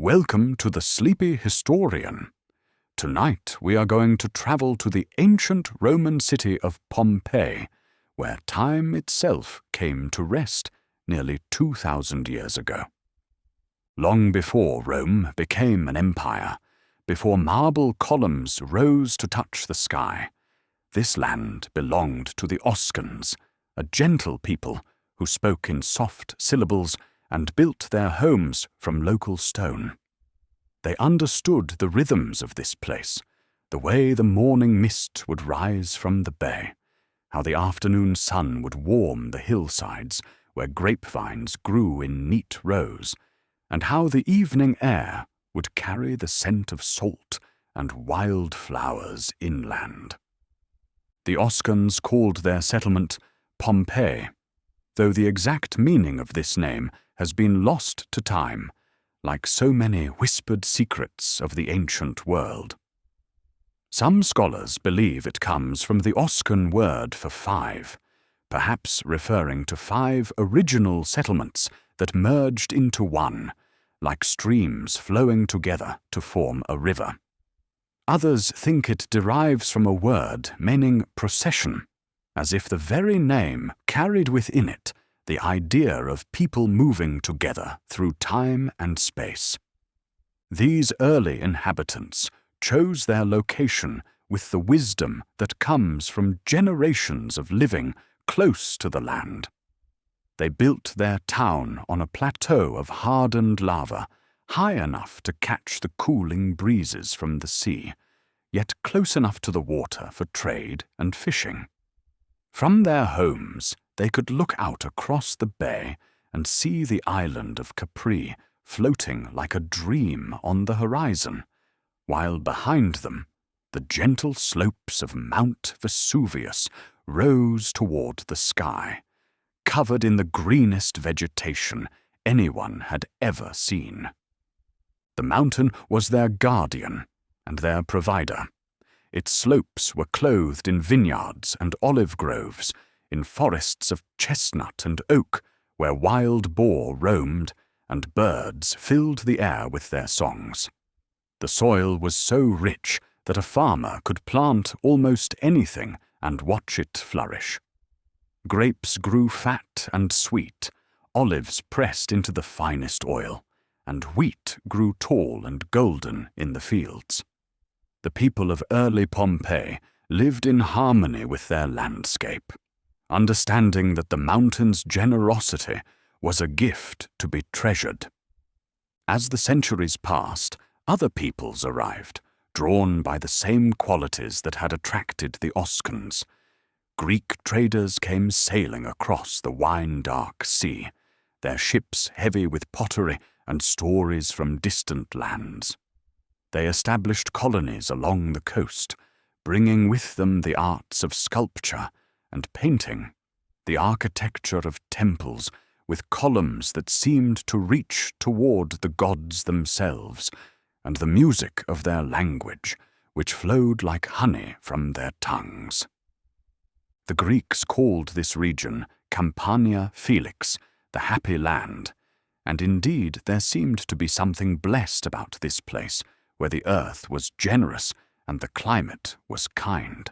Welcome to the Sleepy Historian. Tonight we are going to travel to the ancient Roman city of Pompeii, where time itself came to rest nearly 2,000 years ago. Long before Rome became an empire, before marble columns rose to touch the sky, this land belonged to the Oscans, a gentle people who spoke in soft syllables and built their homes from local stone. They understood the rhythms of this place, the way the morning mist would rise from the bay, how the afternoon sun would warm the hillsides where grapevines grew in neat rows, and how the evening air would carry the scent of salt and wild flowers inland. The Oscans called their settlement Pompeii, though the exact meaning of this name has been lost to time, like so many whispered secrets of the ancient world. Some scholars believe it comes from the Oscan word for five, perhaps referring to 5 original settlements that merged into one, like streams flowing together to form a river. Others think it derives from a word meaning procession, as if the very name carried within it the idea of people moving together through time and space. These early inhabitants chose their location with the wisdom that comes from generations of living close to the land. They built their town on a plateau of hardened lava, high enough to catch the cooling breezes from the sea, yet close enough to the water for trade and fishing. From their homes, they could look out across the bay and see the island of Capri floating like a dream on the horizon, while behind them, the gentle slopes of Mount Vesuvius rose toward the sky, covered in the greenest vegetation anyone had ever seen. The mountain was their guardian and their provider. Its slopes were clothed in vineyards and olive groves, in forests of chestnut and oak where wild boar roamed and birds filled the air with their songs. The soil was so rich that a farmer could plant almost anything and watch it flourish. Grapes grew fat and sweet, olives pressed into the finest oil, and wheat grew tall and golden in the fields. The people of early Pompeii lived in harmony with their landscape, understanding that the mountain's generosity was a gift to be treasured. As the centuries passed, other peoples arrived, drawn by the same qualities that had attracted the Oscans. Greek traders came sailing across the wine-dark sea, their ships heavy with pottery and stories from distant lands. They established colonies along the coast, bringing with them the arts of sculpture and painting, the architecture of temples with columns that seemed to reach toward the gods themselves, and the music of their language, which flowed like honey from their tongues. The Greeks called this region Campania Felix, the happy land, and indeed there seemed to be something blessed about this place, where the earth was generous and the climate was kind.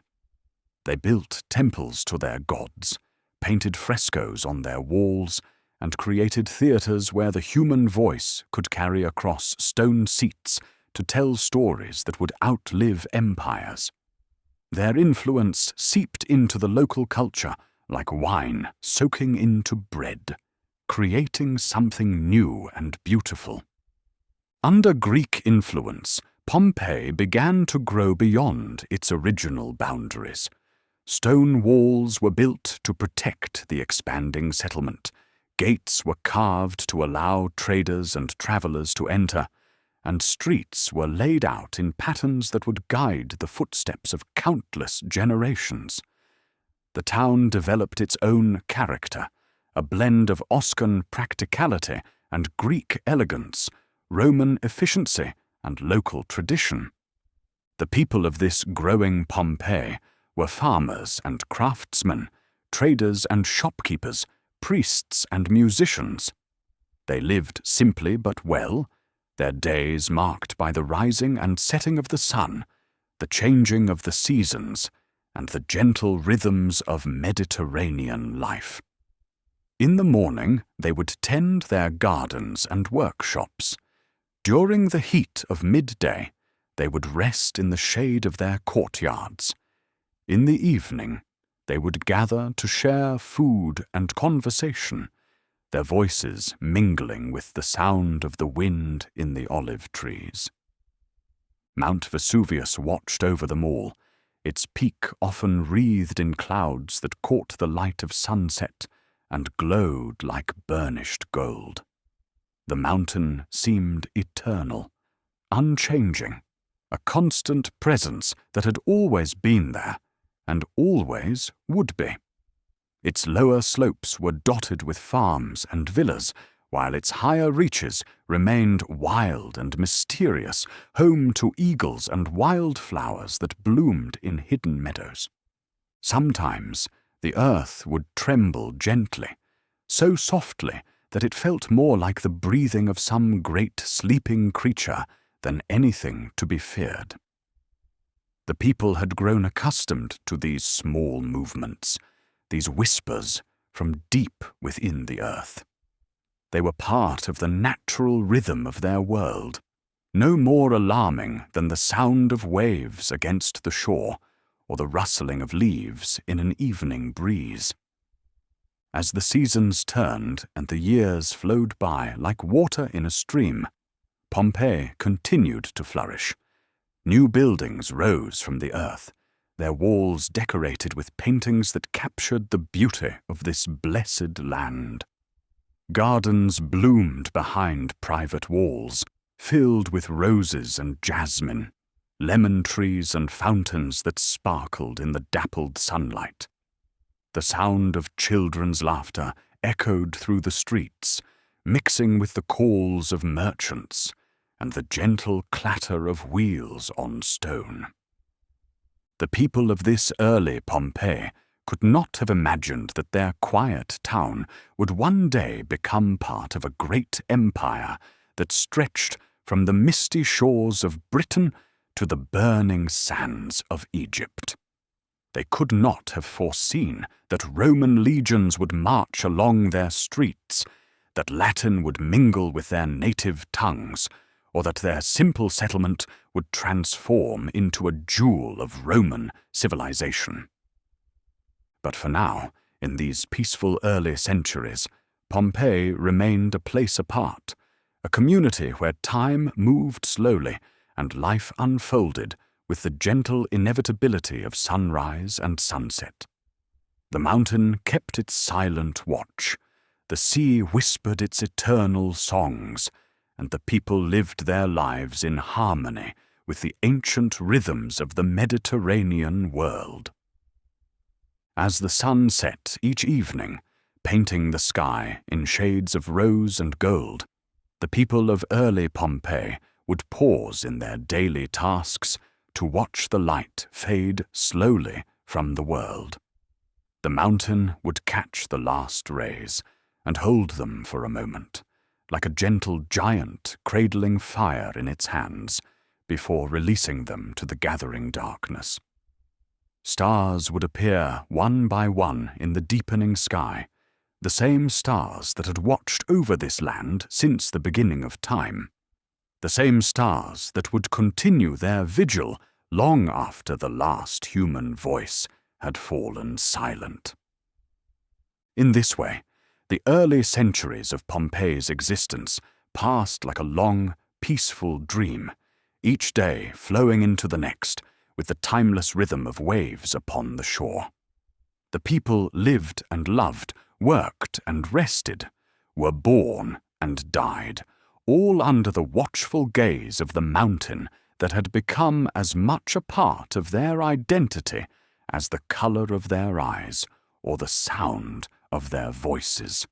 They built temples to their gods, painted frescoes on their walls, and created theaters where the human voice could carry across stone seats to tell stories that would outlive empires. Their influence seeped into the local culture like wine soaking into bread, creating something new and beautiful. Under Greek influence, Pompeii began to grow beyond its original boundaries. Stone walls were built to protect the expanding settlement, gates were carved to allow traders and travelers to enter, and streets were laid out in patterns that would guide the footsteps of countless generations. The town developed its own character, a blend of Oscan practicality and Greek elegance, Roman efficiency and local tradition. The people of this growing Pompeii were farmers and craftsmen, traders and shopkeepers, priests and musicians. They lived simply but well. their days marked by the rising and setting of the sun, the changing of the seasons, and the gentle rhythms of Mediterranean life. In the morning they would tend their gardens and workshops. During the heat of midday, they would rest in the shade of their courtyards. In the evening, they would gather to share food and conversation, their voices mingling with the sound of the wind in the olive trees. Mount Vesuvius watched over them all, its peak often wreathed in clouds that caught the light of sunset and glowed like burnished gold. The mountain seemed eternal, unchanging, a constant presence that had always been there and always would be. Its lower slopes were dotted with farms and villas, while its higher reaches remained wild and mysterious, home to eagles and wildflowers that bloomed in hidden meadows. Sometimes the earth would tremble gently, so softly that it felt more like the breathing of some great sleeping creature than anything to be feared. The people had grown accustomed to these small movements, these whispers from deep within the earth. They were part of the natural rhythm of their world, no more alarming than the sound of waves against the shore or the rustling of leaves in an evening breeze. As the seasons turned and the years flowed by like water in a stream, Pompeii continued to flourish. New buildings rose from the earth, their walls decorated with paintings that captured the beauty of this blessed land. Gardens bloomed behind private walls, filled with roses and jasmine, lemon trees and fountains that sparkled in the dappled sunlight. The sound of children's laughter echoed through the streets, mixing with the calls of merchants and the gentle clatter of wheels on stone. The people of this early Pompeii could not have imagined that their quiet town would one day become part of a great empire that stretched from the misty shores of Britain to the burning sands of Egypt. They could not have foreseen that Roman legions would march along their streets, that Latin would mingle with their native tongues, or that their simple settlement would transform into a jewel of Roman civilization. But for now, in these peaceful early centuries, Pompeii remained a place apart, a community where time moved slowly and life unfolded with the gentle inevitability of sunrise and sunset. The mountain kept its silent watch, the sea whispered its eternal songs, and the people lived their lives in harmony with the ancient rhythms of the Mediterranean world. As the sun set each evening, painting the sky in shades of rose and gold, the people of early Pompeii would pause in their daily tasks to watch the light fade slowly from the world. The mountain would catch the last rays and hold them for a moment, like a gentle giant cradling fire in its hands before releasing them to the gathering darkness. Stars would appear one by one in the deepening sky, the same stars that had watched over this land since the beginning of time, the same stars that would continue their vigil long after the last human voice had fallen silent. In this way, the early centuries of Pompeii's existence passed like a long, peaceful dream, each day flowing into the next with the timeless rhythm of waves upon the shore. The people lived and loved, worked and rested, were born and died, all under the watchful gaze of the mountain that had become as much a part of their identity as the color of their eyes or the sound of their voices.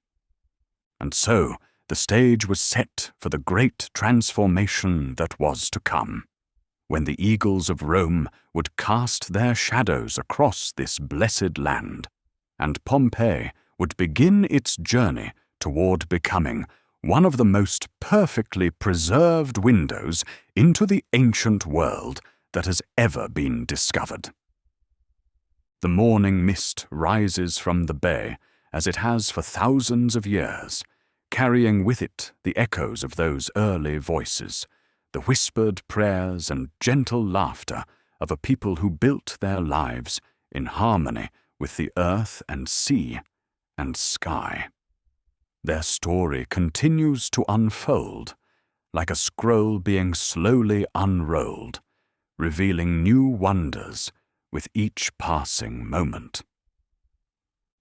And so the stage was set for the great transformation that was to come, when the eagles of Rome would cast their shadows across this blessed land, and Pompeii would begin its journey toward becoming one of the most perfectly preserved windows into the ancient world that has ever been discovered. The morning mist rises from the bay, as it has for thousands of years, carrying with it the echoes of those early voices, the whispered prayers and gentle laughter of a people who built their lives in harmony with the earth and sea and sky. Their story continues to unfold, like a scroll being slowly unrolled, revealing new wonders with each passing moment.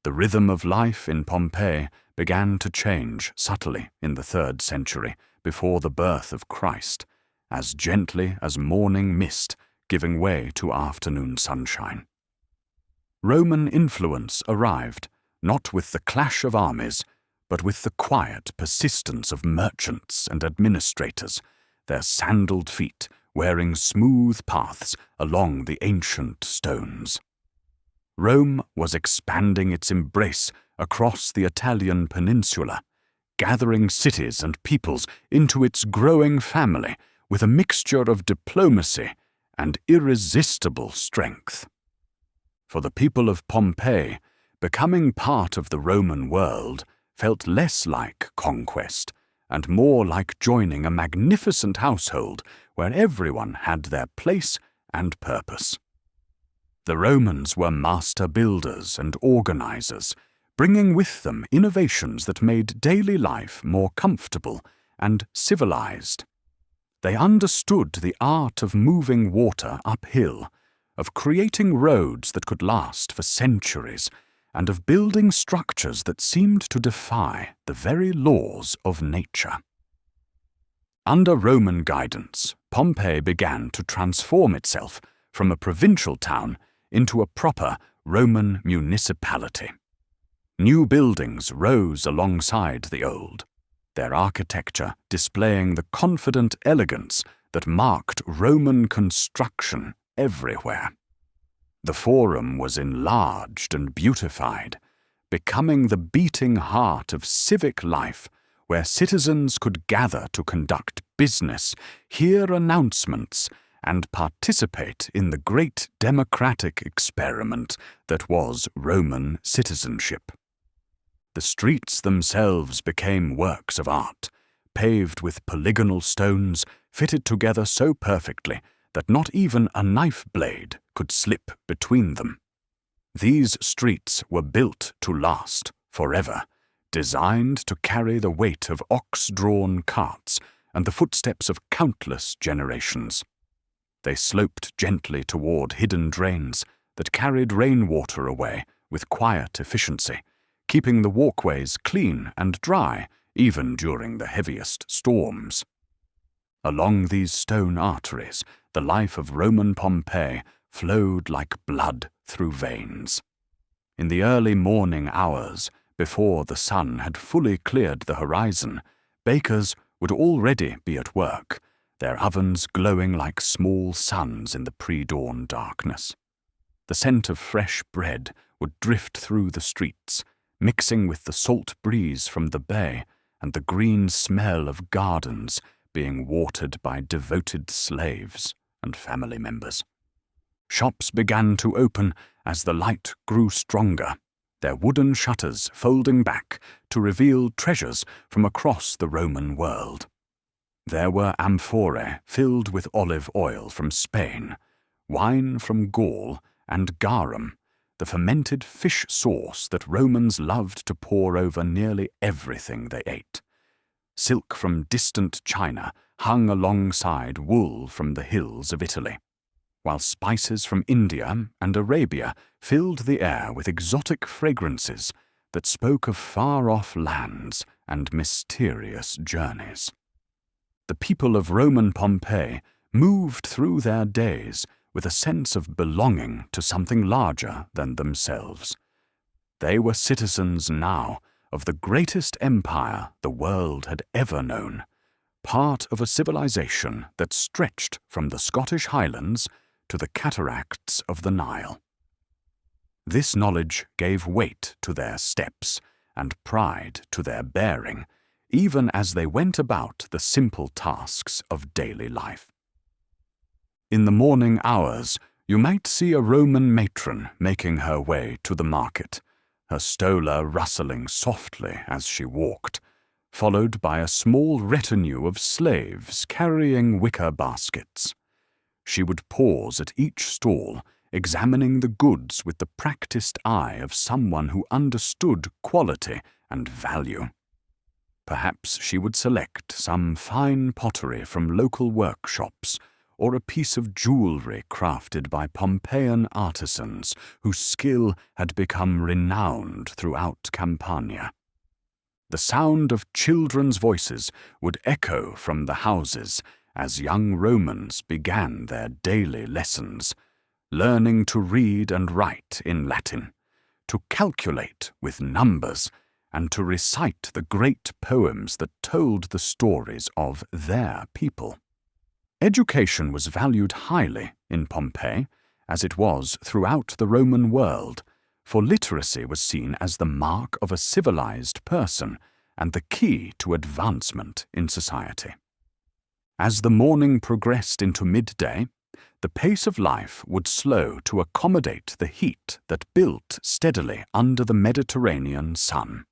The rhythm of life in Pompeii began to change subtly in the 3rd century before the birth of Christ, as gently as morning mist giving way to afternoon sunshine. Roman influence arrived, not with the clash of armies, but with the quiet persistence of merchants and administrators, their sandaled feet wearing smooth paths along the ancient stones. Rome was expanding its embrace across the Italian peninsula, gathering cities and peoples into its growing family with a mixture of diplomacy and irresistible strength. For the people of Pompeii, becoming part of the Roman world felt less like conquest and more like joining a magnificent household where everyone had their place and purpose. The Romans were master builders and organizers, bringing with them innovations that made daily life more comfortable and civilized. They understood the art of moving water uphill, of creating roads that could last for centuries, and of building structures that seemed to defy the very laws of nature. Under Roman guidance, Pompeii began to transform itself from a provincial town into a proper Roman municipality. New buildings rose alongside the old, their architecture displaying the confident elegance that marked Roman construction everywhere. The Forum was enlarged and beautified, becoming the beating heart of civic life where citizens could gather to conduct business, hear announcements, and participate in the great democratic experiment that was Roman citizenship. The streets themselves became works of art, paved with polygonal stones fitted together so perfectly that not even a knife blade could slip between them. These streets were built to last forever, designed to carry the weight of ox-drawn carts and the footsteps of countless generations. They sloped gently toward hidden drains that carried rainwater away with quiet efficiency, keeping the walkways clean and dry even during the heaviest storms. Along these stone arteries, the life of Roman Pompeii flowed like blood through veins. In the early morning hours, before the sun had fully cleared the horizon, bakers would already be at work, their ovens glowing like small suns in the pre-dawn darkness. The scent of fresh bread would drift through the streets, mixing with the salt breeze from the bay and the green smell of gardens being watered by devoted slaves and family members. Shops began to open as the light grew stronger, their wooden shutters folding back to reveal treasures from across the Roman world. There were amphorae filled with olive oil from Spain, wine from Gaul, and garum, the fermented fish sauce that Romans loved to pour over nearly everything they ate. Silk from distant China hung alongside wool from the hills of Italy, while spices from India and Arabia filled the air with exotic fragrances that spoke of far-off lands and mysterious journeys. The people of Roman Pompeii moved through their days with a sense of belonging to something larger than themselves. They were citizens now of the greatest empire the world had ever known, part of a civilization that stretched from the Scottish Highlands to the cataracts of the Nile. This knowledge gave weight to their steps and pride to their bearing, even as they went about the simple tasks of daily life. In the morning hours, you might see a Roman matron making her way to the market, her stola rustling softly as she walked, followed by a small retinue of slaves carrying wicker baskets. She would pause at each stall, examining the goods with the practiced eye of someone who understood quality and value. Perhaps she would select some fine pottery from local workshops, or a piece of jewelry crafted by Pompeian artisans whose skill had become renowned throughout Campania. The sound of children's voices would echo from the houses as young Romans began their daily lessons, learning to read and write in Latin, to calculate with numbers, and to recite the great poems that told the stories of their people. Education was valued highly in Pompeii, as it was throughout the Roman world, for literacy was seen as the mark of a civilized person and the key to advancement in society. As the morning progressed into midday, the pace of life would slow to accommodate the heat that built steadily under the Mediterranean sun.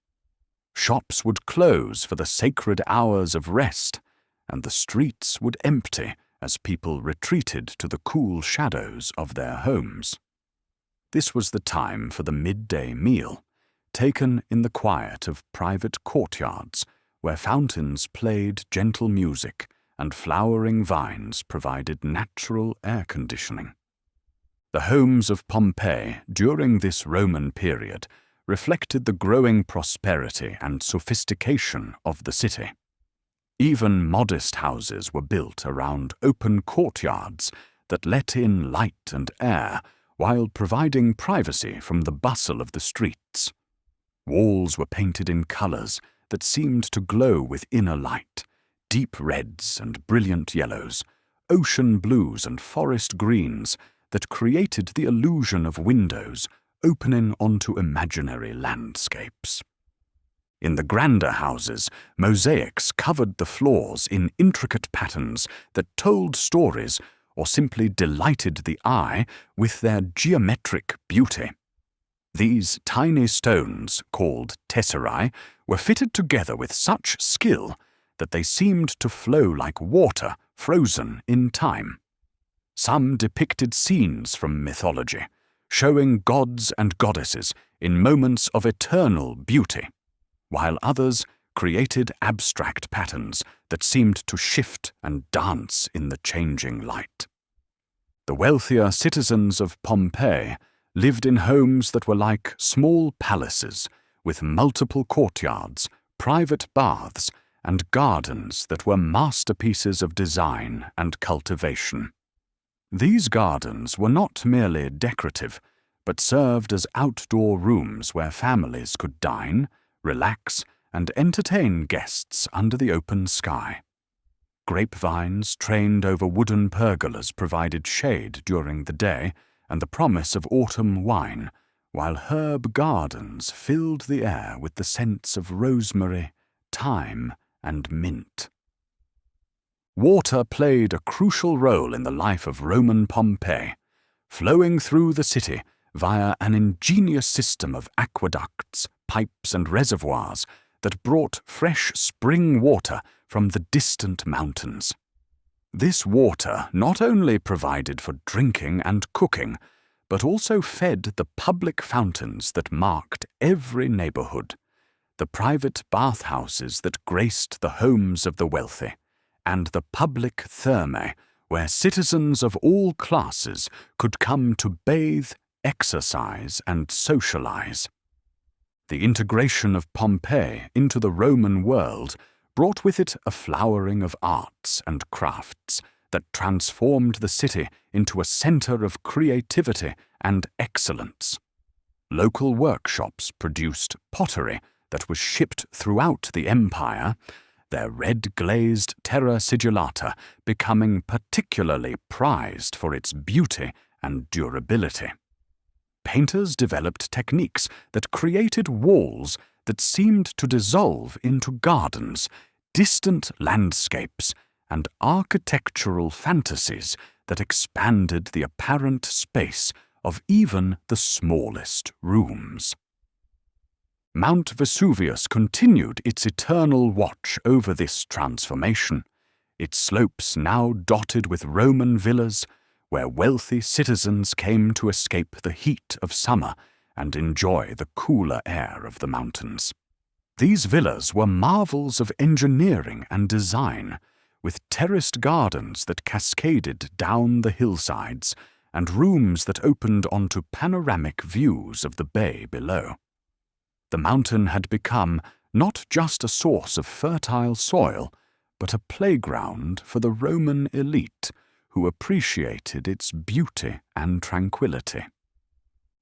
Shops would close for the sacred hours of rest, and the streets would empty as people retreated to the cool shadows of their homes. This was the time for the midday meal, taken in the quiet of private courtyards where fountains played gentle music and flowering vines provided natural air conditioning. The homes of Pompeii during this Roman period reflected the growing prosperity and sophistication of the city. Even modest houses were built around open courtyards that let in light and air while providing privacy from the bustle of the streets. Walls were painted in colors that seemed to glow with inner light, deep reds and brilliant yellows, ocean blues and forest greens that created the illusion of windows opening onto imaginary landscapes. In the grander houses, mosaics covered the floors in intricate patterns that told stories or simply delighted the eye with their geometric beauty. These tiny stones, called tesserae, were fitted together with such skill that they seemed to flow like water frozen in time. Some depicted scenes from mythology, showing gods and goddesses in moments of eternal beauty, while others created abstract patterns that seemed to shift and dance in the changing light. The wealthier citizens of Pompeii lived in homes that were like small palaces, with multiple courtyards, private baths, and gardens that were masterpieces of design and cultivation. These gardens were not merely decorative, but served as outdoor rooms where families could dine, relax, and entertain guests under the open sky. Grapevines trained over wooden pergolas provided shade during the day and the promise of autumn wine, while herb gardens filled the air with the scents of rosemary, thyme, and mint. Water played a crucial role in the life of Roman Pompeii, flowing through the city via an ingenious system of aqueducts, pipes, and reservoirs that brought fresh spring water from the distant mountains. This water not only provided for drinking and cooking, but also fed the public fountains that marked every neighborhood, the private bathhouses that graced the homes of the wealthy, and the public thermae where citizens of all classes could come to bathe, exercise, and socialize. The integration of Pompeii into the Roman world brought with it a flowering of arts and crafts that transformed the city into a center of creativity and excellence. Local workshops produced pottery that was shipped throughout the empire, their red-glazed terra sigillata becoming particularly prized for its beauty and durability. Painters developed techniques that created walls that seemed to dissolve into gardens, distant landscapes, and architectural fantasies that expanded the apparent space of even the smallest rooms. Mount Vesuvius continued its eternal watch over this transformation, its slopes now dotted with Roman villas, where wealthy citizens came to escape the heat of summer and enjoy the cooler air of the mountains. These villas were marvels of engineering and design, with terraced gardens that cascaded down the hillsides and rooms that opened onto panoramic views of the bay below. The mountain had become not just a source of fertile soil, but a playground for the Roman elite who appreciated its beauty and tranquility.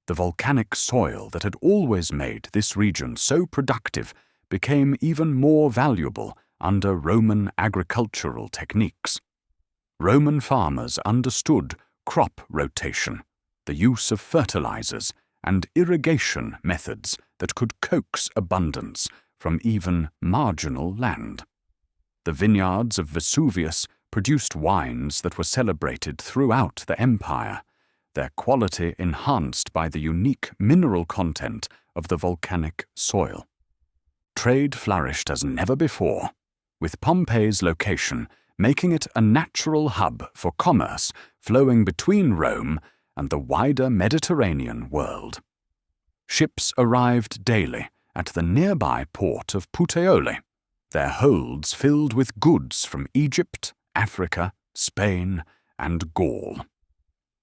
The volcanic soil that had always made this region so productive became even more valuable under Roman agricultural techniques. Roman farmers understood crop rotation, the use of fertilizers, and irrigation methods that could coax abundance from even marginal land. The vineyards of Vesuvius produced wines that were celebrated throughout the empire, their quality enhanced by the unique mineral content of the volcanic soil. Trade flourished as never before, with Pompeii's location making it a natural hub for commerce flowing between Rome and the wider Mediterranean world. Ships arrived daily at the nearby port of Puteoli, their holds filled with goods from Egypt, Africa, Spain, and Gaul.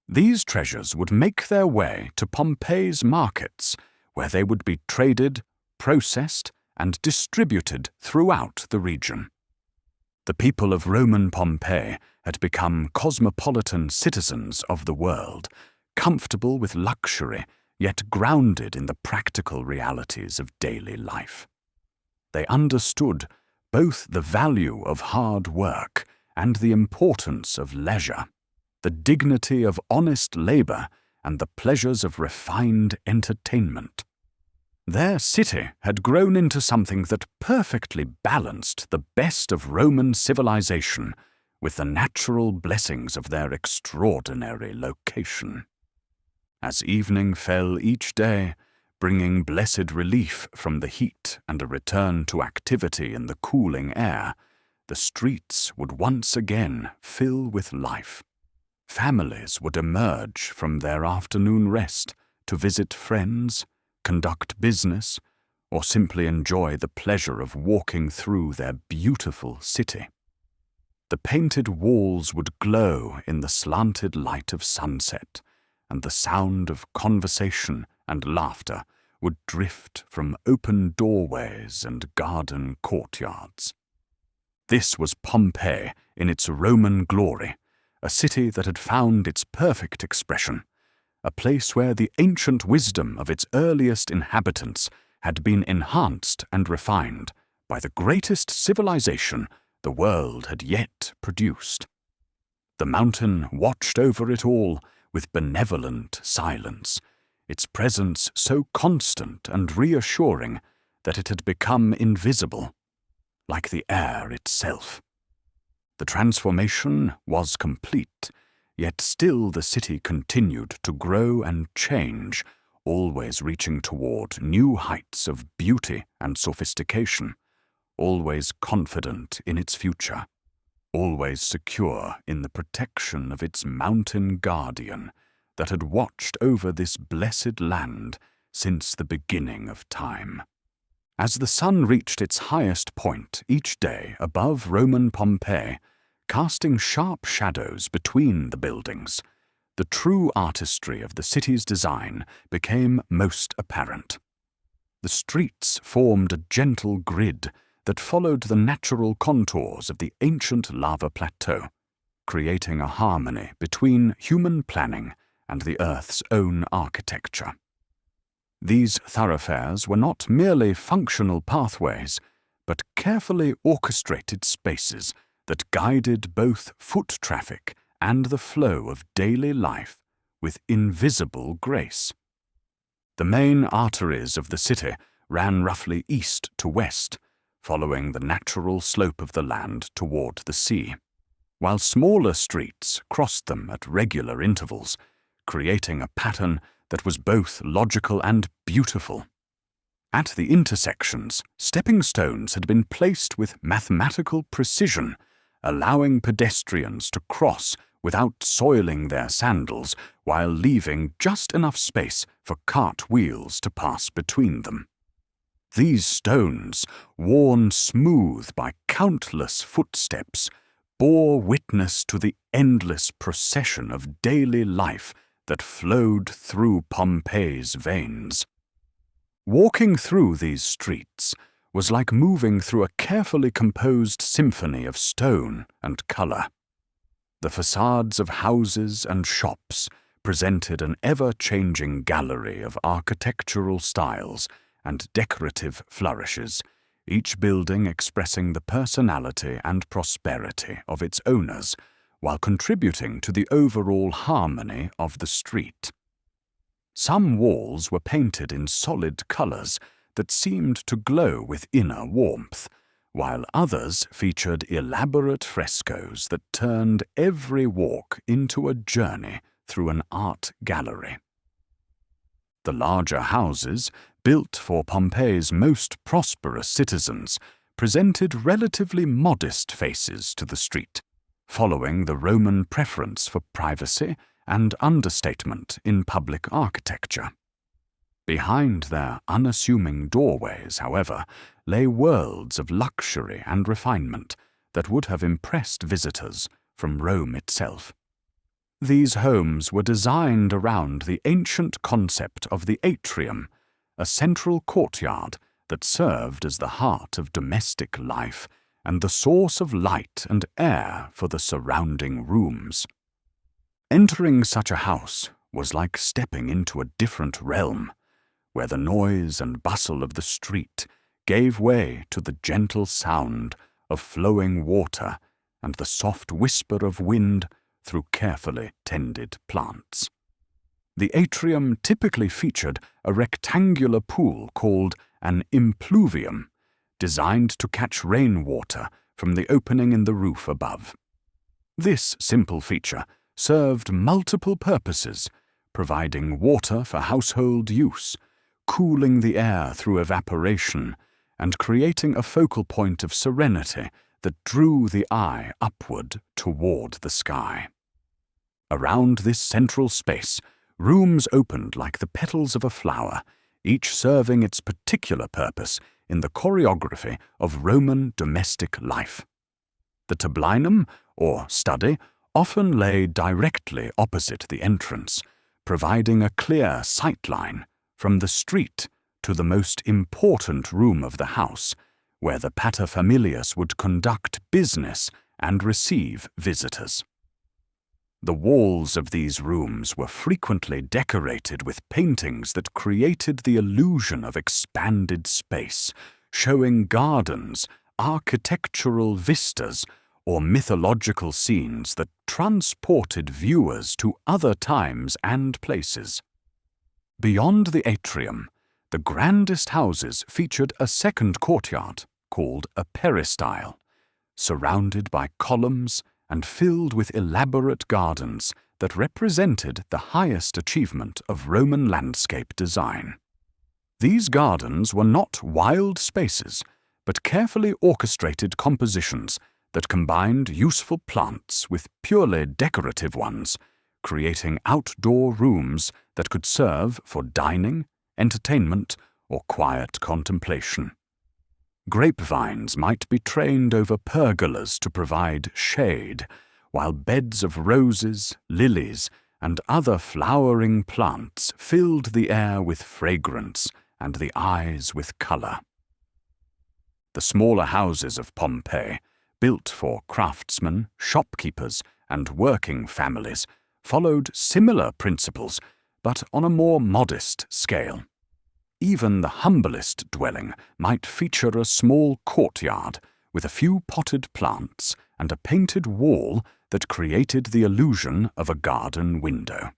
These treasures would make their way to Pompeii's markets, where they would be traded, processed, and distributed throughout the region. The people of Roman Pompeii had become cosmopolitan citizens of the world, comfortable with luxury, yet grounded in the practical realities of daily life. They understood both the value of hard work and the importance of leisure, the dignity of honest labor and the pleasures of refined entertainment. Their city had grown into something that perfectly balanced the best of Roman civilization with the natural blessings of their extraordinary location. As evening fell each day, bringing blessed relief from the heat and a return to activity in the cooling air, the streets would once again fill with life. Families would emerge from their afternoon rest to visit friends, conduct business, or simply enjoy the pleasure of walking through their beautiful city. The painted walls would glow in the slanted light of sunset, and the sound of conversation and laughter would drift from open doorways and garden courtyards. This was Pompeii in its Roman glory, a city that had found its perfect expression, a place where the ancient wisdom of its earliest inhabitants had been enhanced and refined by the greatest civilization the world had yet produced. The mountain watched over it all with benevolent silence, its presence so constant and reassuring that it had become invisible, like the air itself. The transformation was complete, yet still the city continued to grow and change, always reaching toward new heights of beauty and sophistication, always confident in its future, always secure in the protection of its mountain guardian that had watched over this blessed land since the beginning of time. As the sun reached its highest point each day above Roman Pompeii, casting sharp shadows between the buildings, the true artistry of the city's design became most apparent. The streets formed a gentle grid that followed the natural contours of the ancient lava plateau, creating a harmony between human planning and the Earth's own architecture. These thoroughfares were not merely functional pathways, but carefully orchestrated spaces that guided both foot traffic and the flow of daily life with invisible grace. The main arteries of the city ran roughly east to west, following the natural slope of the land toward the sea, while smaller streets crossed them at regular intervals, creating a pattern that was both logical and beautiful. At the intersections, stepping stones had been placed with mathematical precision, allowing pedestrians to cross without soiling their sandals while leaving just enough space for cart wheels to pass between them. These stones, worn smooth by countless footsteps, bore witness to the endless procession of daily life that flowed through Pompeii's veins. Walking through these streets was like moving through a carefully composed symphony of stone and color. The facades of houses and shops presented an ever-changing gallery of architectural styles and decorative flourishes, each building expressing the personality and prosperity of its owners, while contributing to the overall harmony of the street. Some walls were painted in solid colors that seemed to glow with inner warmth, while others featured elaborate frescoes that turned every walk into a journey through an art gallery. The larger houses, built for Pompeii's most prosperous citizens, presented relatively modest faces to the street, following the Roman preference for privacy and understatement in public architecture. Behind their unassuming doorways, however, lay worlds of luxury and refinement that would have impressed visitors from Rome itself. These homes were designed around the ancient concept of the atrium, a central courtyard that served as the heart of domestic life and the source of light and air for the surrounding rooms. Entering such a house was like stepping into a different realm, where the noise and bustle of the street gave way to the gentle sound of flowing water and the soft whisper of wind through carefully tended plants. The atrium typically featured a rectangular pool called an impluvium, designed to catch rainwater from the opening in the roof above. This simple feature served multiple purposes, providing water for household use, cooling the air through evaporation, and creating a focal point of serenity that drew the eye upward toward the sky. Around this central space, rooms opened like the petals of a flower, each serving its particular purpose in the choreography of Roman domestic life. The tablinum, or study, often lay directly opposite the entrance, providing a clear sightline from the street to the most important room of the house, where the paterfamilias would conduct business and receive visitors. The walls of these rooms were frequently decorated with paintings that created the illusion of expanded space, showing gardens, architectural vistas, or mythological scenes that transported viewers to other times and places. Beyond the atrium, the grandest houses featured a second courtyard called a peristyle, surrounded by columns and filled with elaborate gardens that represented the highest achievement of Roman landscape design. These gardens were not wild spaces, but carefully orchestrated compositions that combined useful plants with purely decorative ones, creating outdoor rooms that could serve for dining, entertainment, or quiet contemplation. Grapevines might be trained over pergolas to provide shade, while beds of roses, lilies, and other flowering plants filled the air with fragrance and the eyes with color. The smaller houses of Pompeii, built for craftsmen, shopkeepers, and working families, followed similar principles, but on a more modest scale. Even the humblest dwelling might feature a small courtyard with a few potted plants and a painted wall that created the illusion of a garden window.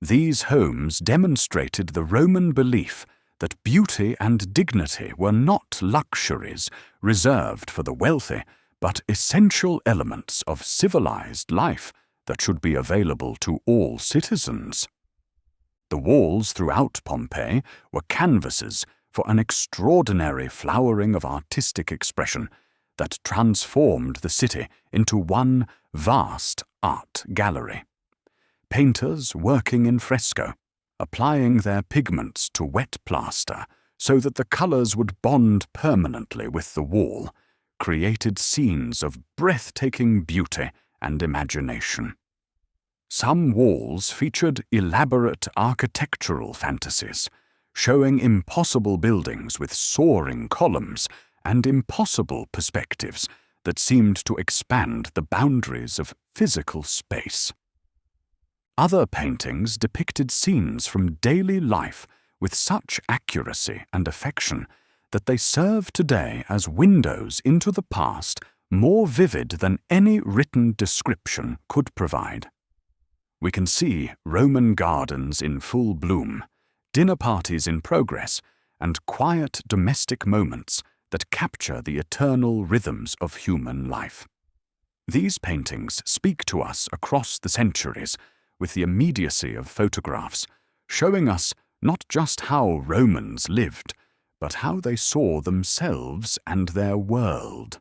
These homes demonstrated the Roman belief that beauty and dignity were not luxuries reserved for the wealthy, but essential elements of civilized life that should be available to all citizens. The walls throughout Pompeii were canvases for an extraordinary flowering of artistic expression that transformed the city into one vast art gallery. Painters working in fresco, applying their pigments to wet plaster so that the colors would bond permanently with the wall, created scenes of breathtaking beauty and imagination. Some walls featured elaborate architectural fantasies, showing impossible buildings with soaring columns and impossible perspectives that seemed to expand the boundaries of physical space. Other paintings depicted scenes from daily life with such accuracy and affection that they serve today as windows into the past more vivid than any written description could provide. We can see Roman gardens in full bloom, dinner parties in progress, and quiet domestic moments that capture the eternal rhythms of human life. These paintings speak to us across the centuries with the immediacy of photographs, showing us not just how Romans lived, but how they saw themselves and their world.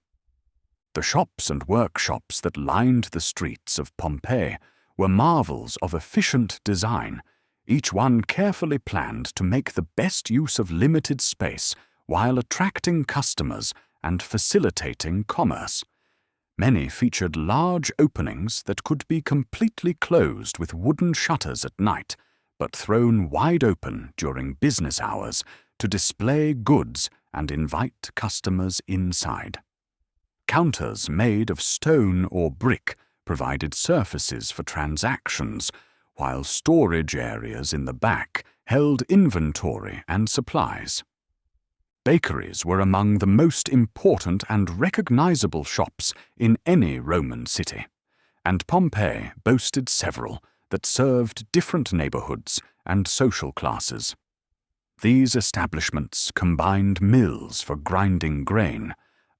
The shops and workshops that lined the streets of Pompeii were marvels of efficient design, each one carefully planned to make the best use of limited space while attracting customers and facilitating commerce. Many featured large openings that could be completely closed with wooden shutters at night, but thrown wide open during business hours to display goods and invite customers inside. Counters made of stone or brick provided surfaces for transactions, while storage areas in the back held inventory and supplies. Bakeries were among the most important and recognizable shops in any Roman city, and Pompeii boasted several that served different neighborhoods and social classes. These establishments combined mills for grinding grain,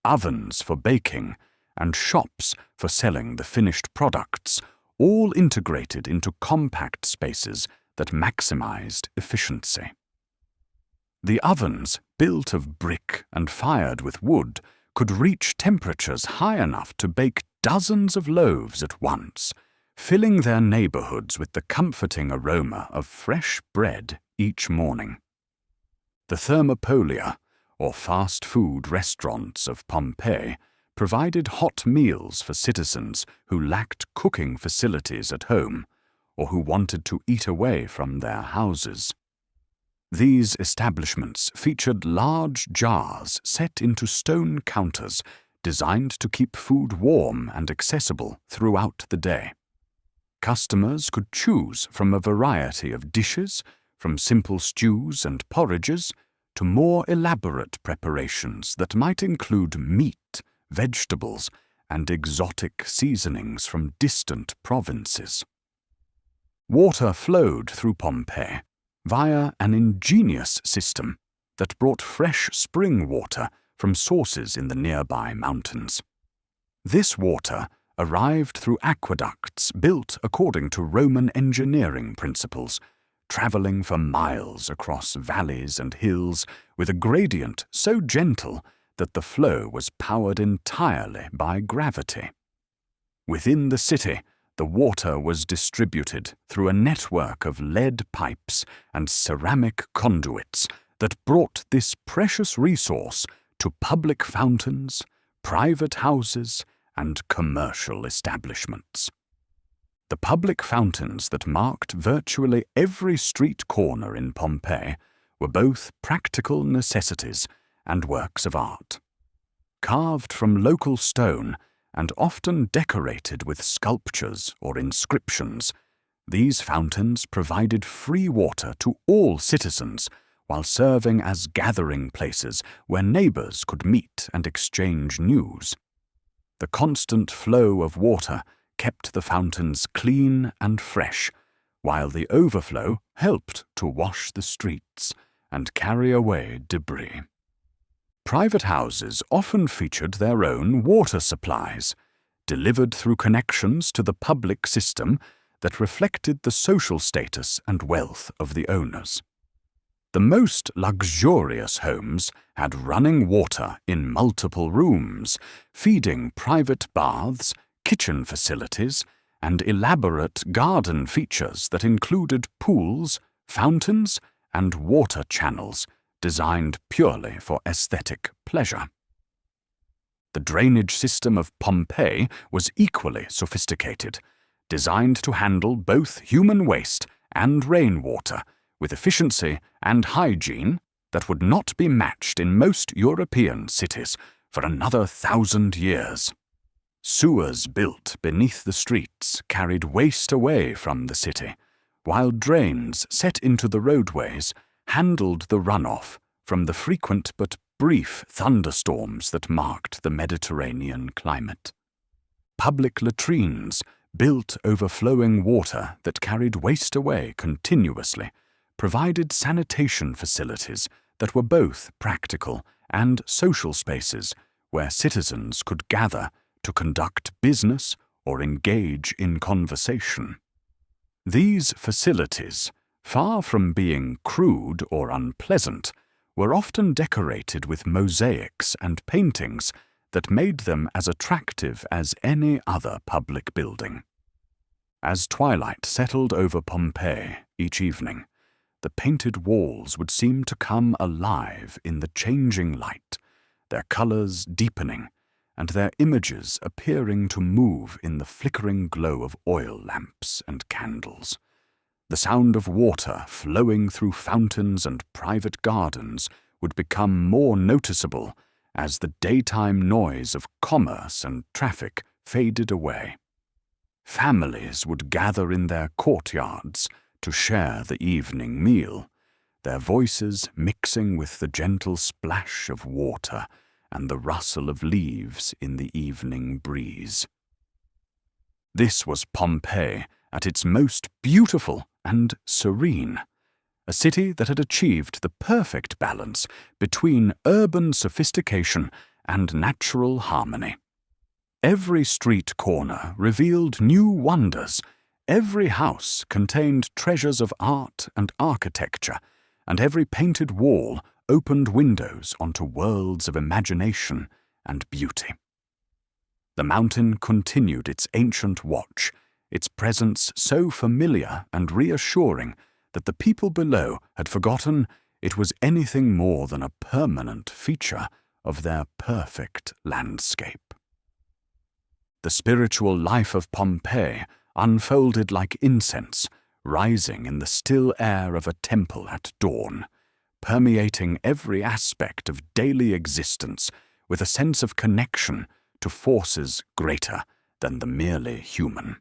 ovens for baking, and shops for selling the finished products, all integrated into compact spaces that maximized efficiency. The ovens, built of brick and fired with wood, could reach temperatures high enough to bake dozens of loaves at once, filling their neighborhoods with the comforting aroma of fresh bread each morning. The thermopolia, or fast food restaurants of Pompeii, provided hot meals for citizens who lacked cooking facilities at home or who wanted to eat away from their houses. These establishments featured large jars set into stone counters designed to keep food warm and accessible throughout the day. Customers could choose from a variety of dishes, from simple stews and porridges to more elaborate preparations that might include meat, vegetables, and exotic seasonings from distant provinces. Water flowed through Pompeii via an ingenious system that brought fresh spring water from sources in the nearby mountains. This water arrived through aqueducts built according to Roman engineering principles, traveling for miles across valleys and hills with a gradient so gentle that the flow was powered entirely by gravity. Within the city, the water was distributed through a network of lead pipes and ceramic conduits that brought this precious resource to public fountains, private houses, and commercial establishments. The public fountains that marked virtually every street corner in Pompeii were both practical necessities and works of art. Carved from local stone and often decorated with sculptures or inscriptions, these fountains provided free water to all citizens while serving as gathering places where neighbors could meet and exchange news. The constant flow of water kept the fountains clean and fresh, while the overflow helped to wash the streets, and carry away debris. Private houses often featured their own water supplies, delivered through connections to the public system that reflected the social status and wealth of the owners. The most luxurious homes had running water in multiple rooms, feeding private baths, kitchen facilities, and elaborate garden features that included pools, fountains, and water channels designed purely for aesthetic pleasure. The drainage system of Pompeii was equally sophisticated, designed to handle both human waste and rainwater with efficiency and hygiene that would not be matched in most European cities for another 1,000 years. Sewers built beneath the streets carried waste away from the city, while drains set into the roadways handled the runoff from the frequent but brief thunderstorms that marked the Mediterranean climate. Public latrines built over flowing water that carried waste away continuously provided sanitation facilities that were both practical and social spaces where citizens could gather to conduct business or engage in conversation. These facilities, far from being crude or unpleasant, were often decorated with mosaics and paintings that made them as attractive as any other public building. As twilight settled over Pompeii each evening, the painted walls would seem to come alive in the changing light, their colors deepening and their images appearing to move in the flickering glow of oil lamps and candles. The sound of water flowing through fountains and private gardens would become more noticeable as the daytime noise of commerce and traffic faded away. Families would gather in their courtyards to share the evening meal, their voices mixing with the gentle splash of water and the rustle of leaves in the evening breeze. This was Pompeii at its most beautiful and serene, a city that had achieved the perfect balance between urban sophistication and natural harmony. Every street corner revealed new wonders, every house contained treasures of art and architecture, and every painted wall opened windows onto worlds of imagination and beauty. The mountain continued its ancient watch, its presence so familiar and reassuring that the people below had forgotten it was anything more than a permanent feature of their perfect landscape. The spiritual life of Pompeii unfolded like incense, rising in the still air of a temple at dawn, permeating every aspect of daily existence with a sense of connection to forces greater than the merely human.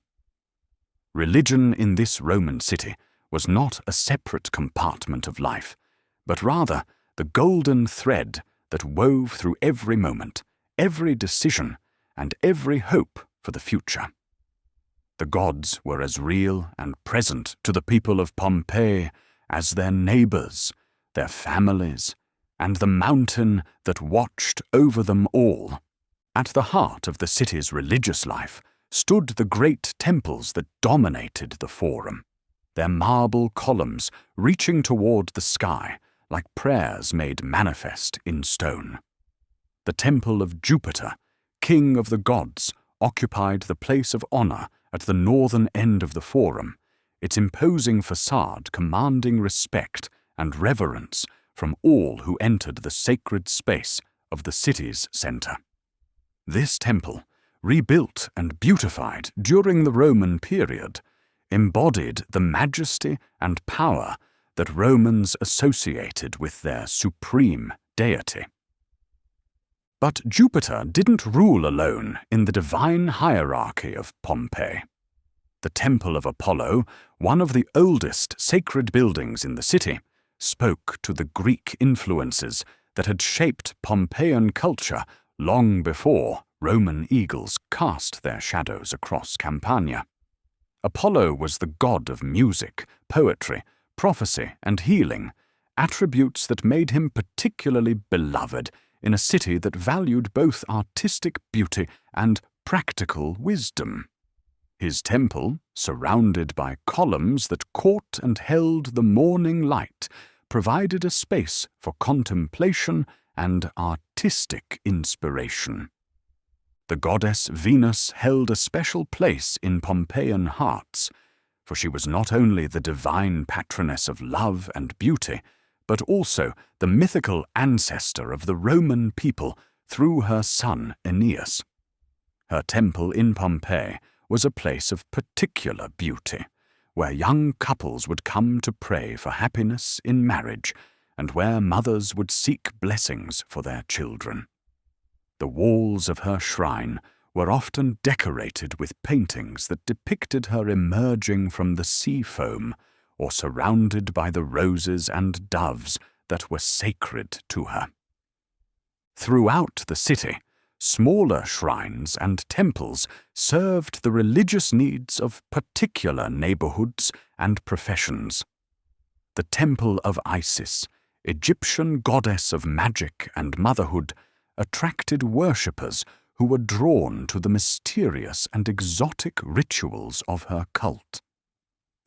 Religion in this Roman city was not a separate compartment of life, but rather the golden thread that wove through every moment, every decision, and every hope for the future. The gods were as real and present to the people of Pompeii as their neighbors, their families, and the mountain that watched over them all. At the heart of the city's religious life stood the great temples that dominated the forum, their marble columns reaching toward the sky like prayers made manifest in stone. The temple of Jupiter, king of the gods, occupied the place of honor at the northern end of the forum, its imposing facade commanding respect and reverence from all who entered the sacred space of the city's center. This temple, rebuilt and beautified during the Roman period, embodied the majesty and power that Romans associated with their supreme deity. But Jupiter didn't rule alone in the divine hierarchy of Pompeii. The Temple of Apollo, one of the oldest sacred buildings in the city, spoke to the Greek influences that had shaped Pompeian culture long before Roman eagles cast their shadows across Campania. Apollo was the god of music, poetry, prophecy, and healing, attributes that made him particularly beloved in a city that valued both artistic beauty and practical wisdom. His temple, surrounded by columns that caught and held the morning light, provided a space for contemplation and artistic inspiration. The goddess Venus held a special place in Pompeian hearts, for she was not only the divine patroness of love and beauty, but also the mythical ancestor of the Roman people through her son Aeneas. Her temple in Pompeii was a place of particular beauty, where young couples would come to pray for happiness in marriage, and where mothers would seek blessings for their children. The walls of her shrine were often decorated with paintings that depicted her emerging from the sea foam or surrounded by the roses and doves that were sacred to her. Throughout the city, smaller shrines and temples served the religious needs of particular neighborhoods and professions. The Temple of Isis, Egyptian goddess of magic and motherhood, attracted worshippers who were drawn to the mysterious and exotic rituals of her cult.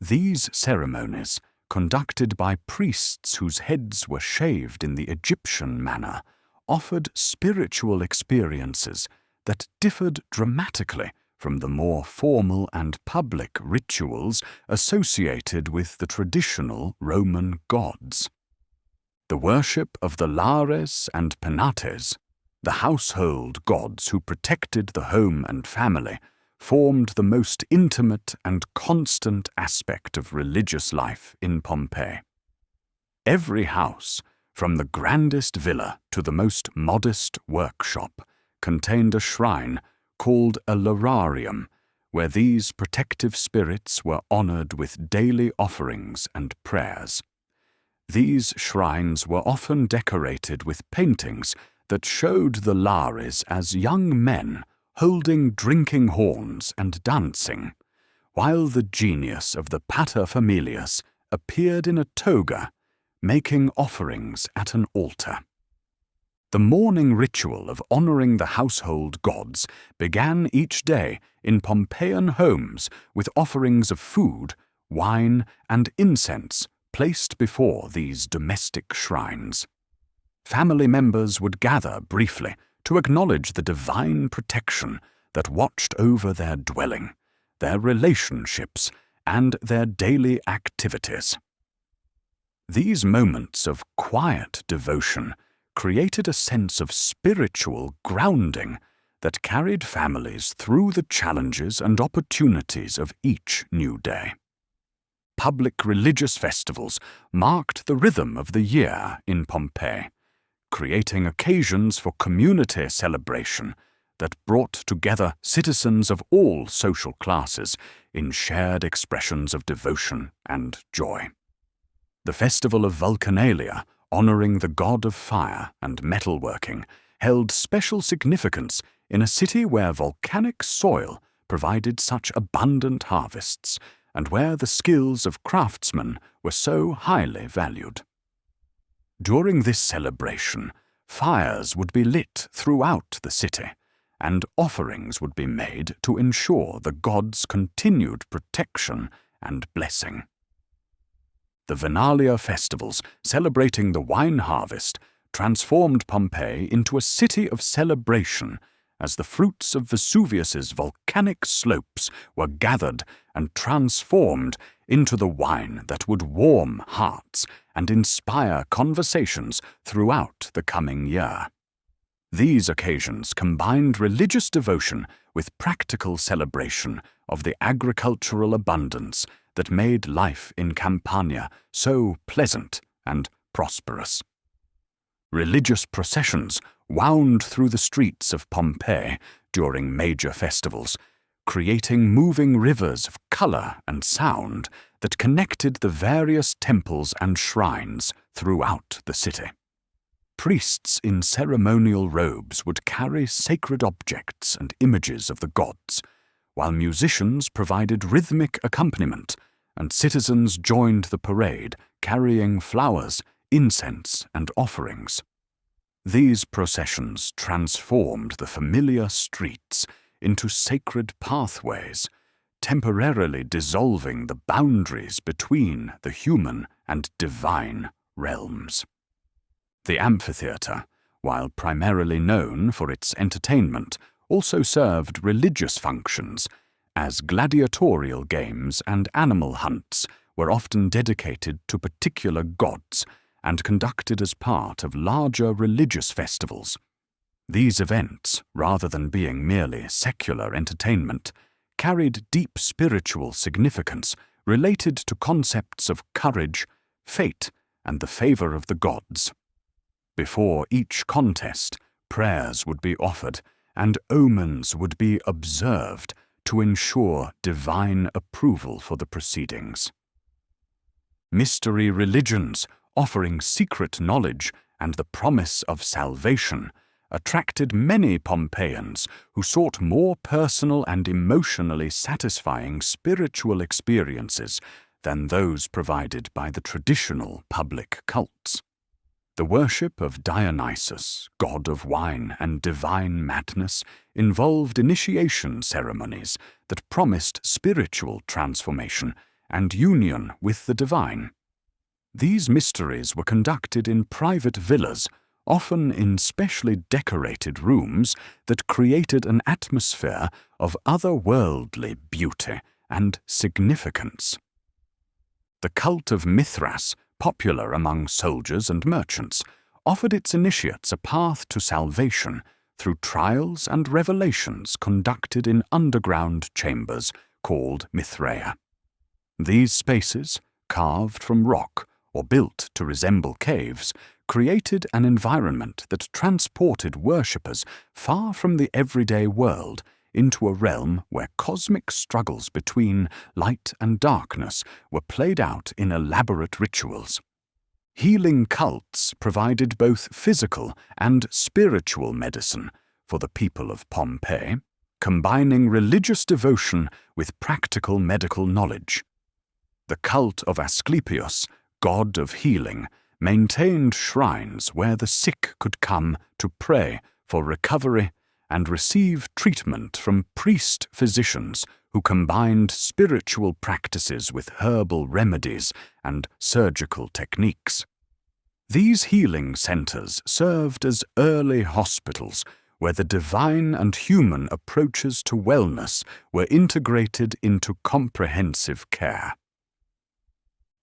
These ceremonies, conducted by priests whose heads were shaved in the Egyptian manner, offered spiritual experiences that differed dramatically from the more formal and public rituals associated with the traditional Roman gods. The worship of the Lares and Penates, the household gods who protected the home and family, formed the most intimate and constant aspect of religious life in Pompeii. Every house, from the grandest villa to the most modest workshop, contained a shrine called a lararium, where these protective spirits were honored with daily offerings and prayers. These shrines were often decorated with paintings that showed the Lares as young men holding drinking horns and dancing, while the genius of the paterfamilias appeared in a toga, making offerings at an altar. The morning ritual of honoring the household gods began each day in Pompeian homes with offerings of food, wine, and incense placed before these domestic shrines. Family members would gather briefly to acknowledge the divine protection that watched over their dwelling, their relationships, and their daily activities. These moments of quiet devotion created a sense of spiritual grounding that carried families through the challenges and opportunities of each new day. Public religious festivals marked the rhythm of the year in Pompeii, creating occasions for community celebration that brought together citizens of all social classes in shared expressions of devotion and joy. The festival of Vulcanalia, honoring the god of fire and metalworking, held special significance in a city where volcanic soil provided such abundant harvests and where the skills of craftsmen were so highly valued. During this celebration, fires would be lit throughout the city, and offerings would be made to ensure the gods' continued protection and blessing. The Venalia festivals, celebrating the wine harvest, transformed Pompeii into a city of celebration as the fruits of Vesuvius's volcanic slopes were gathered and transformed into the wine that would warm hearts and inspire conversations throughout the coming year. These occasions combined religious devotion with practical celebration of the agricultural abundance that made life in Campania so pleasant and prosperous. Religious processions wound through the streets of Pompeii during major festivals, creating moving rivers of color and sound that connected the various temples and shrines throughout the city. Priests in ceremonial robes would carry sacred objects and images of the gods, while musicians provided rhythmic accompaniment, and citizens joined the parade carrying flowers, incense and offerings. These processions transformed the familiar streets into sacred pathways, temporarily dissolving the boundaries between the human and divine realms. The amphitheatre, while primarily known for its entertainment, also served religious functions, as gladiatorial games and animal hunts were often dedicated to particular gods and conducted as part of larger religious festivals. These events, rather than being merely secular entertainment, carried deep spiritual significance related to concepts of courage, fate, and the favor of the gods. Before each contest, prayers would be offered and omens would be observed to ensure divine approval for the proceedings. Mystery religions, offering secret knowledge and the promise of salvation, attracted many Pompeians who sought more personal and emotionally satisfying spiritual experiences than those provided by the traditional public cults. The worship of Dionysus, god of wine and divine madness, involved initiation ceremonies that promised spiritual transformation and union with the divine. These mysteries were conducted in private villas, often in specially decorated rooms that created an atmosphere of otherworldly beauty and significance. The cult of Mithras, popular among soldiers and merchants, offered its initiates a path to salvation through trials and revelations conducted in underground chambers called Mithraea. These spaces, carved from rock or built to resemble caves, created an environment that transported worshippers far from the everyday world into a realm where cosmic struggles between light and darkness were played out in elaborate rituals. Healing cults provided both physical and spiritual medicine for the people of Pompeii, combining religious devotion with practical medical knowledge. The cult of Asclepius, god of healing, maintained shrines where the sick could come to pray for recovery and receive treatment from priest-physicians who combined spiritual practices with herbal remedies and surgical techniques. These healing centers served as early hospitals where the divine and human approaches to wellness were integrated into comprehensive care.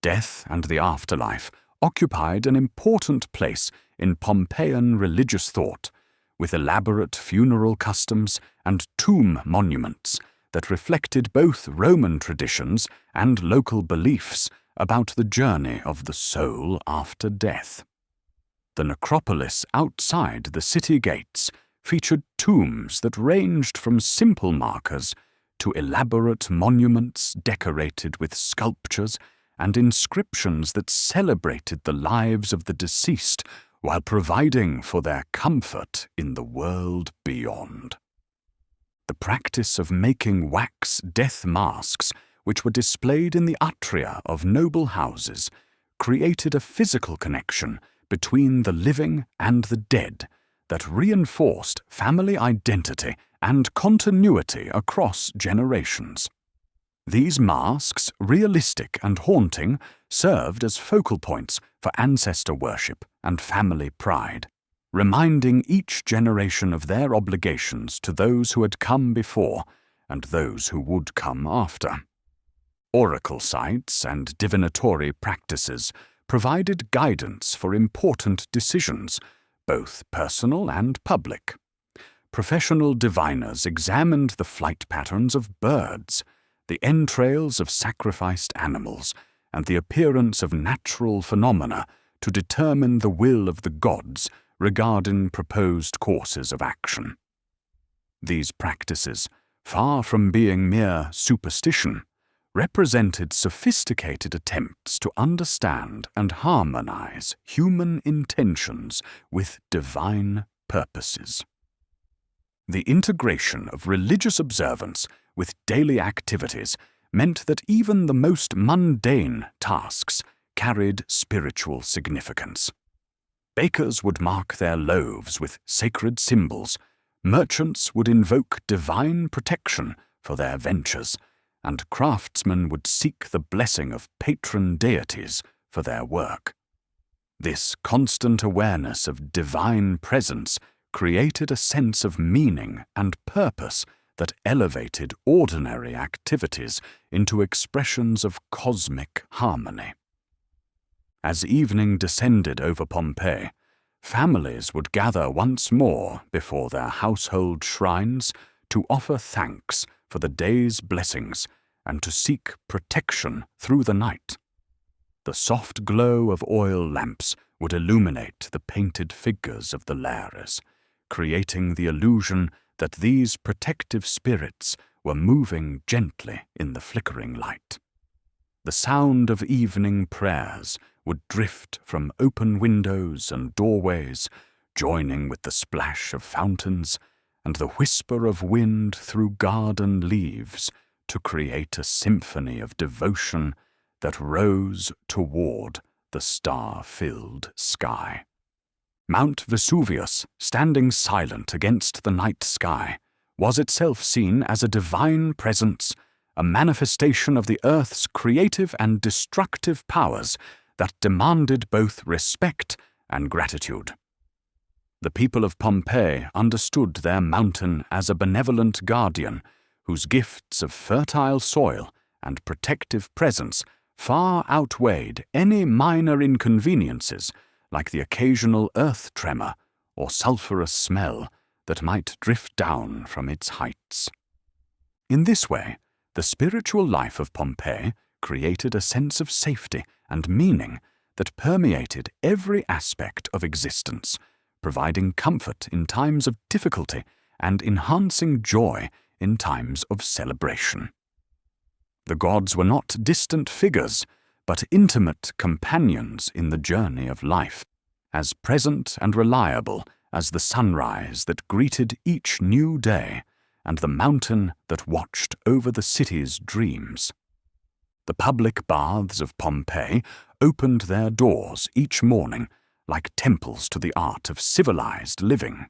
Death and the afterlife occupied an important place in Pompeian religious thought, with elaborate funeral customs and tomb monuments that reflected both Roman traditions and local beliefs about the journey of the soul after death. The necropolis outside the city gates featured tombs that ranged from simple markers to elaborate monuments decorated with sculptures and inscriptions that celebrated the lives of the deceased while providing for their comfort in the world beyond. The practice of making wax death masks, which were displayed in the atria of noble houses, created a physical connection between the living and the dead that reinforced family identity and continuity across generations. These masks, realistic and haunting, served as focal points for ancestor worship and family pride, reminding each generation of their obligations to those who had come before and those who would come after. Oracle sites and divinatory practices provided guidance for important decisions, both personal and public. Professional diviners examined the flight patterns of birds, the entrails of sacrificed animals, and the appearance of natural phenomena to determine the will of the gods regarding proposed courses of action. These practices, far from being mere superstition, represented sophisticated attempts to understand and harmonize human intentions with divine purposes. The integration of religious observance with daily activities meant that even the most mundane tasks carried spiritual significance. Bakers would mark their loaves with sacred symbols, merchants would invoke divine protection for their ventures, and craftsmen would seek the blessing of patron deities for their work. This constant awareness of divine presence created a sense of meaning and purpose that elevated ordinary activities into expressions of cosmic harmony. As evening descended over Pompeii, families would gather once more before their household shrines to offer thanks for the day's blessings and to seek protection through the night. The soft glow of oil lamps would illuminate the painted figures of the lares, creating the illusion that these protective spirits were moving gently in the flickering light. The sound of evening prayers would drift from open windows and doorways, joining with the splash of fountains and the whisper of wind through garden leaves to create a symphony of devotion that rose toward the star-filled sky. Mount Vesuvius, standing silent against the night sky, was itself seen as a divine presence, a manifestation of the Earth's creative and destructive powers that demanded both respect and gratitude. The people of Pompeii understood their mountain as a benevolent guardian whose gifts of fertile soil and protective presence far outweighed any minor inconveniences like the occasional earth tremor or sulphurous smell that might drift down from its heights. In this way, the spiritual life of Pompeii created a sense of safety and meaning that permeated every aspect of existence, providing comfort in times of difficulty and enhancing joy in times of celebration. The gods were not distant figures, but intimate companions in the journey of life, as present and reliable as the sunrise that greeted each new day and the mountain that watched over the city's dreams. The public baths of Pompeii opened their doors each morning like temples to the art of civilized living,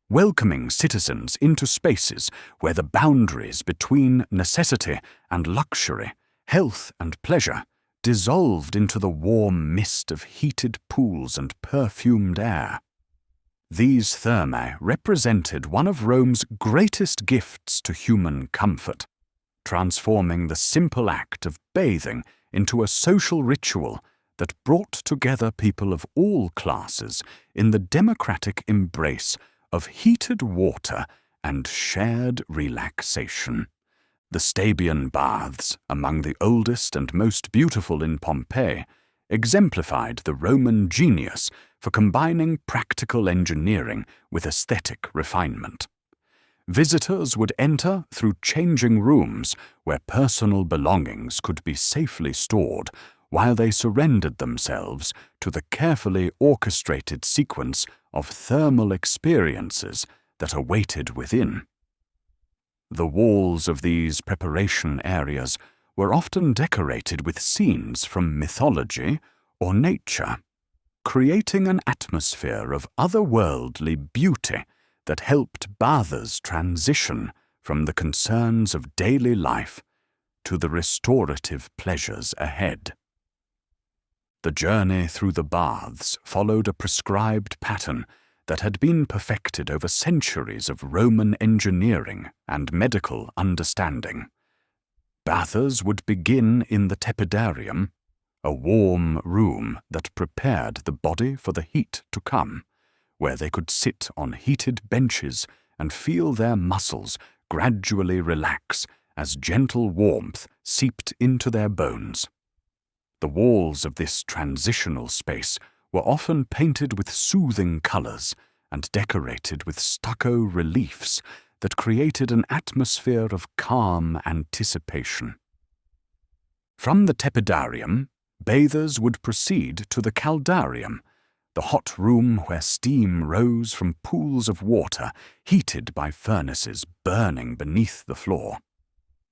welcoming citizens into spaces where the boundaries between necessity and luxury, health and pleasure, dissolved into the warm mist of heated pools and perfumed air. These thermae represented one of Rome's greatest gifts to human comfort, transforming the simple act of bathing into a social ritual that brought together people of all classes in the democratic embrace of heated water and shared relaxation. The Stabian baths, among the oldest and most beautiful in Pompeii, exemplified the Roman genius for combining practical engineering with aesthetic refinement. Visitors would enter through changing rooms where personal belongings could be safely stored while they surrendered themselves to the carefully orchestrated sequence of thermal experiences that awaited within. The walls of these preparation areas were often decorated with scenes from mythology or nature, creating an atmosphere of otherworldly beauty that helped bathers transition from the concerns of daily life to the restorative pleasures ahead. The journey through the baths followed a prescribed pattern that had been perfected over centuries of Roman engineering and medical understanding. Bathers would begin in the tepidarium, a warm room that prepared the body for the heat to come, where they could sit on heated benches and feel their muscles gradually relax as gentle warmth seeped into their bones. The walls of this transitional space were often painted with soothing colors and decorated with stucco reliefs that created an atmosphere of calm anticipation. From the tepidarium, bathers would proceed to the caldarium, the hot room where steam rose from pools of water heated by furnaces burning beneath the floor.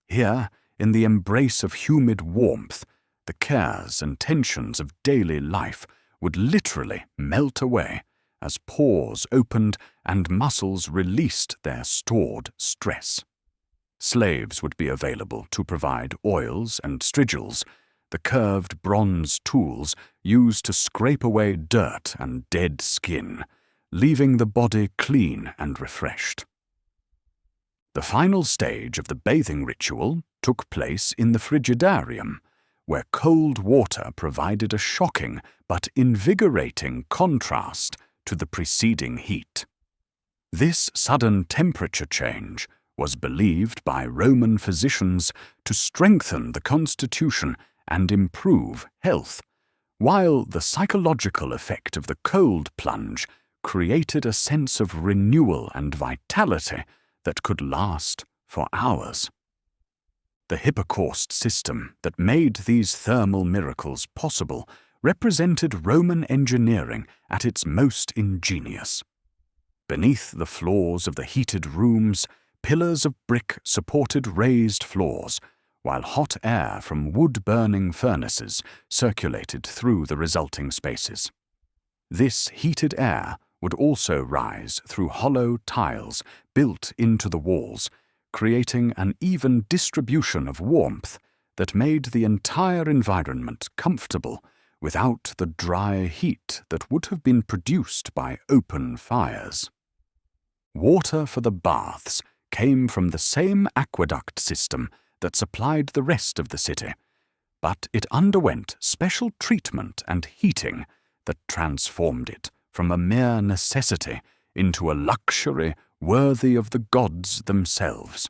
Here, in the embrace of humid warmth, the cares and tensions of daily life would literally melt away as pores opened and muscles released their stored stress. Slaves would be available to provide oils and strigils, the curved bronze tools used to scrape away dirt and dead skin, leaving the body clean and refreshed. The final stage of the bathing ritual took place in the frigidarium, where cold water provided a shocking but invigorating contrast to the preceding heat. This sudden temperature change was believed by Roman physicians to strengthen the constitution and improve health, while the psychological effect of the cold plunge created a sense of renewal and vitality that could last for hours. The hypocaust system that made these thermal miracles possible represented Roman engineering at its most ingenious. Beneath the floors of the heated rooms, pillars of brick supported raised floors, while hot air from wood-burning furnaces circulated through the resulting spaces. This heated air would also rise through hollow tiles built into the walls, creating an even distribution of warmth that made the entire environment comfortable without the dry heat that would have been produced by open fires. Water for the baths came from the same aqueduct system that supplied the rest of the city, but it underwent special treatment and heating that transformed it from a mere necessity into a luxury worthy of the gods themselves.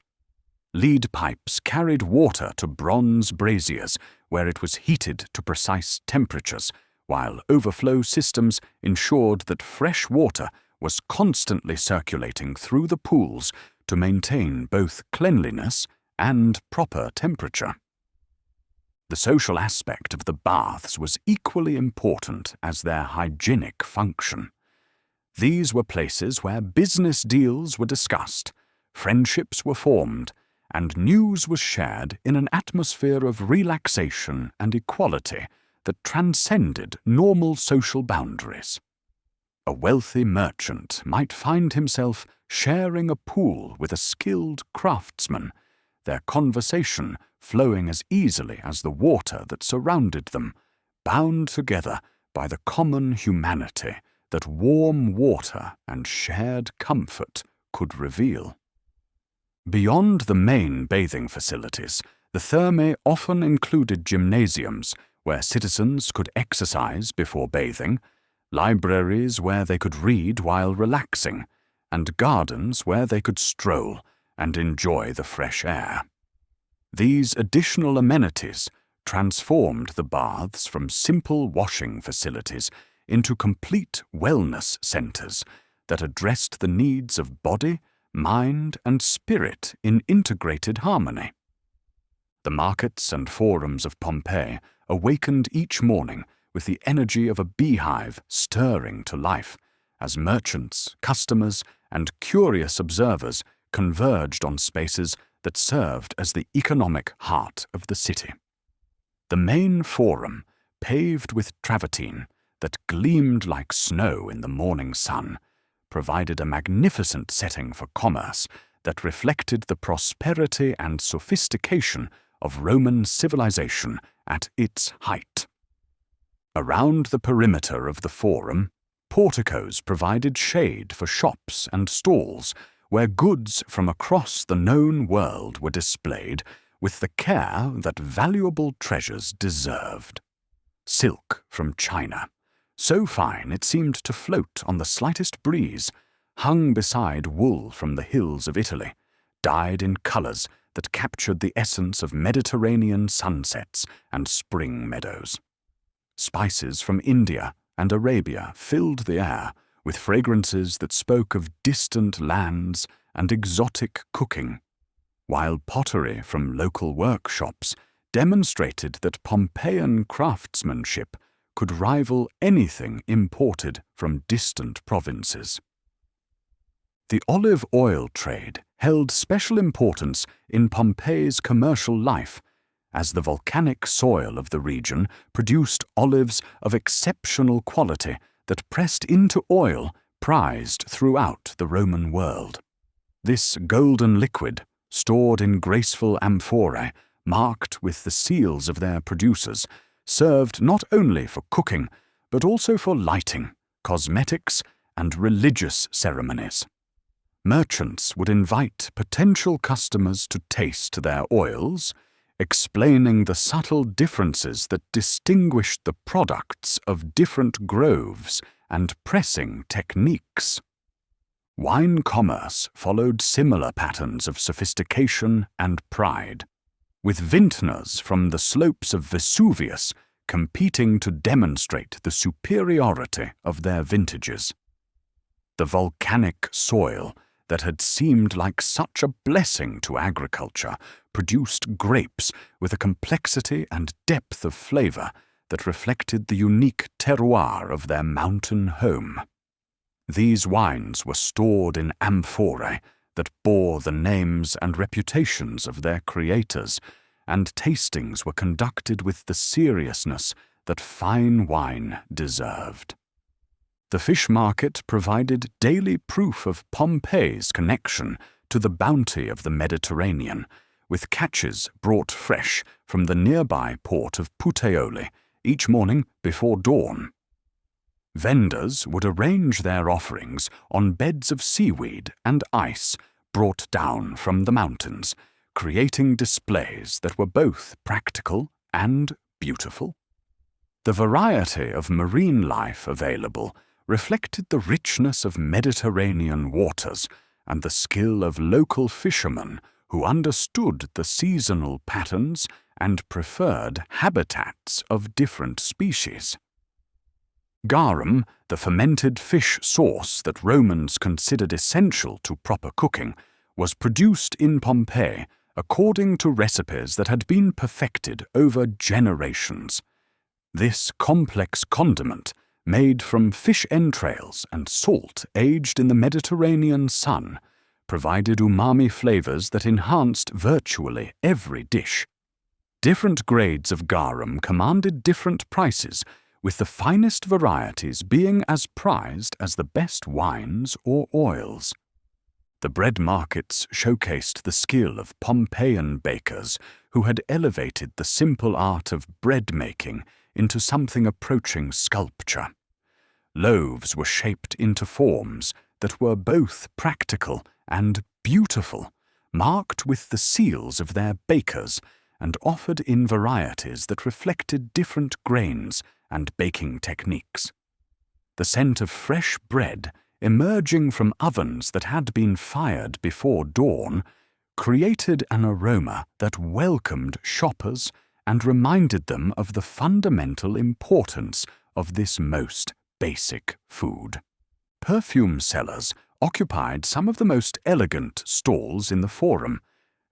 Lead pipes carried water to bronze braziers where it was heated to precise temperatures, while overflow systems ensured that fresh water was constantly circulating through the pools to maintain both cleanliness and proper temperature. The social aspect of the baths was equally important as their hygienic function. These were places where business deals were discussed, friendships were formed, and news was shared in an atmosphere of relaxation and equality that transcended normal social boundaries. A wealthy merchant might find himself sharing a pool with a skilled craftsman, their conversation flowing as easily as the water that surrounded them, bound together by the common humanity that warm water and shared comfort could reveal. Beyond the main bathing facilities, the thermae often included gymnasiums where citizens could exercise before bathing, libraries where they could read while relaxing, and gardens where they could stroll and enjoy the fresh air. These additional amenities transformed the baths from simple washing facilities into complete wellness centers that addressed the needs of body, mind, and spirit in integrated harmony. The markets and forums of Pompeii awakened each morning with the energy of a beehive stirring to life, as merchants, customers, and curious observers converged on spaces that served as the economic heart of the city. The main forum, paved with travertine that gleamed like snow in the morning sun, provided a magnificent setting for commerce that reflected the prosperity and sophistication of Roman civilization at its height. Around the perimeter of the forum, porticos provided shade for shops and stalls where goods from across the known world were displayed with the care that valuable treasures deserved. Silk from China, so fine it seemed to float on the slightest breeze, hung beside wool from the hills of Italy, dyed in colors that captured the essence of Mediterranean sunsets and spring meadows. Spices from India and Arabia filled the air with fragrances that spoke of distant lands and exotic cooking, while pottery from local workshops demonstrated that Pompeian craftsmanship could rival anything imported from distant provinces. The olive oil trade held special importance in Pompeii's commercial life, as the volcanic soil of the region produced olives of exceptional quality that pressed into oil prized throughout the Roman world. This golden liquid, stored in graceful amphorae, marked with the seals of their producers, served not only for cooking, but also for lighting, cosmetics, and religious ceremonies. Merchants would invite potential customers to taste their oils, explaining the subtle differences that distinguished the products of different groves and pressing techniques. Wine commerce followed similar patterns of sophistication and pride, with vintners from the slopes of Vesuvius competing to demonstrate the superiority of their vintages. The volcanic soil that had seemed like such a blessing to agriculture produced grapes with a complexity and depth of flavor that reflected the unique terroir of their mountain home. These wines were stored in amphorae that bore the names and reputations of their creators, and tastings were conducted with the seriousness that fine wine deserved. The fish market provided daily proof of Pompeii's connection to the bounty of the Mediterranean, with catches brought fresh from the nearby port of Puteoli each morning before dawn. Vendors would arrange their offerings on beds of seaweed and ice brought down from the mountains, creating displays that were both practical and beautiful. The variety of marine life available reflected the richness of Mediterranean waters and the skill of local fishermen who understood the seasonal patterns and preferred habitats of different species. Garum, the fermented fish sauce that Romans considered essential to proper cooking, was produced in Pompeii according to recipes that had been perfected over generations. This complex condiment, made from fish entrails and salt aged in the Mediterranean sun, provided umami flavors that enhanced virtually every dish. Different grades of garum commanded different prices, with the finest varieties being as prized as the best wines or oils. The bread markets showcased the skill of Pompeian bakers who had elevated the simple art of bread-making into something approaching sculpture. Loaves were shaped into forms that were both practical and beautiful, marked with the seals of their bakers, and offered in varieties that reflected different grains and baking techniques. The scent of fresh bread, emerging from ovens that had been fired before dawn, created an aroma that welcomed shoppers and reminded them of the fundamental importance of this most basic food. Perfume sellers occupied some of the most elegant stalls in the forum,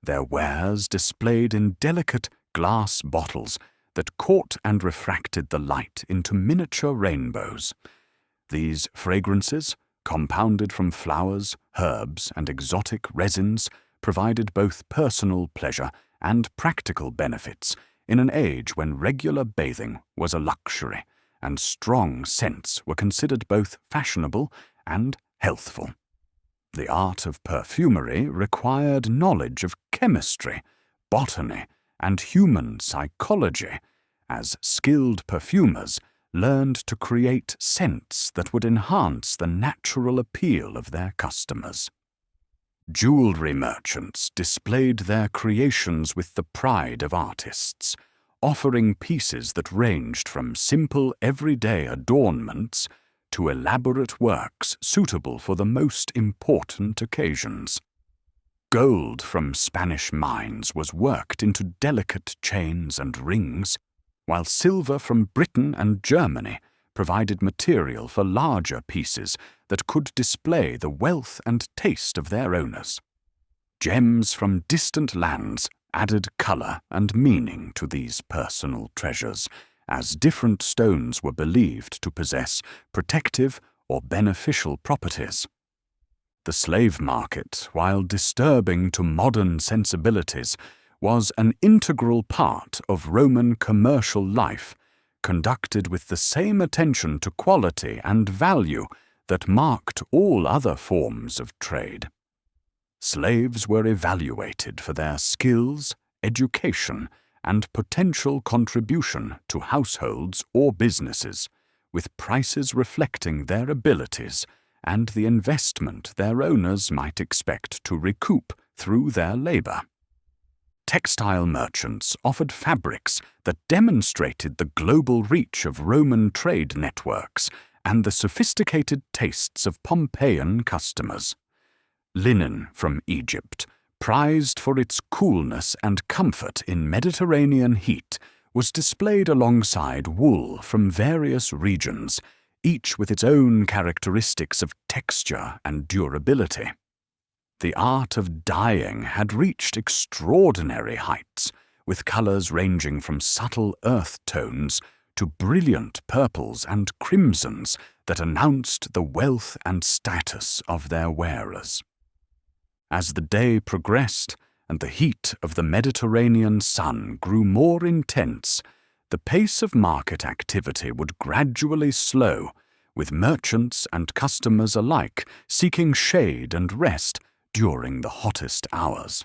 their wares displayed in delicate glass bottles that caught and refracted the light into miniature rainbows. These fragrances, compounded from flowers, herbs, and exotic resins, provided both personal pleasure and practical benefits in an age when regular bathing was a luxury, and strong scents were considered both fashionable and healthful. The art of perfumery required knowledge of chemistry, botany, and human psychology, as skilled perfumers learned to create scents that would enhance the natural appeal of their customers. Jewelry merchants displayed their creations with the pride of artists, offering pieces that ranged from simple everyday adornments to elaborate works suitable for the most important occasions. Gold from Spanish mines was worked into delicate chains and rings, while silver from Britain and Germany provided material for larger pieces that could display the wealth and taste of their owners. Gems from distant lands added color and meaning to these personal treasures, as different stones were believed to possess protective or beneficial properties. The slave market, while disturbing to modern sensibilities, was an integral part of Roman commercial life, conducted with the same attention to quality and value that marked all other forms of trade. Slaves were evaluated for their skills, education, and potential contribution to households or businesses, with prices reflecting their abilities and the investment their owners might expect to recoup through their labor. Textile merchants offered fabrics that demonstrated the global reach of Roman trade networks and the sophisticated tastes of Pompeian customers. Linen from Egypt, prized for its coolness and comfort in Mediterranean heat, was displayed alongside wool from various regions, each with its own characteristics of texture and durability. The art of dyeing had reached extraordinary heights, with colors ranging from subtle earth tones to brilliant purples and crimsons that announced the wealth and status of their wearers. As the day progressed and the heat of the Mediterranean sun grew more intense, the pace of market activity would gradually slow, with merchants and customers alike seeking shade and rest during the hottest hours.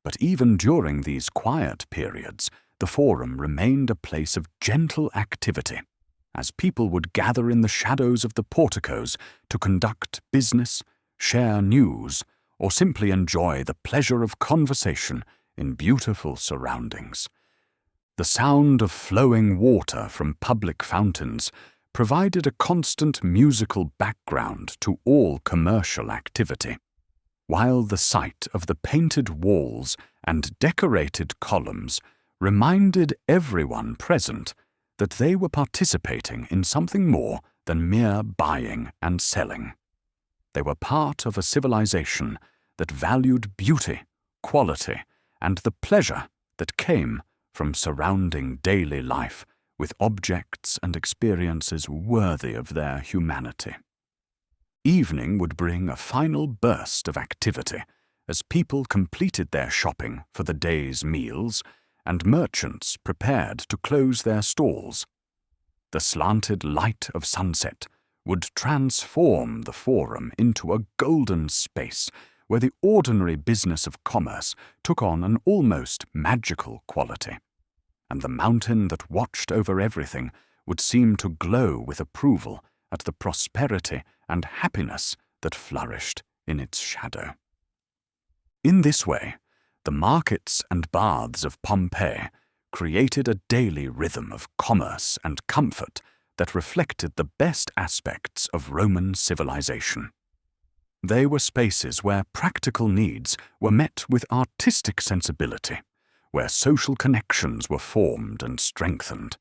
But even during these quiet periods, the Forum remained a place of gentle activity, as people would gather in the shadows of the porticos to conduct business, share news, or simply enjoy the pleasure of conversation in beautiful surroundings. The sound of flowing water from public fountains provided a constant musical background to all commercial activity, while the sight of the painted walls and decorated columns reminded everyone present that they were participating in something more than mere buying and selling. They were part of a civilization that valued beauty, quality, and the pleasure that came from surrounding daily life with objects and experiences worthy of their humanity. Evening would bring a final burst of activity as people completed their shopping for the day's meals and merchants prepared to close their stalls. The slanted light of sunset would transform the Forum into a golden space where the ordinary business of commerce took on an almost magical quality, and the mountain that watched over everything would seem to glow with approval at the prosperity and happiness that flourished in its shadow. In this way, the markets and baths of Pompeii created a daily rhythm of commerce and comfort that reflected the best aspects of Roman civilization. They were spaces where practical needs were met with artistic sensibility, where social connections were formed and strengthened,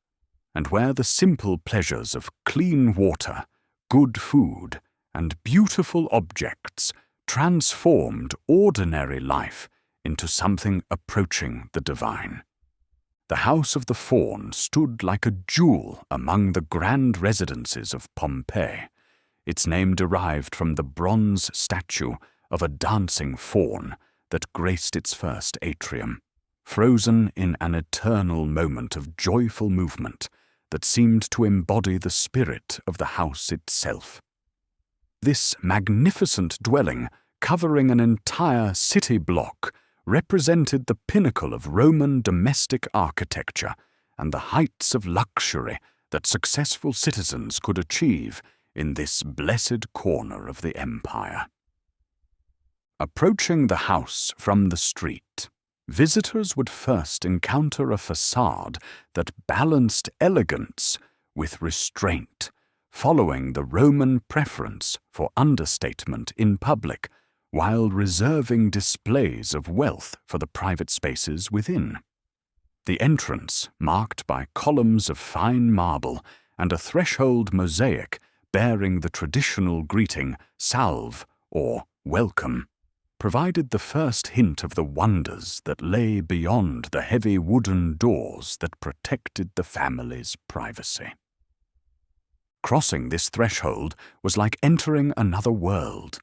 and where the simple pleasures of clean water, good food, and beautiful objects transformed ordinary life into something approaching the divine. The House of the Faun stood like a jewel among the grand residences of Pompeii, its name derived from the bronze statue of a dancing faun that graced its first atrium, frozen in an eternal moment of joyful movement that seemed to embody the spirit of the house itself. This magnificent dwelling, covering an entire city block, represented the pinnacle of Roman domestic architecture and the heights of luxury that successful citizens could achieve in this blessed corner of the empire. Approaching the house from the street, visitors would first encounter a facade that balanced elegance with restraint, following the Roman preference for understatement in public, while reserving displays of wealth for the private spaces within. The entrance, marked by columns of fine marble and a threshold mosaic bearing the traditional greeting salve or welcome, provided the first hint of the wonders that lay beyond the heavy wooden doors that protected the family's privacy. Crossing this threshold was like entering another world,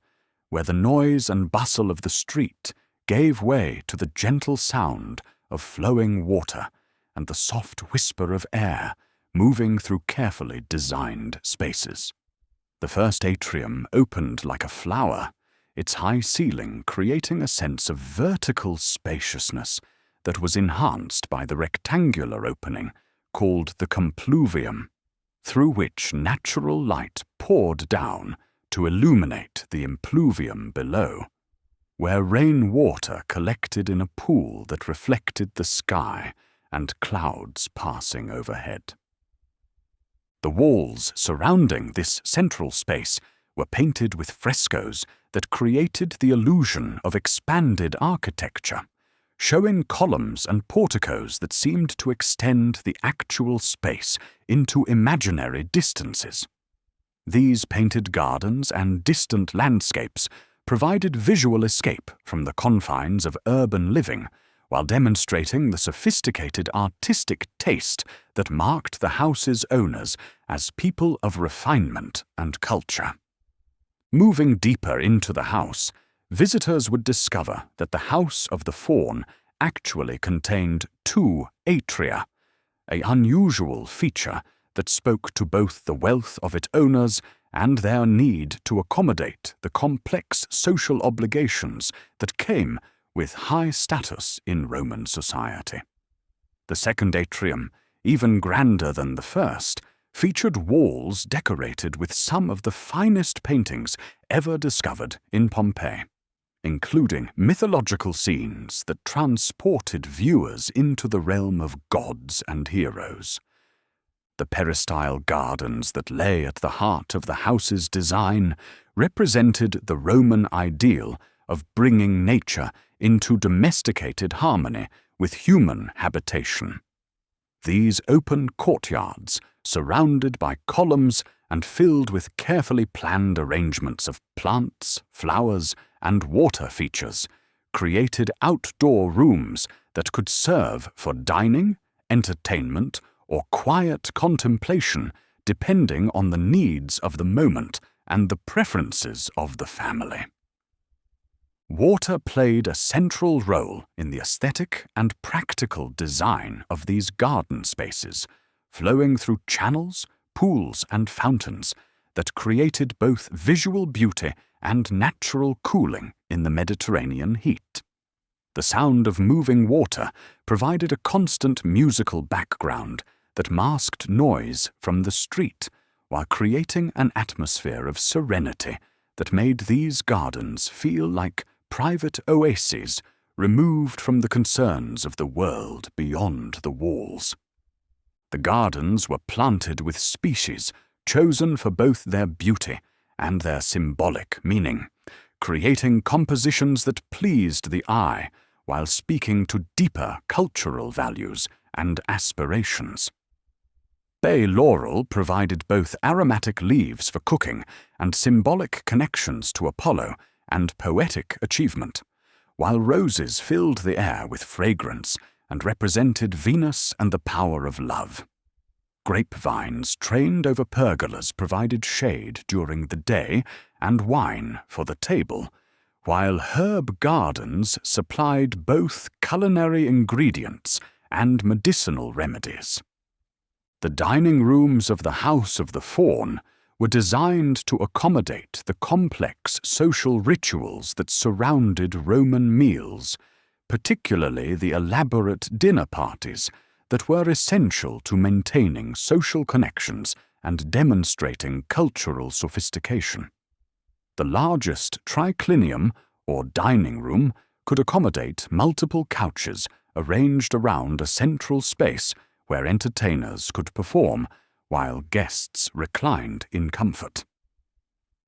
where the noise and bustle of the street gave way to the gentle sound of flowing water and the soft whisper of air moving through carefully designed spaces. The first atrium opened like a flower, its high ceiling creating a sense of vertical spaciousness that was enhanced by the rectangular opening called the compluvium, through which natural light poured down to illuminate the impluvium below, where rainwater collected in a pool that reflected the sky and clouds passing overhead. The walls surrounding this central space were painted with frescoes that created the illusion of expanded architecture, showing columns and porticos that seemed to extend the actual space into imaginary distances. These painted gardens and distant landscapes provided visual escape from the confines of urban living, while demonstrating the sophisticated artistic taste that marked the house's owners as people of refinement and culture. Moving deeper into the house, visitors would discover that the House of the Faun actually contained 2 atria, an unusual feature that spoke to both the wealth of its owners and their need to accommodate the complex social obligations that came with high status in Roman society. The second atrium, even grander than the first, featured walls decorated with some of the finest paintings ever discovered in Pompeii, including mythological scenes that transported viewers into the realm of gods and heroes. The peristyle gardens that lay at the heart of the house's design represented the Roman ideal of bringing nature into domesticated harmony with human habitation. These open courtyards, surrounded by columns and filled with carefully planned arrangements of plants, flowers, and water features, created outdoor rooms that could serve for dining, entertainment, or quiet contemplation depending on the needs of the moment and the preferences of the family. Water played a central role in the aesthetic and practical design of these garden spaces, flowing through channels, pools, and fountains that created both visual beauty and natural cooling in the Mediterranean heat. The sound of moving water provided a constant musical background that masked noise from the street while creating an atmosphere of serenity that made these gardens feel like private oases removed from the concerns of the world beyond the walls. The gardens were planted with species chosen for both their beauty and their symbolic meaning, creating compositions that pleased the eye while speaking to deeper cultural values and aspirations. Bay laurel provided both aromatic leaves for cooking and symbolic connections to Apollo and poetic achievement, while roses filled the air with fragrance and represented Venus and the power of love. Grapevines trained over pergolas provided shade during the day and wine for the table, while herb gardens supplied both culinary ingredients and medicinal remedies. The dining rooms of the House of the Faun were designed to accommodate the complex social rituals that surrounded Roman meals, particularly the elaborate dinner parties that were essential to maintaining social connections and demonstrating cultural sophistication. The largest triclinium, or dining room, could accommodate multiple couches arranged around a central space where entertainers could perform while guests reclined in comfort.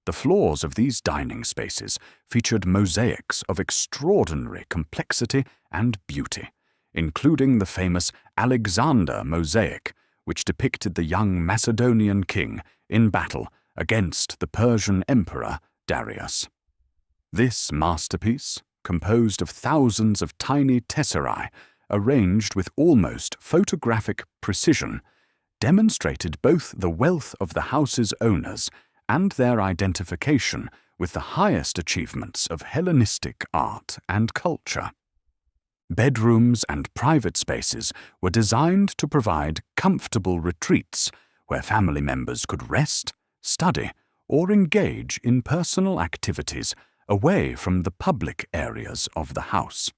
The floors of these dining spaces featured mosaics of extraordinary complexity and beauty, including the famous Alexander mosaic, which depicted the young Macedonian king in battle against the Persian emperor Darius. This masterpiece, composed of thousands of tiny tesserae arranged with almost photographic precision, demonstrated both the wealth of the house's owners and their identification with the highest achievements of Hellenistic art and culture. Bedrooms and private spaces were designed to provide comfortable retreats where family members could rest, study, or engage in personal activities away from the public areas of the house.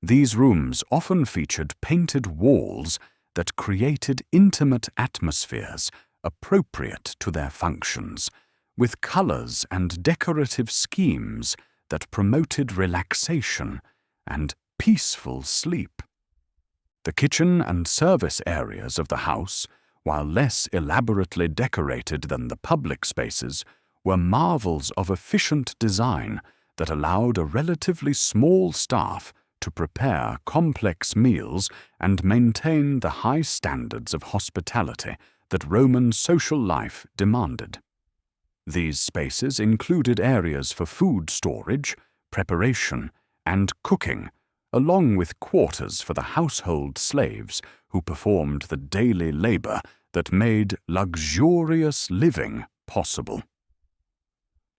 These rooms often featured painted walls that created intimate atmospheres appropriate to their functions, with colors and decorative schemes that promoted relaxation and peaceful sleep. The kitchen and service areas of the house, while less elaborately decorated than the public spaces, were marvels of efficient design that allowed a relatively small staff to prepare complex meals and maintain the high standards of hospitality that Roman social life demanded. These spaces included areas for food storage, preparation, and cooking, along with quarters for the household slaves who performed the daily labor that made luxurious living possible.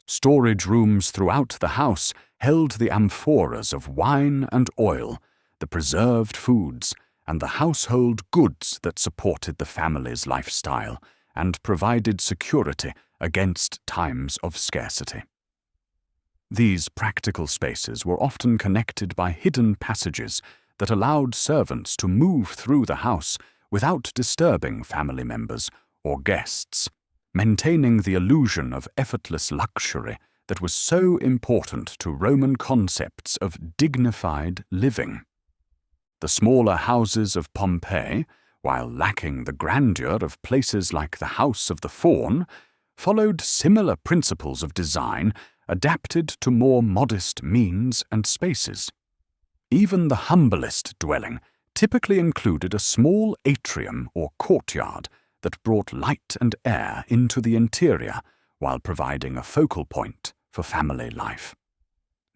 Storage rooms throughout the house held the amphoras of wine and oil, the preserved foods, and the household goods that supported the family's lifestyle and provided security against times of scarcity. These practical spaces were often connected by hidden passages that allowed servants to move through the house without disturbing family members or guests, maintaining the illusion of effortless luxury that was so important to Roman concepts of dignified living. The smaller houses of Pompeii, while lacking the grandeur of places like the House of the Faun, followed similar principles of design adapted to more modest means and spaces. Even the humblest dwelling typically included a small atrium or courtyard that brought light and air into the interior while providing a focal point for family life.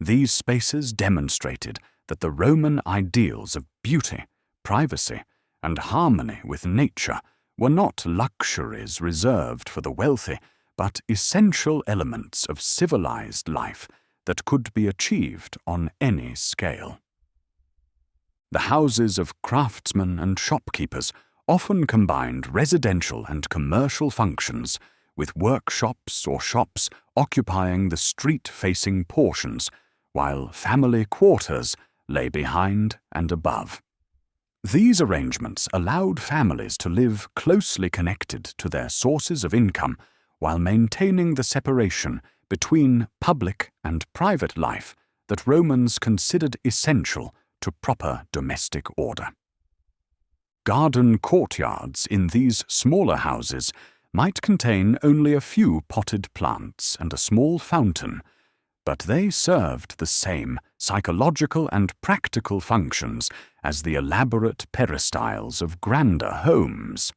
These spaces demonstrated that the Roman ideals of beauty, privacy, and harmony with nature were not luxuries reserved for the wealthy, but essential elements of civilized life that could be achieved on any scale. The houses of craftsmen and shopkeepers often combined residential and commercial functions, with workshops or shops occupying the street-facing portions, while family quarters lay behind and above. These arrangements allowed families to live closely connected to their sources of income while maintaining the separation between public and private life that Romans considered essential to proper domestic order. Garden courtyards in these smaller houses might contain only a few potted plants and a small fountain, but they served the same psychological and practical functions as the elaborate peristyles of grander homes.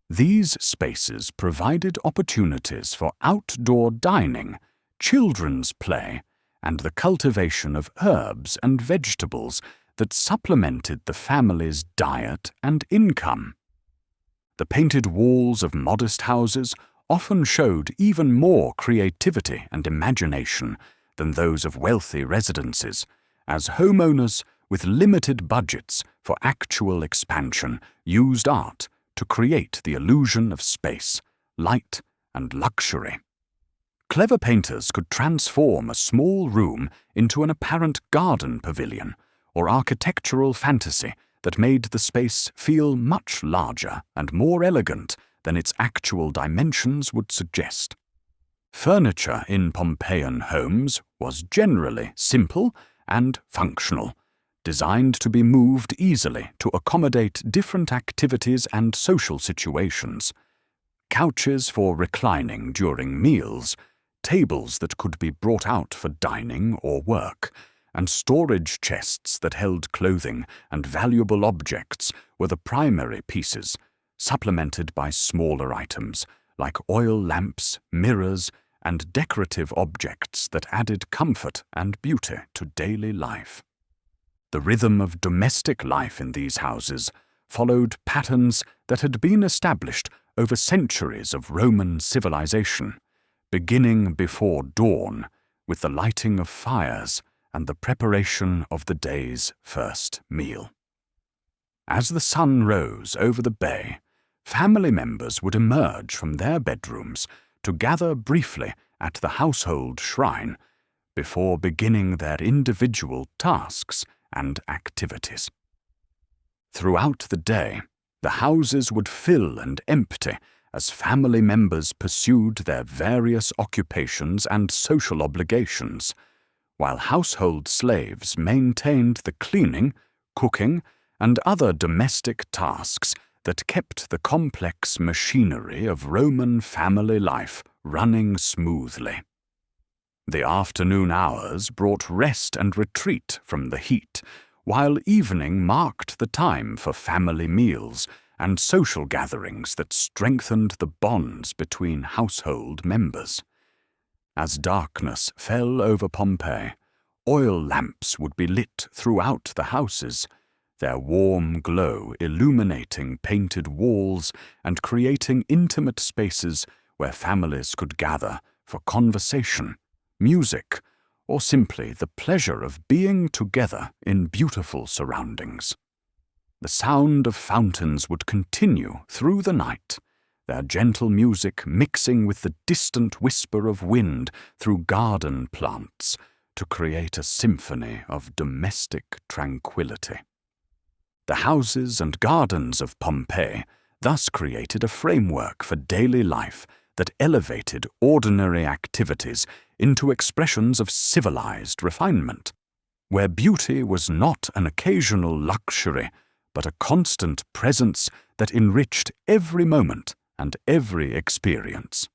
These spaces provided opportunities for outdoor dining, children's play, and the cultivation of herbs and vegetables that supplemented the family's diet and income. The painted walls of modest houses often showed even more creativity and imagination than those of wealthy residences, as homeowners with limited budgets for actual expansion used art to create the illusion of space, light, and luxury. Clever painters could transform a small room into an apparent garden pavilion or architectural fantasy that made the space feel much larger and more elegant than its actual dimensions would suggest. Furniture in Pompeian homes was generally simple and functional, designed to be moved easily to accommodate different activities and social situations. Couches for reclining during meals, tables that could be brought out for dining or work, and storage chests that held clothing and valuable objects were the primary pieces, supplemented by smaller items like oil lamps, mirrors, and decorative objects that added comfort and beauty to daily life. The rhythm of domestic life in these houses followed patterns that had been established over centuries of Roman civilization, beginning before dawn with the lighting of fires and the preparation of the day's first meal. As the sun rose over the bay, family members would emerge from their bedrooms to gather briefly at the household shrine before beginning their individual tasks and activities. Throughout the day, the houses would fill and empty as family members pursued their various occupations and social obligations, while household slaves maintained the cleaning, cooking, and other domestic tasks that kept the complex machinery of Roman family life running smoothly. The afternoon hours brought rest and retreat from the heat, while evening marked the time for family meals and social gatherings that strengthened the bonds between household members. As darkness fell over Pompeii, oil lamps would be lit throughout the houses, their warm glow illuminating painted walls and creating intimate spaces where families could gather for conversation, music, or simply the pleasure of being together in beautiful surroundings. The sound of fountains would continue through the night, their gentle music mixing with the distant whisper of wind through garden plants to create a symphony of domestic tranquility. The houses and gardens of Pompeii thus created a framework for daily life that elevated ordinary activities into expressions of civilized refinement, where beauty was not an occasional luxury, but a constant presence that enriched every moment and every experience.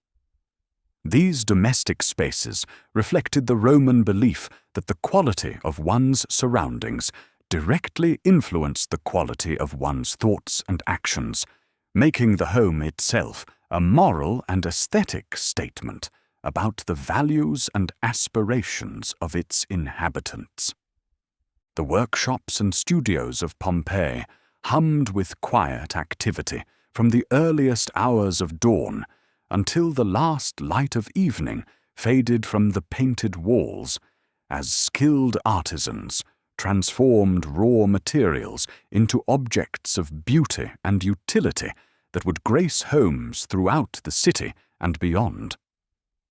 These domestic spaces reflected the Roman belief that the quality of one's surroundings directly influenced the quality of one's thoughts and actions, making the home itself a moral and aesthetic statement about the values and aspirations of its inhabitants. The workshops and studios of Pompeii hummed with quiet activity from the earliest hours of dawn until the last light of evening faded from the painted walls, as skilled artisans transformed raw materials into objects of beauty and utility that would grace homes throughout the city and beyond.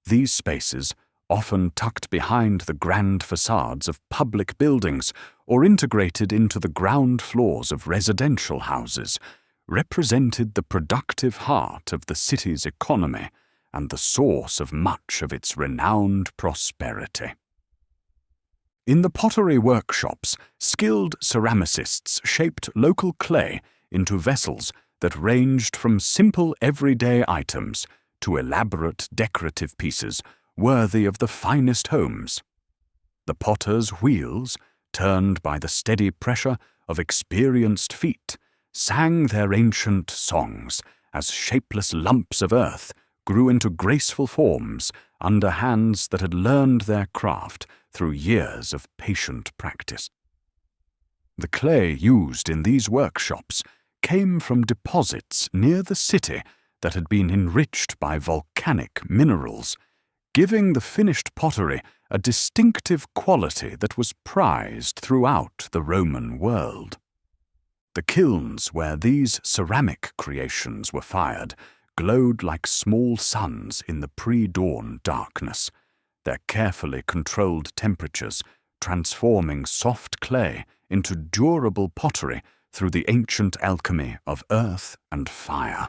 These spaces, often tucked behind the grand facades of public buildings or integrated into the ground floors of residential houses, represented the productive heart of the city's economy and the source of much of its renowned prosperity. In the pottery workshops, skilled ceramicists shaped local clay into vessels that ranged from simple everyday items to elaborate decorative pieces worthy of the finest homes. The potter's wheels, turned by the steady pressure of experienced feet, sang their ancient songs as shapeless lumps of earth grew into graceful forms under hands that had learned their craft through years of patient practice. The clay used in these workshops came from deposits near the city that had been enriched by volcanic minerals, giving the finished pottery a distinctive quality that was prized throughout the Roman world. The kilns where these ceramic creations were fired glowed like small suns in the pre-dawn darkness, their carefully controlled temperatures transforming soft clay into durable pottery through the ancient alchemy of earth and fire.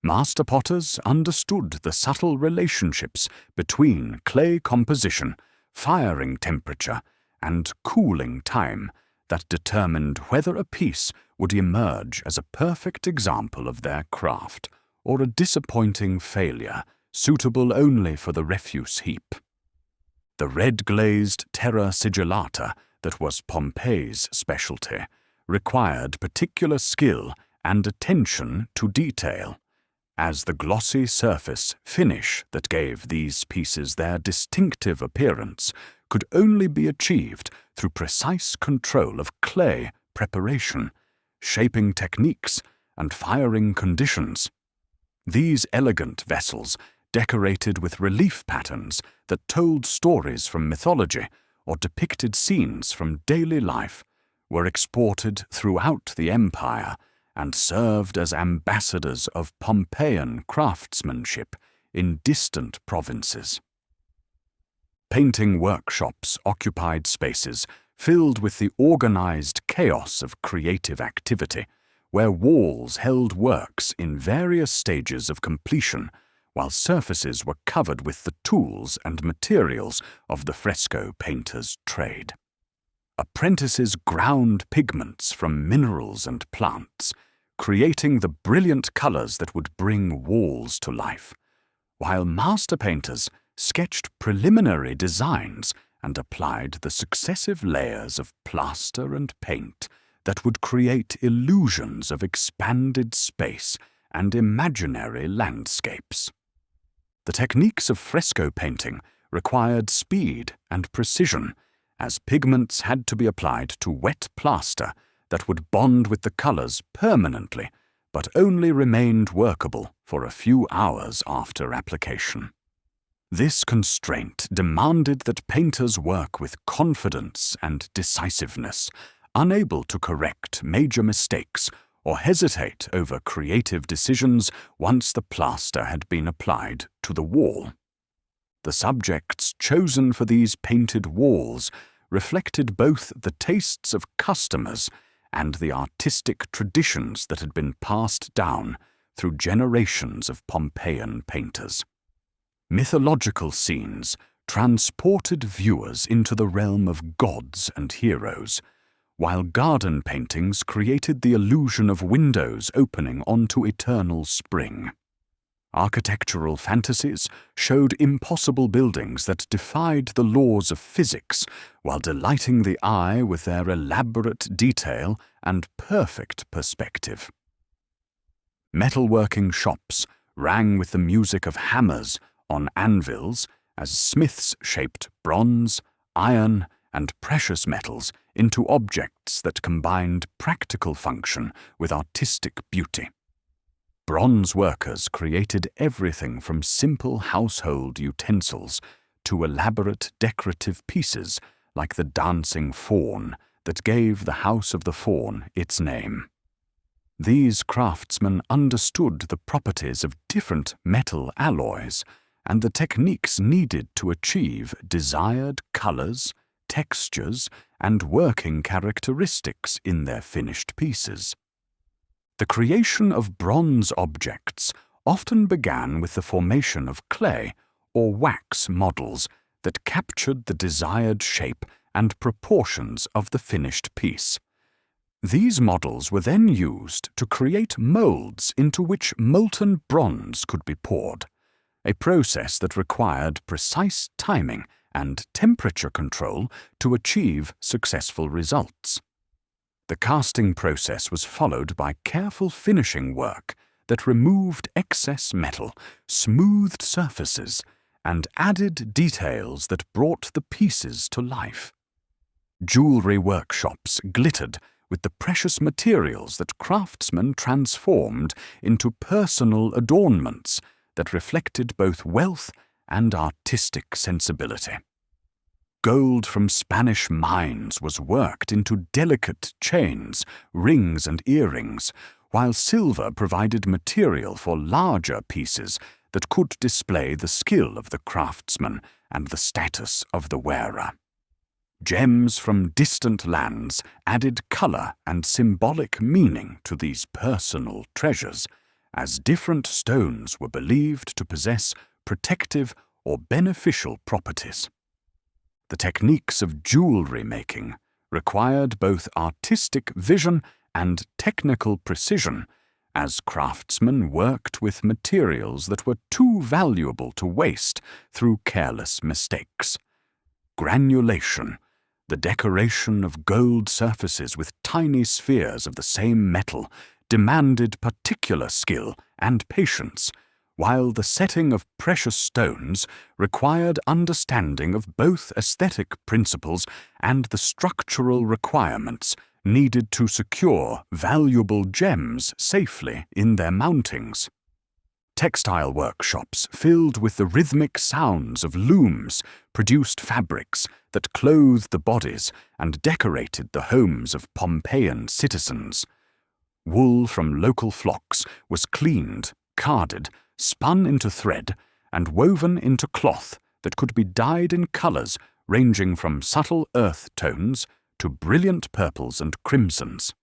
Master potters understood the subtle relationships between clay composition, firing temperature, and cooling time that determined whether a piece would emerge as a perfect example of their craft or a disappointing failure suitable only for the refuse heap. The red-glazed terra sigillata that was Pompeii's specialty required particular skill and attention to detail, as the glossy surface finish that gave these pieces their distinctive appearance could only be achieved through precise control of clay preparation, shaping techniques, and firing conditions. These elegant vessels decorated with relief patterns that told stories from mythology or depicted scenes from daily life, were exported throughout the empire and served as ambassadors of Pompeian craftsmanship in distant provinces. Painting workshops occupied spaces filled with the organized chaos of creative activity, where walls held works in various stages of completion, while surfaces were covered with the tools and materials of the fresco painter's trade. Apprentices ground pigments from minerals and plants, creating the brilliant colors that would bring walls to life, while master painters sketched preliminary designs and applied the successive layers of plaster and paint that would create illusions of expanded space and imaginary landscapes. The techniques of fresco painting required speed and precision, as pigments had to be applied to wet plaster that would bond with the colors permanently, but only remained workable for a few hours after application. This constraint demanded that painters work with confidence and decisiveness, unable to correct major mistakes or hesitate over creative decisions once the plaster had been applied to the wall. The subjects chosen for these painted walls reflected both the tastes of customers and the artistic traditions that had been passed down through generations of Pompeian painters. Mythological scenes transported viewers into the realm of gods and heroes, while garden paintings created the illusion of windows opening onto eternal spring. Architectural fantasies showed impossible buildings that defied the laws of physics, while delighting the eye with their elaborate detail and perfect perspective. Metalworking shops rang with the music of hammers on anvils as smiths shaped bronze, iron, and precious metals into objects that combined practical function with artistic beauty. Bronze workers created everything from simple household utensils to elaborate decorative pieces like the dancing faun that gave the House of the Faun its name. These craftsmen understood the properties of different metal alloys and the techniques needed to achieve desired colors, textures, and working characteristics in their finished pieces. The creation of bronze objects often began with the formation of clay or wax models that captured the desired shape and proportions of the finished piece. These models were then used to create molds into which molten bronze could be poured, a process that required precise timing and temperature control to achieve successful results. The casting process was followed by careful finishing work that removed excess metal, smoothed surfaces, and added details that brought the pieces to life. Jewelry workshops glittered with the precious materials that craftsmen transformed into personal adornments that reflected both wealth and artistic sensibility. Gold from Spanish mines was worked into delicate chains, rings, and earrings, while silver provided material for larger pieces that could display the skill of the craftsman and the status of the wearer. Gems from distant lands added color and symbolic meaning to these personal treasures, as different stones were believed to possess protective or beneficial properties. The techniques of jewelry making required both artistic vision and technical precision, as craftsmen worked with materials that were too valuable to waste through careless mistakes. Granulation, the decoration of gold surfaces with tiny spheres of the same metal, demanded particular skill and patience, while the setting of precious stones required understanding of both aesthetic principles and the structural requirements needed to secure valuable gems safely in their mountings. Textile workshops filled with the rhythmic sounds of looms produced fabrics that clothed the bodies and decorated the homes of Pompeian citizens. Wool from local flocks was cleaned, carded, spun into thread, and woven into cloth that could be dyed in colors ranging from subtle earth tones to brilliant purples and crimsons.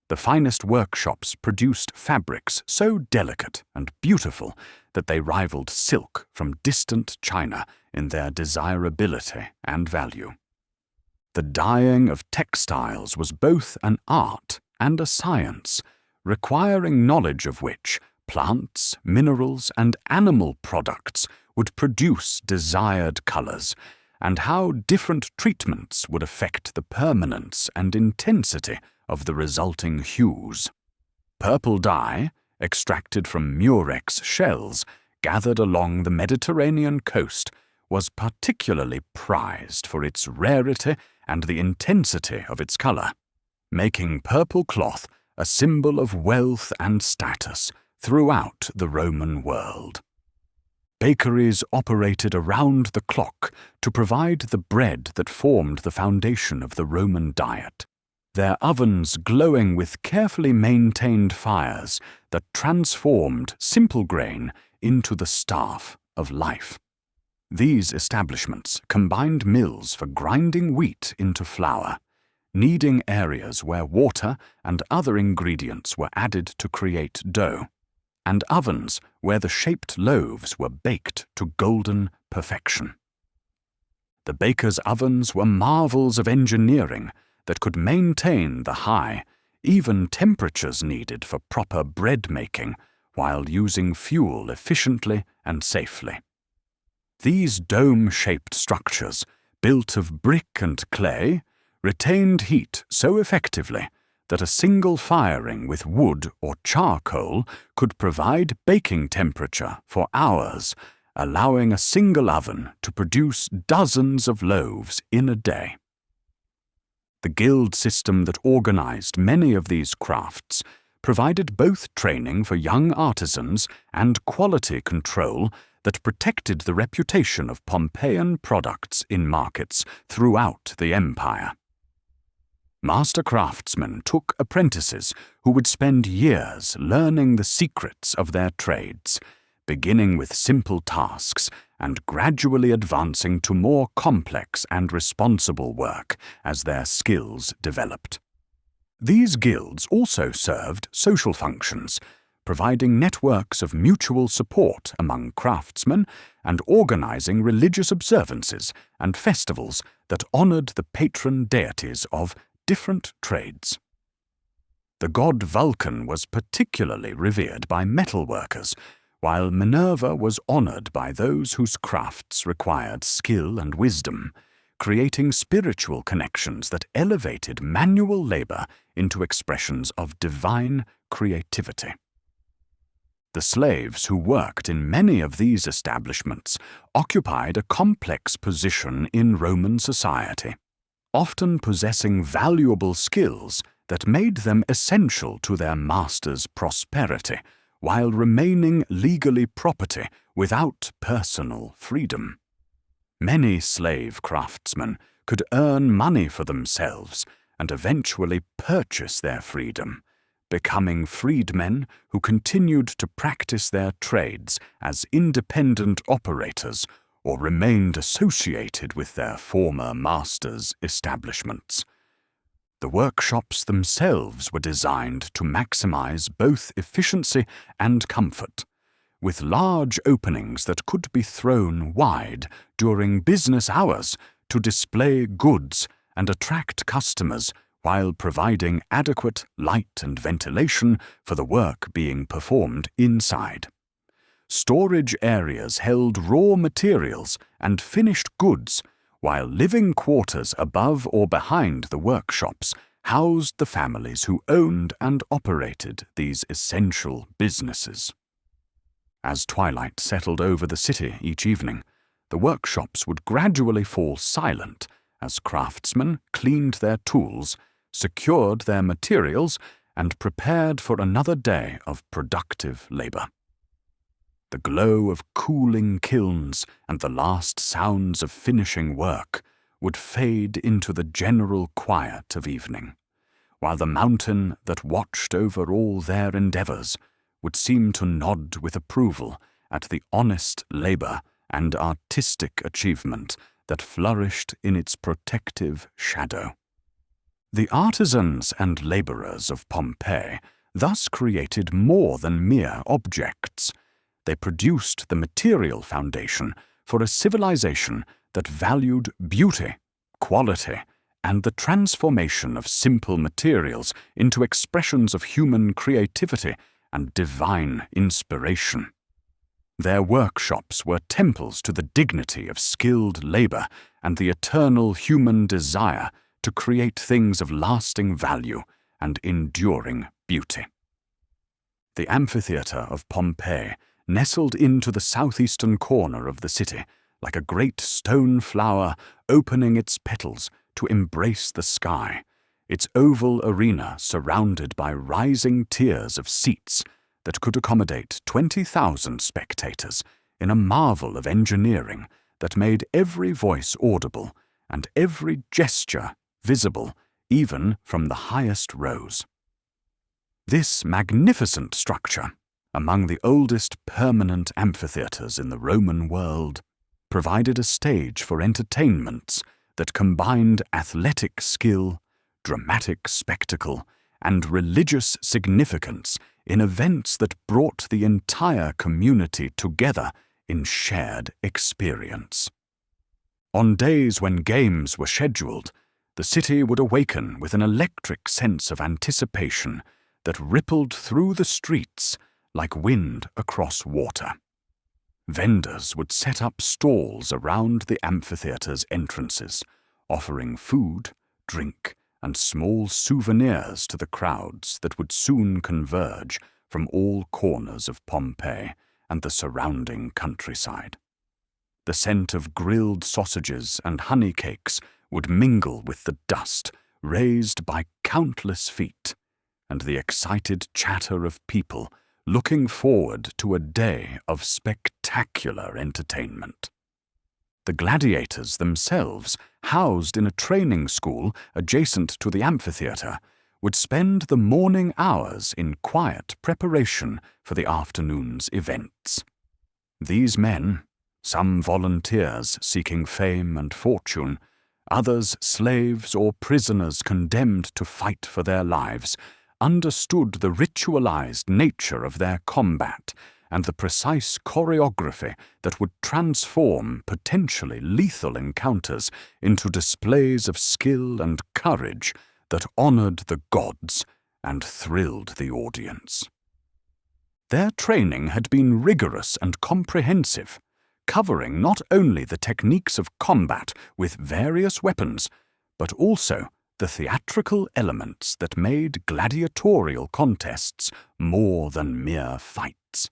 The finest workshops produced fabrics so delicate and beautiful that they rivaled silk from distant China in their desirability and value. The dyeing of textiles was both an art and a science, requiring knowledge of which plants, minerals, and animal products would produce desired colors, and how different treatments would affect the permanence and intensity of the resulting hues. Purple dye, extracted from murex shells gathered along the Mediterranean coast, was particularly prized for its rarity and the intensity of its color, making purple cloth a symbol of wealth and status throughout the Roman world. Bakeries operated around the clock to provide the bread that formed the foundation of the Roman diet, their ovens glowing with carefully maintained fires that transformed simple grain into the staff of life. These establishments combined mills for grinding wheat into flour, kneading areas where water and other ingredients were added to create dough, and ovens where the shaped loaves were baked to golden perfection. The bakers' ovens were marvels of engineering that could maintain the high, even temperatures needed for proper bread making while using fuel efficiently and safely. These dome-shaped structures, built of brick and clay, retained heat so effectively that a single firing with wood or charcoal could provide baking temperature for hours, allowing a single oven to produce dozens of loaves in a day. The guild system that organized many of these crafts provided both training for young artisans and quality control that protected the reputation of Pompeian products in markets throughout the empire. Master craftsmen took apprentices who would spend years learning the secrets of their trades, beginning with simple tasks and gradually advancing to more complex and responsible work as their skills developed. These guilds also served social functions, providing networks of mutual support among craftsmen and organizing religious observances and festivals that honored the patron deities of different trades. The god Vulcan was particularly revered by metalworkers, while Minerva was honored by those whose crafts required skill and wisdom, creating spiritual connections that elevated manual labor into expressions of divine creativity. The slaves who worked in many of these establishments occupied a complex position in Roman society, often possessing valuable skills that made them essential to their master's prosperity, while remaining legally property without personal freedom. Many slave craftsmen could earn money for themselves and eventually purchase their freedom, becoming freedmen who continued to practice their trades as independent operators or remained associated with their former masters' establishments. The workshops themselves were designed to maximize both efficiency and comfort, with large openings that could be thrown wide during business hours to display goods and attract customers while providing adequate light and ventilation for the work being performed inside. Storage areas held raw materials and finished goods, while living quarters above or behind the workshops housed the families who owned and operated these essential businesses. As twilight settled over the city each evening, the workshops would gradually fall silent as craftsmen cleaned their tools, secured their materials, and prepared for another day of productive labor. The glow of cooling kilns and the last sounds of finishing work would fade into the general quiet of evening, while the mountain that watched over all their endeavors would seem to nod with approval at the honest labor and artistic achievement that flourished in its protective shadow. The artisans and laborers of Pompeii thus created more than mere objects. They produced the material foundation for a civilization that valued beauty, quality, and the transformation of simple materials into expressions of human creativity and divine inspiration. Their workshops were temples to the dignity of skilled labor and the eternal human desire to create things of lasting value and enduring beauty. The amphitheater of Pompeii nestled into the southeastern corner of the city like a great stone flower opening its petals to embrace the sky, its oval arena surrounded by rising tiers of seats that could accommodate 20,000 spectators in a marvel of engineering that made every voice audible and every gesture visible even from the highest rows. This magnificent structure, among the oldest permanent amphitheaters in the Roman world, provided a stage for entertainments that combined athletic skill, dramatic spectacle, and religious significance in events that brought the entire community together in shared experience. On days when games were scheduled, the city would awaken with an electric sense of anticipation that rippled through the streets like wind across water. Vendors would set up stalls around the amphitheater's entrances, offering food, drink, and small souvenirs to the crowds that would soon converge from all corners of Pompeii and the surrounding countryside. The scent of grilled sausages and honey cakes would mingle with the dust raised by countless feet, and the excited chatter of people looking forward to a day of spectacular entertainment. The gladiators themselves, housed in a training school adjacent to the amphitheater, would spend the morning hours in quiet preparation for the afternoon's events. These men, some volunteers seeking fame and fortune, others slaves or prisoners condemned to fight for their lives, understood the ritualized nature of their combat and the precise choreography that would transform potentially lethal encounters into displays of skill and courage that honored the gods and thrilled the audience. Their training had been rigorous and comprehensive, covering not only the techniques of combat with various weapons, but also the theatrical elements that made gladiatorial contests more than mere fights.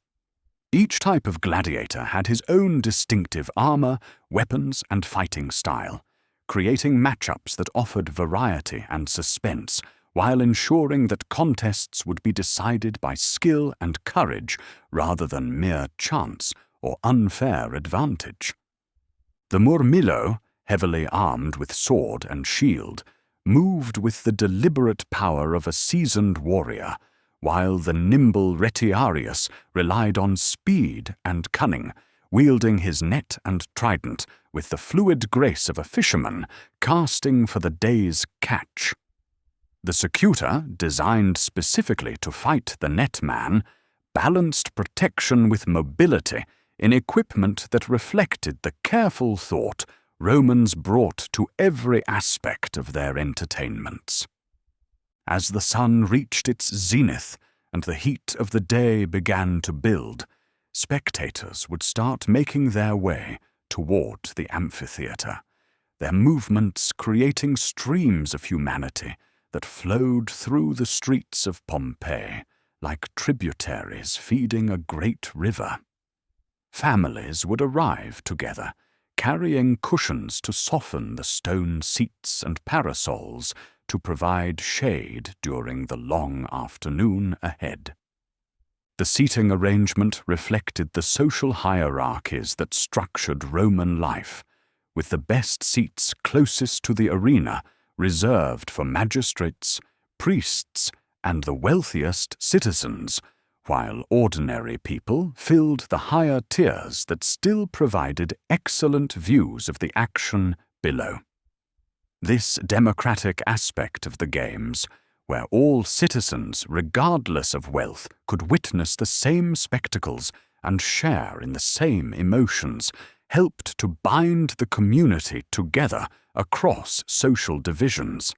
Each type of gladiator had his own distinctive armor, weapons, and fighting style, creating matchups that offered variety and suspense, while ensuring that contests would be decided by skill and courage rather than mere chance or unfair advantage. The murmillo, heavily armed with sword and shield, moved with the deliberate power of a seasoned warrior, while the nimble retiarius relied on speed and cunning, wielding his net and trident with the fluid grace of a fisherman casting for the day's catch. The secutor, designed specifically to fight the netman, balanced protection with mobility in equipment that reflected the careful thought Romans brought to every aspect of their entertainments. As the sun reached its zenith and the heat of the day began to build, spectators would start making their way toward the amphitheater, their movements creating streams of humanity that flowed through the streets of Pompeii like tributaries feeding a great river. Families would arrive together, carrying cushions to soften the stone seats and parasols to provide shade during the long afternoon ahead. The seating arrangement reflected the social hierarchies that structured Roman life, with the best seats closest to the arena reserved for magistrates, priests, and the wealthiest citizens, while ordinary people filled the higher tiers that still provided excellent views of the action below. This democratic aspect of the games, where all citizens, regardless of wealth, could witness the same spectacles and share in the same emotions, helped to bind the community together across social divisions.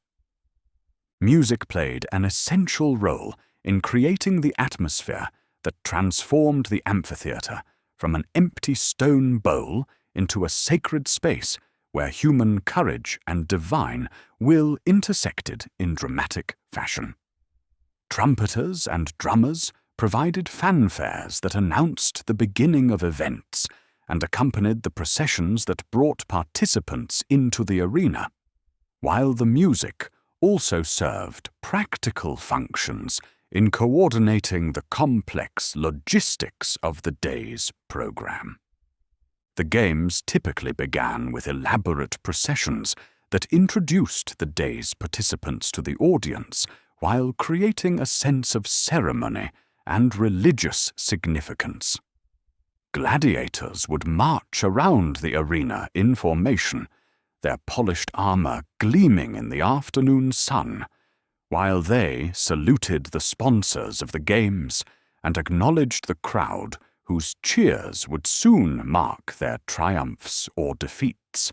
Music played an essential role in creating the atmosphere that transformed the amphitheater from an empty stone bowl into a sacred space where human courage and divine will intersected in dramatic fashion. Trumpeters and drummers provided fanfares that announced the beginning of events and accompanied the processions that brought participants into the arena, while the music also served practical functions in coordinating the complex logistics of the day's program. The games typically began with elaborate processions that introduced the day's participants to the audience while creating a sense of ceremony and religious significance. Gladiators would march around the arena in formation, their polished armor gleaming in the afternoon sun, while they saluted the sponsors of the games and acknowledged the crowd whose cheers would soon mark their triumphs or defeats.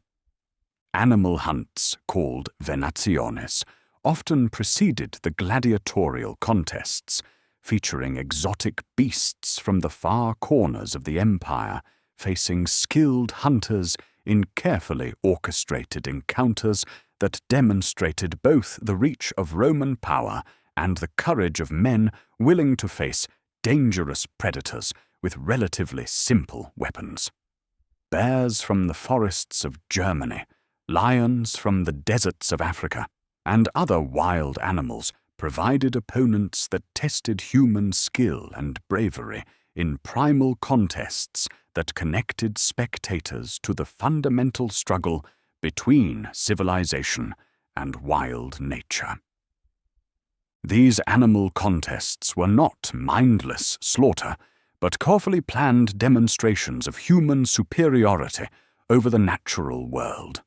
Animal hunts, called venationes, often preceded the gladiatorial contests, featuring exotic beasts from the far corners of the empire, facing skilled hunters in carefully orchestrated encounters that demonstrated both the reach of Roman power and the courage of men willing to face dangerous predators with relatively simple weapons. Bears from the forests of Germany, lions from the deserts of Africa, and other wild animals provided opponents that tested human skill and bravery in primal contests that connected spectators to the fundamental struggle between civilization and wild nature. These animal contests were not mindless slaughter, but carefully planned demonstrations of human superiority over the natural world,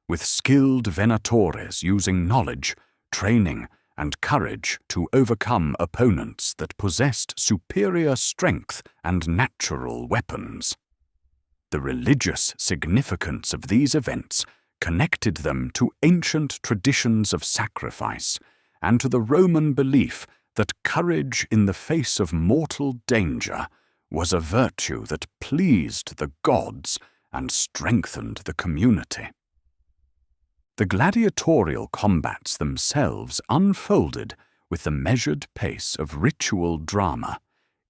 with skilled venatores using knowledge, training, and courage to overcome opponents that possessed superior strength and natural weapons. The religious significance of these events connected them to ancient traditions of sacrifice and to the Roman belief that courage in the face of mortal danger was a virtue that pleased the gods and strengthened the community. The gladiatorial combats themselves unfolded with the measured pace of ritual drama,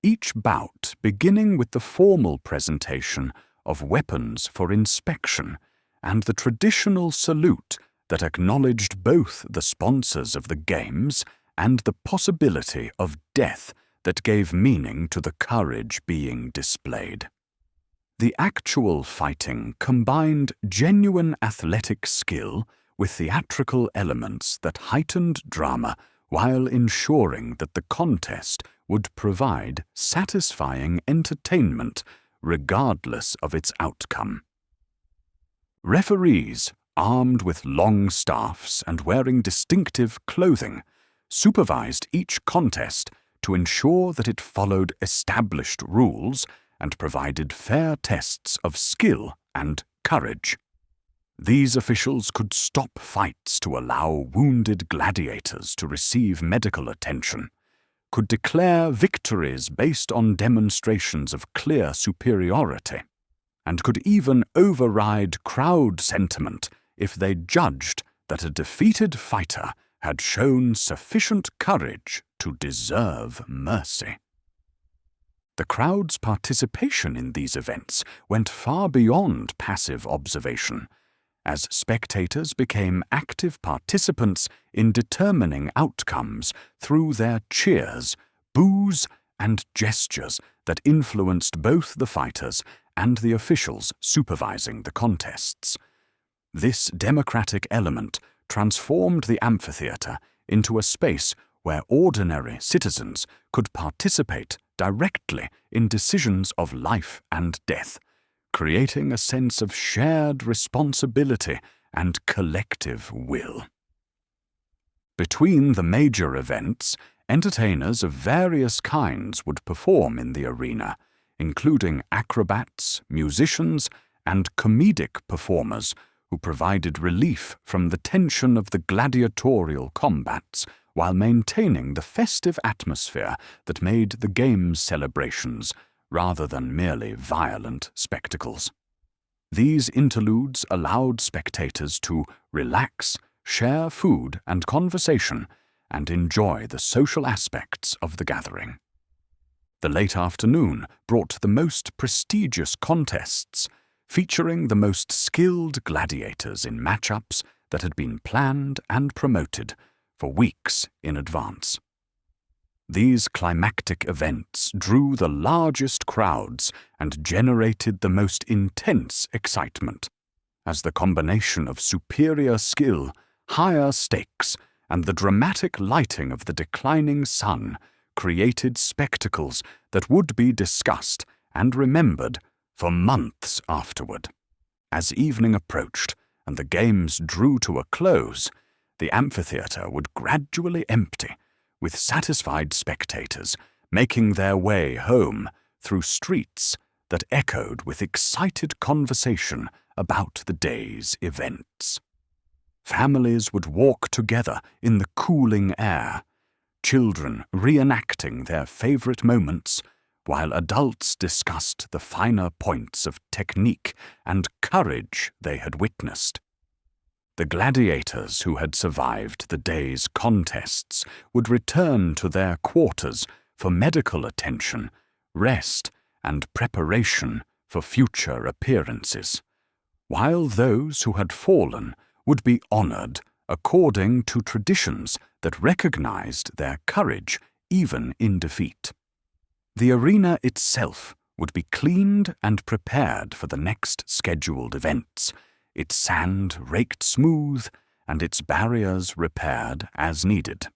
each bout beginning with the formal presentation of weapons for inspection and the traditional salute that acknowledged both the sponsors of the games and the possibility of death that gave meaning to the courage being displayed. The actual fighting combined genuine athletic skill with theatrical elements that heightened drama while ensuring that the contest would provide satisfying entertainment regardless of its outcome. Referees, armed with long staffs and wearing distinctive clothing, supervised each contest to ensure that it followed established rules and provided fair tests of skill and courage. These officials could stop fights to allow wounded gladiators to receive medical attention, could declare victories based on demonstrations of clear superiority, and could even override crowd sentiment if they judged that a defeated fighter had shown sufficient courage to deserve mercy. The crowd's participation in these events went far beyond passive observation, as spectators became active participants in determining outcomes through their cheers, boos, and gestures that influenced both the fighters and the officials supervising the contests. This democratic element transformed the amphitheater into a space where ordinary citizens could participate directly in decisions of life and death, creating a sense of shared responsibility and collective will. Between the major events, entertainers of various kinds would perform in the arena, including acrobats, musicians, and comedic performers who provided relief from the tension of the gladiatorial combats while maintaining the festive atmosphere that made the games celebrations rather than merely violent spectacles. These interludes allowed spectators to relax, share food and conversation, and enjoy the social aspects of the gathering. The late afternoon brought the most prestigious contests, featuring the most skilled gladiators in matchups that had been planned and promoted for weeks in advance. These climactic events drew the largest crowds and generated the most intense excitement, as the combination of superior skill, higher stakes, and the dramatic lighting of the declining sun created spectacles that would be discussed and remembered for months afterward. As evening approached and the games drew to a close, the amphitheater would gradually empty, with satisfied spectators making their way home through streets that echoed with excited conversation about the day's events. Families would walk together in the cooling air, children reenacting their favorite moments, while adults discussed the finer points of technique and courage they had witnessed. The gladiators who had survived the day's contests would return to their quarters for medical attention, rest, and preparation for future appearances, while those who had fallen would be honored according to traditions that recognized their courage even in defeat. The arena itself would be cleaned and prepared for the next scheduled events, its sand raked smooth and its barriers repaired as needed.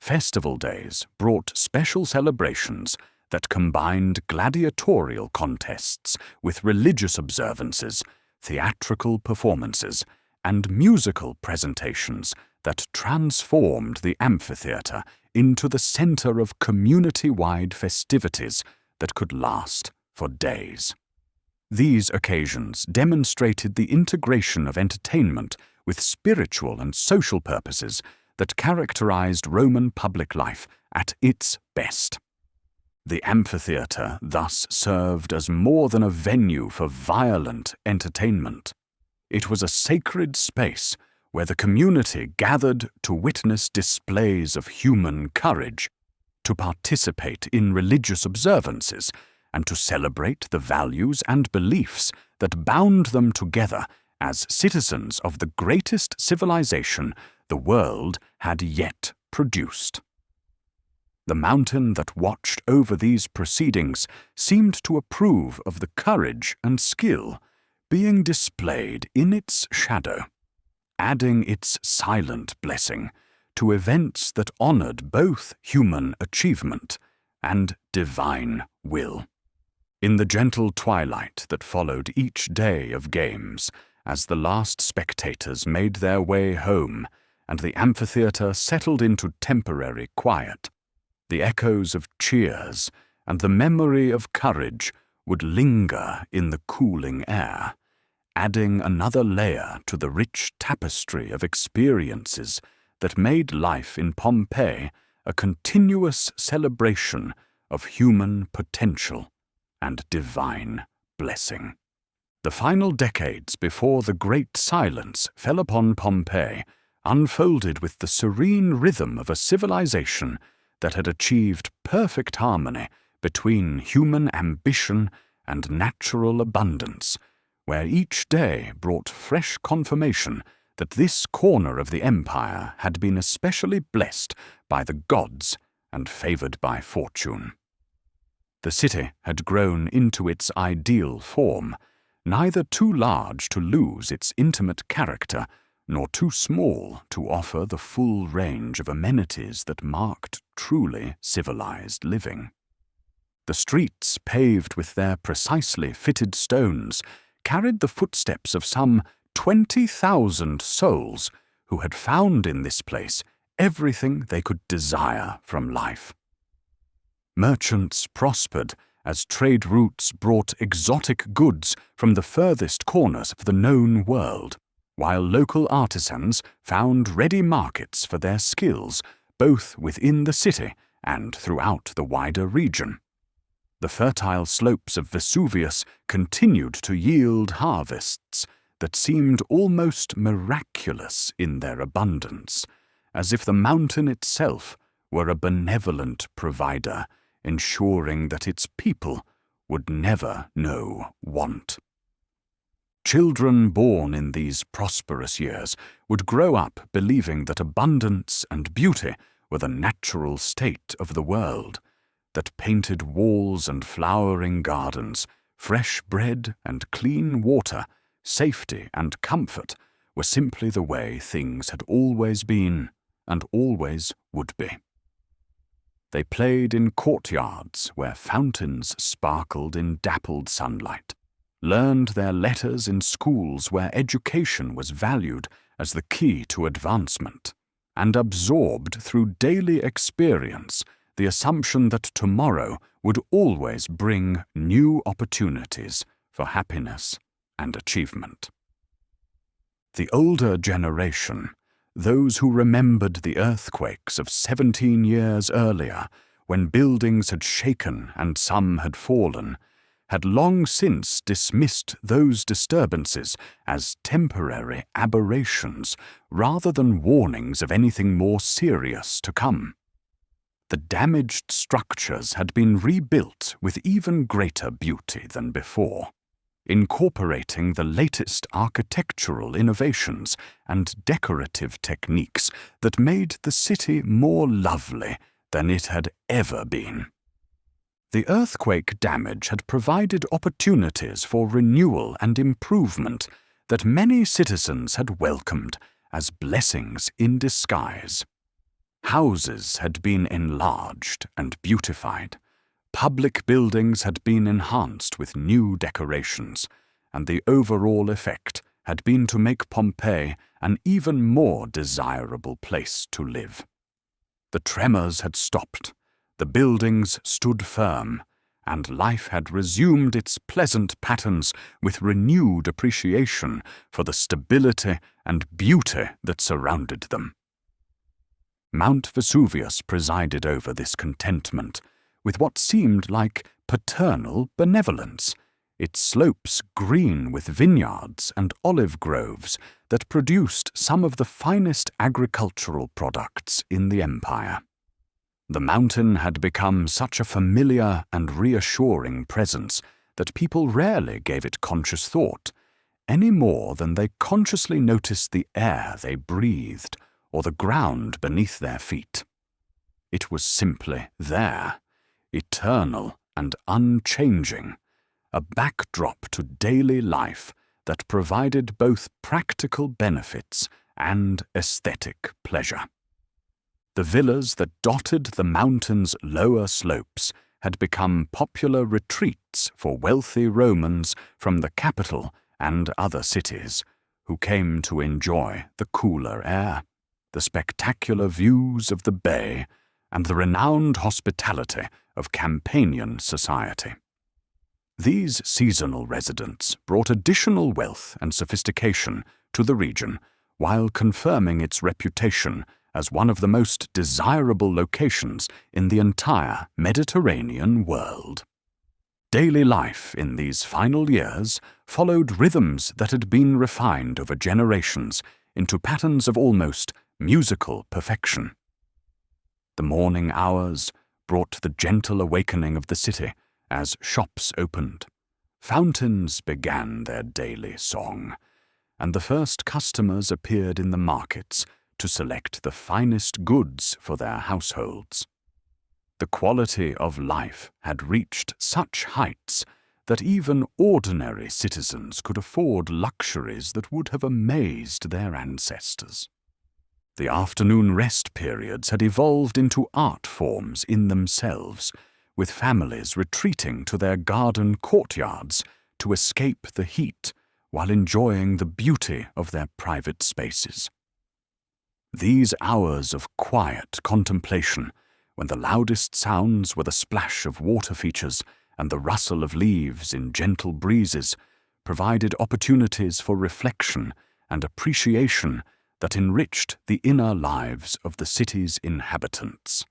Festival days brought special celebrations that combined gladiatorial contests with religious observances, theatrical performances, and musical presentations that transformed the amphitheater into the center of community-wide festivities that could last for days. These occasions demonstrated the integration of entertainment with spiritual and social purposes that characterized Roman public life at its best. The amphitheater thus served as more than a venue for violent entertainment. It was a sacred space where the community gathered to witness displays of human courage, to participate in religious observances, and to celebrate the values and beliefs that bound them together as citizens of the greatest civilization the world had yet produced. The mountain that watched over these proceedings seemed to approve of the courage and skill being displayed in its shadow, adding its silent blessing to events that honored both human achievement and divine will. In the gentle twilight that followed each day of games, as the last spectators made their way home and the amphitheater settled into temporary quiet, the echoes of cheers and the memory of courage would linger in the cooling air, adding another layer to the rich tapestry of experiences that made life in Pompeii a continuous celebration of human potential and divine blessing. The final decades before the Great Silence fell upon Pompeii unfolded with the serene rhythm of a civilization that had achieved perfect harmony between human ambition and natural abundance, where each day brought fresh confirmation that this corner of the empire had been especially blessed by the gods and favored by fortune. The city had grown into its ideal form, neither too large to lose its intimate character, nor too small to offer the full range of amenities that marked truly civilized living. The streets, paved with their precisely fitted stones, carried the footsteps of some 20,000 souls who had found in this place everything they could desire from life. Merchants prospered as trade routes brought exotic goods from the furthest corners of the known world, while local artisans found ready markets for their skills both within the city and throughout the wider region. The fertile slopes of Vesuvius continued to yield harvests that seemed almost miraculous in their abundance, as if the mountain itself were a benevolent provider, ensuring that its people would never know want. Children born in these prosperous years would grow up believing that abundance and beauty were the natural state of the world, that painted walls and flowering gardens, fresh bread and clean water, safety and comfort were simply the way things had always been and always would be. They played in courtyards where fountains sparkled in dappled sunlight, learned their letters in schools where education was valued as the key to advancement, and absorbed through daily experience the assumption that tomorrow would always bring new opportunities for happiness and achievement. The older generation, those who remembered the earthquakes of 17 years earlier, when buildings had shaken and some had fallen, had long since dismissed those disturbances as temporary aberrations rather than warnings of anything more serious to come. The damaged structures had been rebuilt with even greater beauty than before, incorporating the latest architectural innovations and decorative techniques that made the city more lovely than it had ever been. The earthquake damage had provided opportunities for renewal and improvement that many citizens had welcomed as blessings in disguise. Houses had been enlarged and beautified, public buildings had been enhanced with new decorations, and the overall effect had been to make Pompeii an even more desirable place to live. The tremors had stopped, the buildings stood firm, and life had resumed its pleasant patterns with renewed appreciation for the stability and beauty that surrounded them. Mount Vesuvius presided over this contentment with what seemed like paternal benevolence, its slopes green with vineyards and olive groves that produced some of the finest agricultural products in the empire. The mountain had become such a familiar and reassuring presence that people rarely gave it conscious thought, any more than they consciously noticed the air they breathed or the ground beneath their feet. It was simply there, eternal and unchanging, a backdrop to daily life that provided both practical benefits and aesthetic pleasure. The villas that dotted the mountain's lower slopes had become popular retreats for wealthy Romans from the capital and other cities, who came to enjoy the cooler air, the spectacular views of the bay, and the renowned hospitality of Campanian society. These seasonal residents brought additional wealth and sophistication to the region while confirming its reputation as one of the most desirable locations in the entire Mediterranean world. Daily life in these final years followed rhythms that had been refined over generations into patterns of almost musical perfection. The morning hours brought the gentle awakening of the city as shops opened. Fountains began their daily song, and the first customers appeared in the markets to select the finest goods for their households. The quality of life had reached such heights that even ordinary citizens could afford luxuries that would have amazed their ancestors. The afternoon rest periods had evolved into art forms in themselves, with families retreating to their garden courtyards to escape the heat while enjoying the beauty of their private spaces. These hours of quiet contemplation, when the loudest sounds were the splash of water features and the rustle of leaves in gentle breezes, provided opportunities for reflection and appreciation that enriched the inner lives of the city's inhabitants.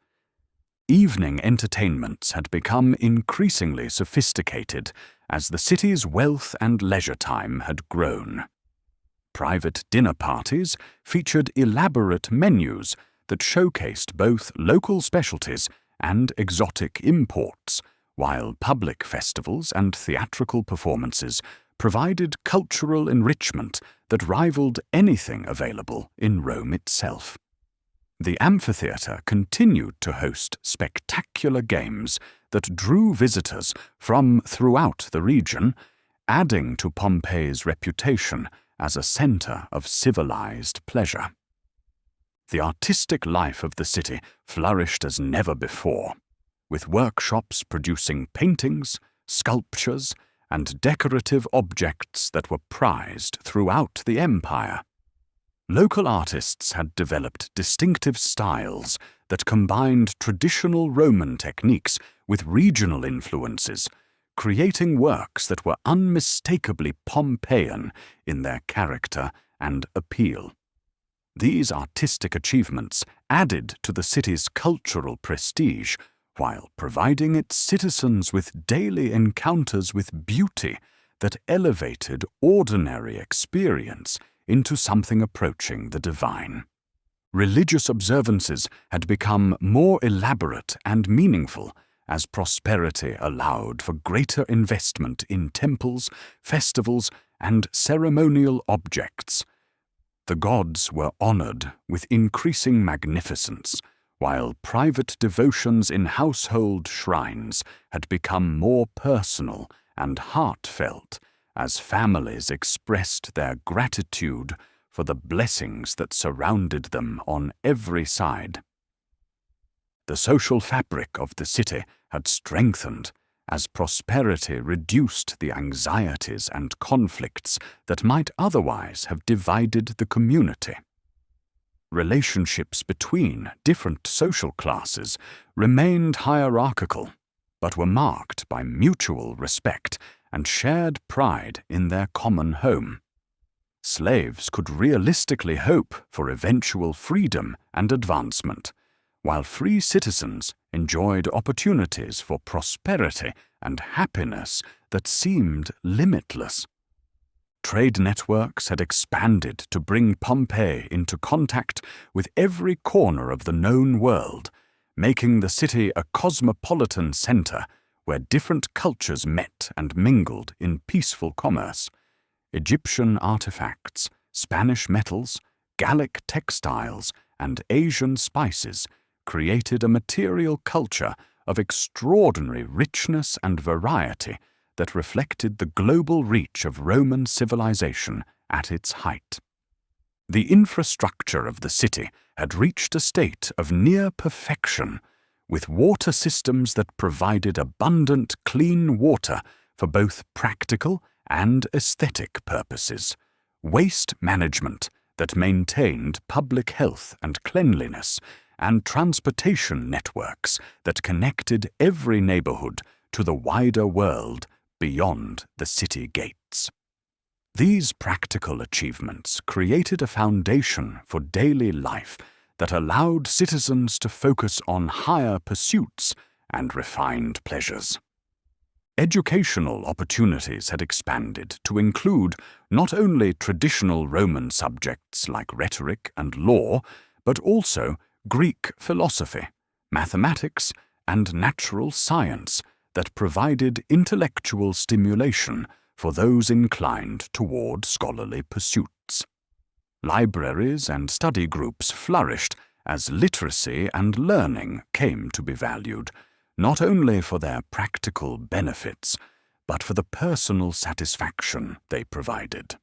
Evening entertainments had become increasingly sophisticated as the city's wealth and leisure time had grown. Private dinner parties featured elaborate menus that showcased both local specialties and exotic imports, while public festivals and theatrical performances provided cultural enrichment that rivaled anything available in Rome itself. The amphitheatre continued to host spectacular games that drew visitors from throughout the region, adding to Pompeii's reputation as a centre of civilized pleasure. The artistic life of the city flourished as never before, with workshops producing paintings, sculptures, and decorative objects that were prized throughout the empire. Local artists had developed distinctive styles that combined traditional Roman techniques with regional influences, creating works that were unmistakably Pompeian in their character and appeal. These artistic achievements added to the city's cultural prestige while providing its citizens with daily encounters with beauty that elevated ordinary experience into something approaching the divine. Religious observances had become more elaborate and meaningful as prosperity allowed for greater investment in temples, festivals, and ceremonial objects. The gods were honored with increasing magnificence, while private devotions in household shrines had become more personal and heartfelt as families expressed their gratitude for the blessings that surrounded them on every side. The social fabric of the city had strengthened as prosperity reduced the anxieties and conflicts that might otherwise have divided the community. Relationships between different social classes remained hierarchical, but were marked by mutual respect and shared pride in their common home. Slaves could realistically hope for eventual freedom and advancement, while free citizens enjoyed opportunities for prosperity and happiness that seemed limitless. Trade networks had expanded to bring Pompeii into contact with every corner of the known world, making the city a cosmopolitan center where different cultures met and mingled in peaceful commerce. Egyptian artifacts, Spanish metals, Gallic textiles, and Asian spices created a material culture of extraordinary richness and variety that reflected the global reach of Roman civilization at its height. The infrastructure of the city had reached a state of near perfection, with water systems that provided abundant clean water for both practical and aesthetic purposes, waste management that maintained public health and cleanliness, and transportation networks that connected every neighborhood to the wider world beyond the city gates. These practical achievements created a foundation for daily life that allowed citizens to focus on higher pursuits and refined pleasures. Educational opportunities had expanded to include not only traditional Roman subjects like rhetoric and law, but also Greek philosophy, mathematics, and natural science that provided intellectual stimulation for those inclined toward scholarly pursuits. Libraries and study groups flourished as literacy and learning came to be valued, not only for their practical benefits, but for the personal satisfaction they provided.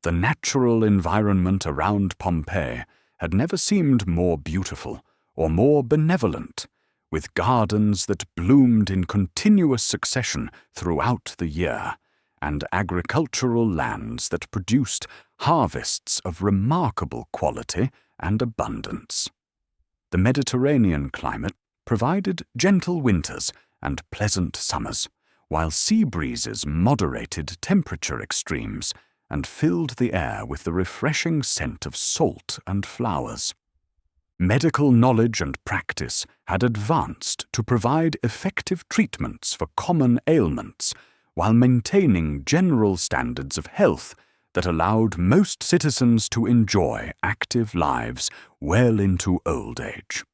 The natural environment around Pompeii had never seemed more beautiful or more benevolent, with gardens that bloomed in continuous succession throughout the year, and agricultural lands that produced harvests of remarkable quality and abundance. The Mediterranean climate provided gentle winters and pleasant summers, while sea breezes moderated temperature extremes and filled the air with the refreshing scent of salt and flowers. Medical knowledge and practice had advanced to provide effective treatments for common ailments, while maintaining general standards of health that allowed most citizens to enjoy active lives well into old age.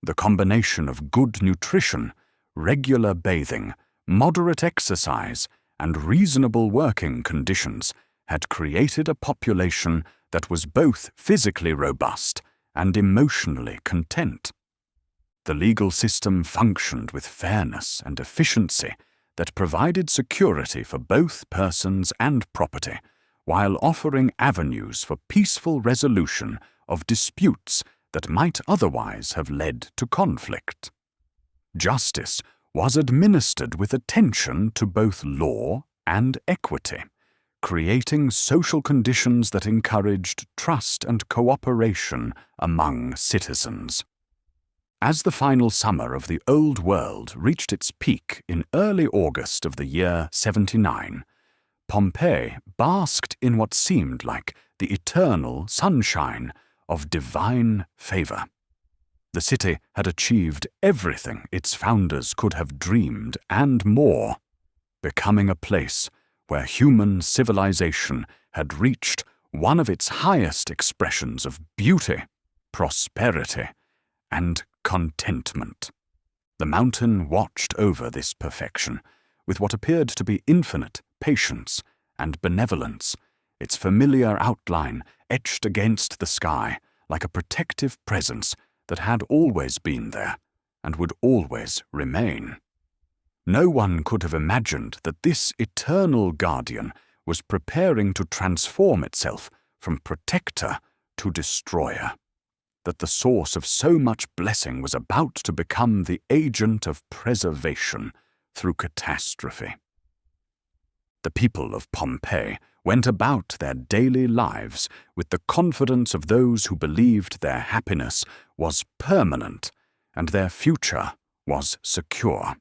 The combination of good nutrition, regular bathing, moderate exercise, and reasonable working conditions had created a population that was both physically robust and emotionally content. The legal system functioned with fairness and efficiency that provided security for both persons and property, while offering avenues for peaceful resolution of disputes that might otherwise have led to conflict. Justice was administered with attention to both law and equity, creating social conditions that encouraged trust and cooperation among citizens. As the final summer of the Old World reached its peak in early August of the year 79, Pompeii basked in what seemed like the eternal sunshine of divine favor. The city had achieved everything its founders could have dreamed and more, becoming a place where human civilization had reached one of its highest expressions of beauty, prosperity, and contentment. The mountain watched over this perfection with what appeared to be infinite patience and benevolence, its familiar outline etched against the sky like a protective presence that had always been there and would always remain. No one could have imagined that this eternal guardian was preparing to transform itself from protector to destroyer, that the source of so much blessing was about to become the agent of preservation through catastrophe. The people of Pompeii went about their daily lives with the confidence of those who believed their happiness was permanent and their future was secure.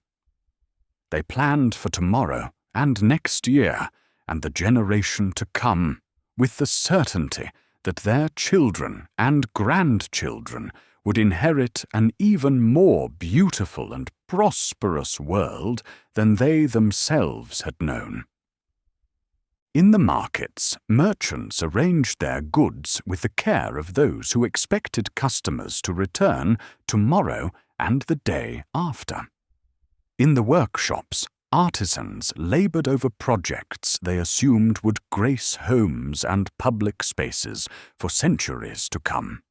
They planned for tomorrow and next year and the generation to come, with the certainty that their children and grandchildren would inherit an even more beautiful and prosperous world than they themselves had known. In the markets, merchants arranged their goods with the care of those who expected customers to return tomorrow and the day after. In the workshops, artisans labored over projects they assumed would grace homes and public spaces for centuries to come.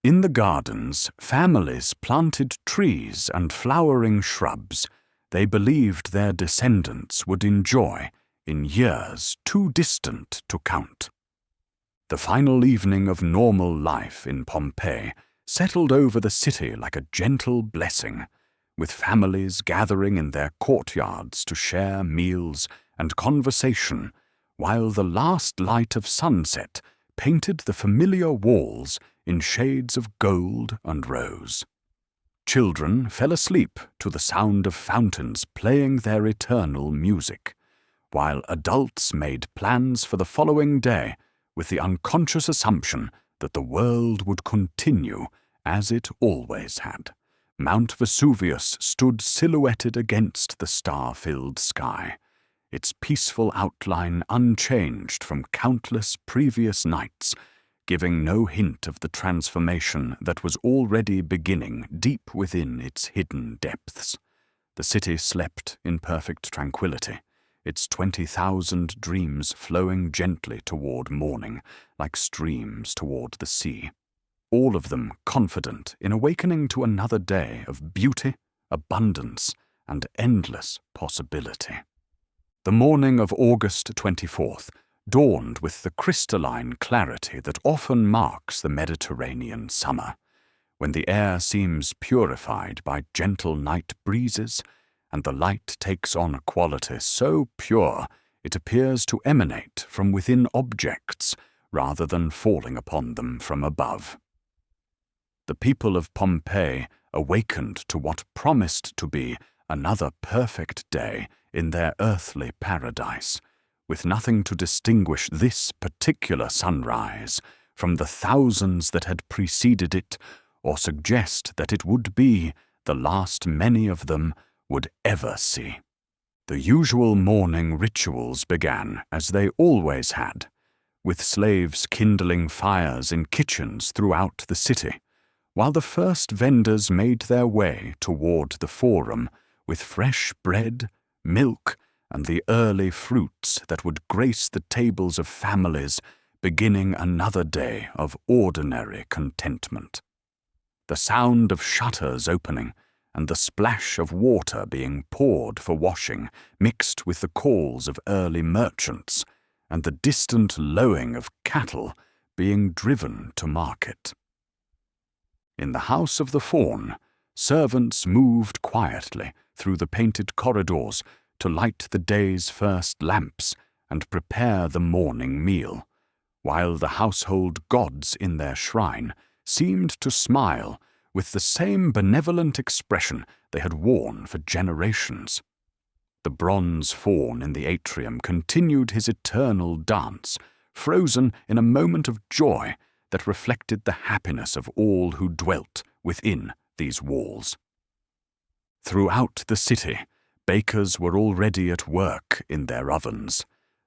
In the gardens, families planted trees and flowering shrubs they believed their descendants would enjoy in years too distant to count. The final evening of normal life in Pompeii settled over the city like a gentle blessing, with families gathering in their courtyards to share meals and conversation, while the last light of sunset painted the familiar walls in shades of gold and rose. Children fell asleep to the sound of fountains playing their eternal music, while adults made plans for the following day with the unconscious assumption that the world would continue as it always had. Mount Vesuvius stood silhouetted against the star-filled sky, its peaceful outline unchanged from countless previous nights, giving no hint of the transformation that was already beginning deep within its hidden depths. The city slept in perfect tranquility, its 20,000 dreams flowing gently toward morning, like streams toward the sea. all of them confident in awakening to another day of beauty, abundance, and endless possibility. The morning of August 24th dawned with the crystalline clarity that often marks the Mediterranean summer, when the air seems purified by gentle night breezes, and the light takes on a quality so pure it appears to emanate from within objects rather than falling upon them from above. The people of Pompeii awakened to what promised to be another perfect day in their earthly paradise, with nothing to distinguish this particular sunrise from the thousands that had preceded it, or suggest that it would be the last many of them would ever see. The usual morning rituals began, as they always had, with slaves kindling fires in kitchens throughout the city, while the first vendors made their way toward the forum with fresh bread, milk, and the early fruits that would grace the tables of families, beginning another day of ordinary contentment. The sound of shutters opening and the splash of water being poured for washing mixed with the calls of early merchants and the distant lowing of cattle being driven to market. In the house of the Faun, servants moved quietly through the painted corridors to light the day's first lamps and prepare the morning meal, while the household gods in their shrine seemed to smile with the same benevolent expression they had worn for generations. The bronze faun in the atrium continued his eternal dance, frozen in a moment of joy that reflected the happiness of all who dwelt within these walls. Throughout the city, bakers were already at work in their ovens,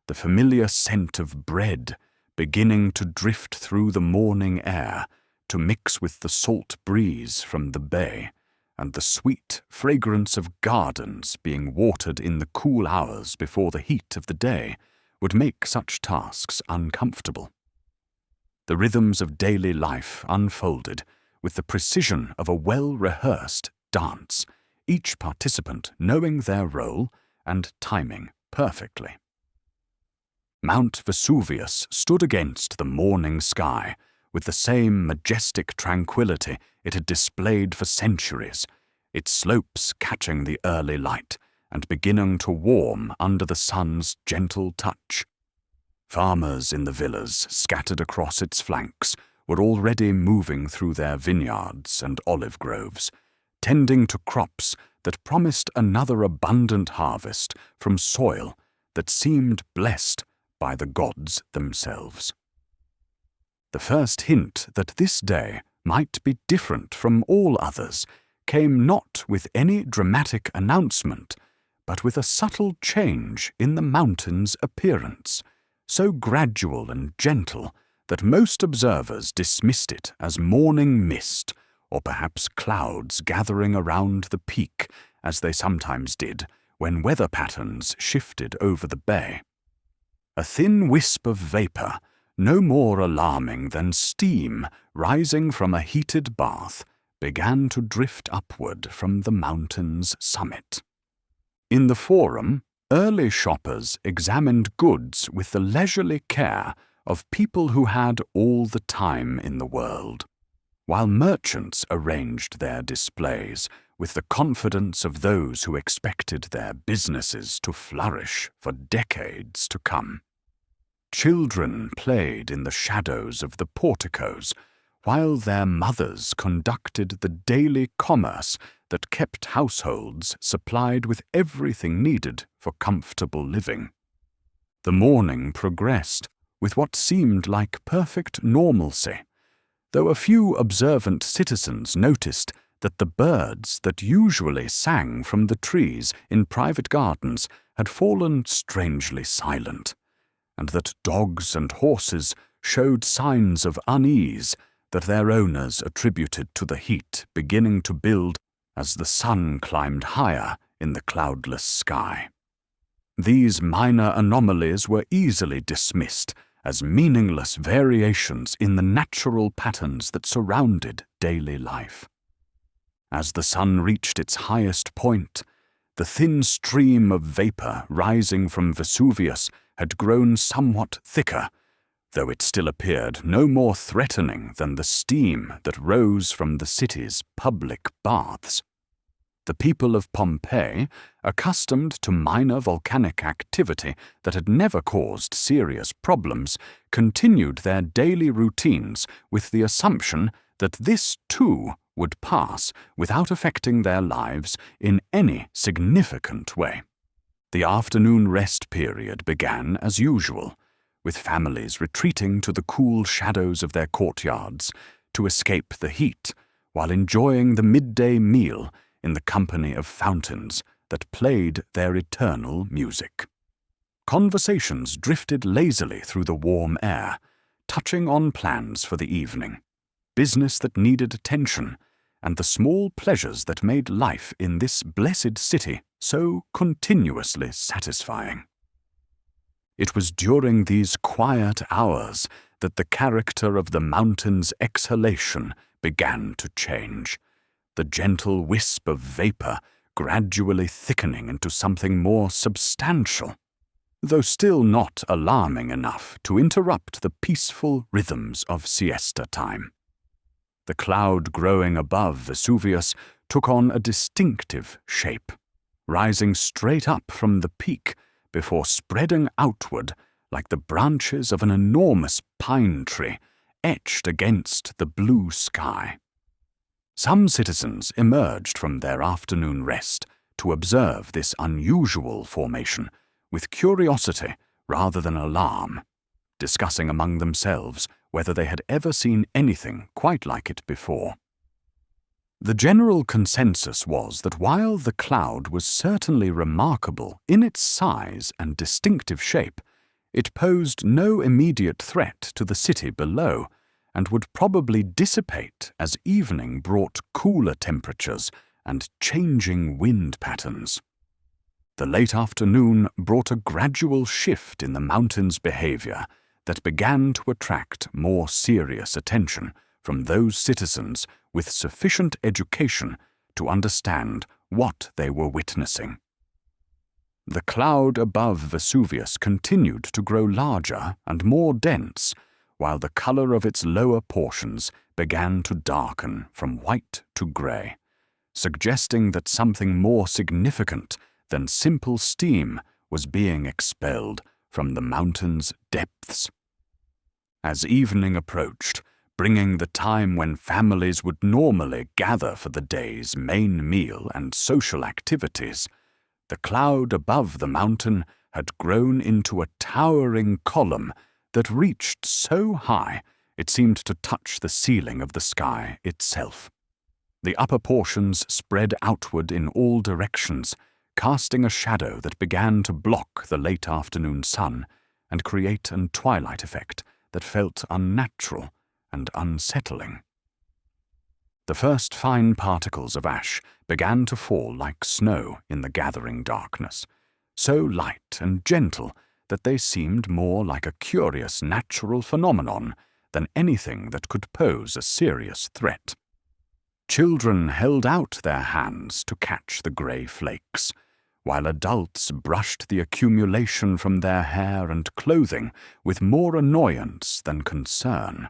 the familiar scent of bread beginning to drift through the morning air to mix with the salt breeze from the bay, and the sweet fragrance of gardens being watered in the cool hours before the heat of the day would make such tasks uncomfortable. The rhythms of daily life unfolded with the precision of a well-rehearsed dance, each participant knowing their role and timing perfectly. Mount Vesuvius stood against the morning sky with the same majestic tranquility it had displayed for centuries, its slopes catching the early light and beginning to warm under the sun's gentle touch. Farmers in the villas scattered across its flanks were already moving through their vineyards and olive groves, tending to crops that promised another abundant harvest from soil that seemed blessed by the gods themselves. The first hint that this day might be different from all others came not with any dramatic announcement, but with a subtle change in the mountain's appearance, so gradual and gentle that most observers dismissed it as morning mist, or perhaps clouds gathering around the peak, as they sometimes did when weather patterns shifted over the bay. A thin wisp of vapor, no more alarming than steam rising from a heated bath, began to drift upward from the mountain's summit. In the forum, early shoppers examined goods with the leisurely care of people who had all the time in the world, while merchants arranged their displays with the confidence of those who expected their businesses to flourish for decades to come. Children played in the shadows of the porticos, while their mothers conducted the daily commerce that kept households supplied with everything needed for comfortable living. The morning progressed with what seemed like perfect normalcy, though a few observant citizens noticed that the birds that usually sang from the trees in private gardens had fallen strangely silent, and that dogs and horses showed signs of unease that their owners attributed to the heat beginning to build as the sun climbed higher in the cloudless sky. These minor anomalies were easily dismissed as meaningless variations in the natural patterns that surrounded daily life. As the sun reached its highest point, the thin stream of vapor rising from Vesuvius had grown somewhat thicker, though it still appeared no more threatening than the steam that rose from the city's public baths. The people of Pompeii, accustomed to minor volcanic activity that had never caused serious problems, continued their daily routines with the assumption that this too would pass without affecting their lives in any significant way. The afternoon rest period began as usual, with families retreating to the cool shadows of their courtyards to escape the heat, while enjoying the midday meal in the company of fountains that played their eternal music. Conversations drifted lazily through the warm air, touching on plans for the evening, business that needed attention, and the small pleasures that made life in this blessed city so continuously satisfying. It was during these quiet hours that the character of the mountain's exhalation began to change, the gentle wisp of vapor gradually thickening into something more substantial, though still not alarming enough to interrupt the peaceful rhythms of siesta time. The cloud growing above Vesuvius took on a distinctive shape, rising straight up from the peak before spreading outward like the branches of an enormous pine tree etched against the blue sky. Some citizens emerged from their afternoon rest to observe this unusual formation with curiosity rather than alarm, discussing among themselves whether they had ever seen anything quite like it before. The general consensus was that while the cloud was certainly remarkable in its size and distinctive shape, it posed no immediate threat to the city below, and would probably dissipate as evening brought cooler temperatures and changing wind patterns. The late afternoon brought a gradual shift in the mountain's behavior that began to attract more serious attention from those citizens with sufficient education to understand what they were witnessing. The cloud above Vesuvius continued to grow larger and more dense, while the color of its lower portions began to darken from white to gray, suggesting that something more significant than simple steam was being expelled from the mountain's depths. As evening approached, bringing the time when families would normally gather for the day's main meal and social activities, the cloud above the mountain had grown into a towering column that reached so high it seemed to touch the ceiling of the sky itself. The upper portions spread outward in all directions, casting a shadow that began to block the late afternoon sun and create a twilight effect that felt unnatural and unsettling. The first fine particles of ash began to fall like snow in the gathering darkness, so light and gentle that they seemed more like a curious natural phenomenon than anything that could pose a serious threat. Children held out their hands to catch the grey flakes, while adults brushed the accumulation from their hair and clothing with more annoyance than concern.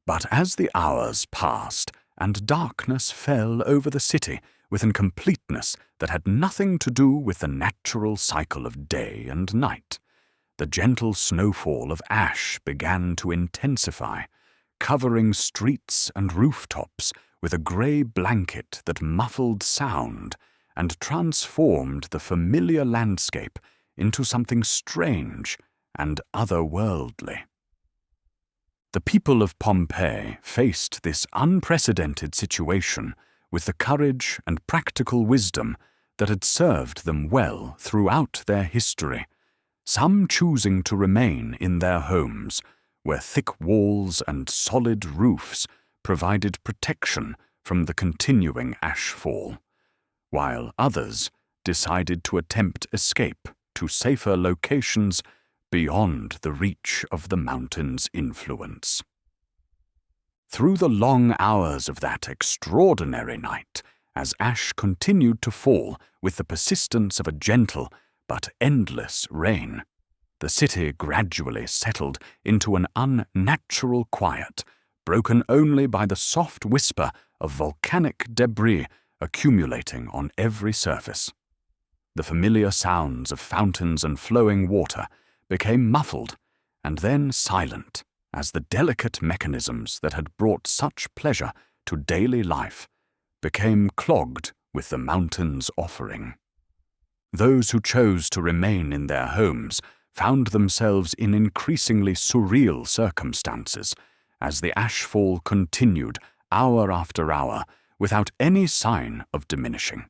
But as the hours passed and darkness fell over the city with a completeness that had nothing to do with the natural cycle of day and night, the gentle snowfall of ash began to intensify, covering streets and rooftops with a grey blanket that muffled sound and transformed the familiar landscape into something strange and otherworldly. The people of Pompeii faced this unprecedented situation with the courage and practical wisdom that had served them well throughout their history, some choosing to remain in their homes, where thick walls and solid roofs provided protection from the continuing ashfall, while others decided to attempt escape to safer locations beyond the reach of the mountain's influence. Through the long hours of that extraordinary night, as ash continued to fall with the persistence of a gentle but endless rain, the city gradually settled into an unnatural quiet, broken only by the soft whisper of volcanic debris accumulating on every surface. The familiar sounds of fountains and flowing water became muffled and then silent as the delicate mechanisms that had brought such pleasure to daily life became clogged with the mountain's offering. Those who chose to remain in their homes found themselves in increasingly surreal circumstances as the ashfall continued hour after hour without any sign of diminishing.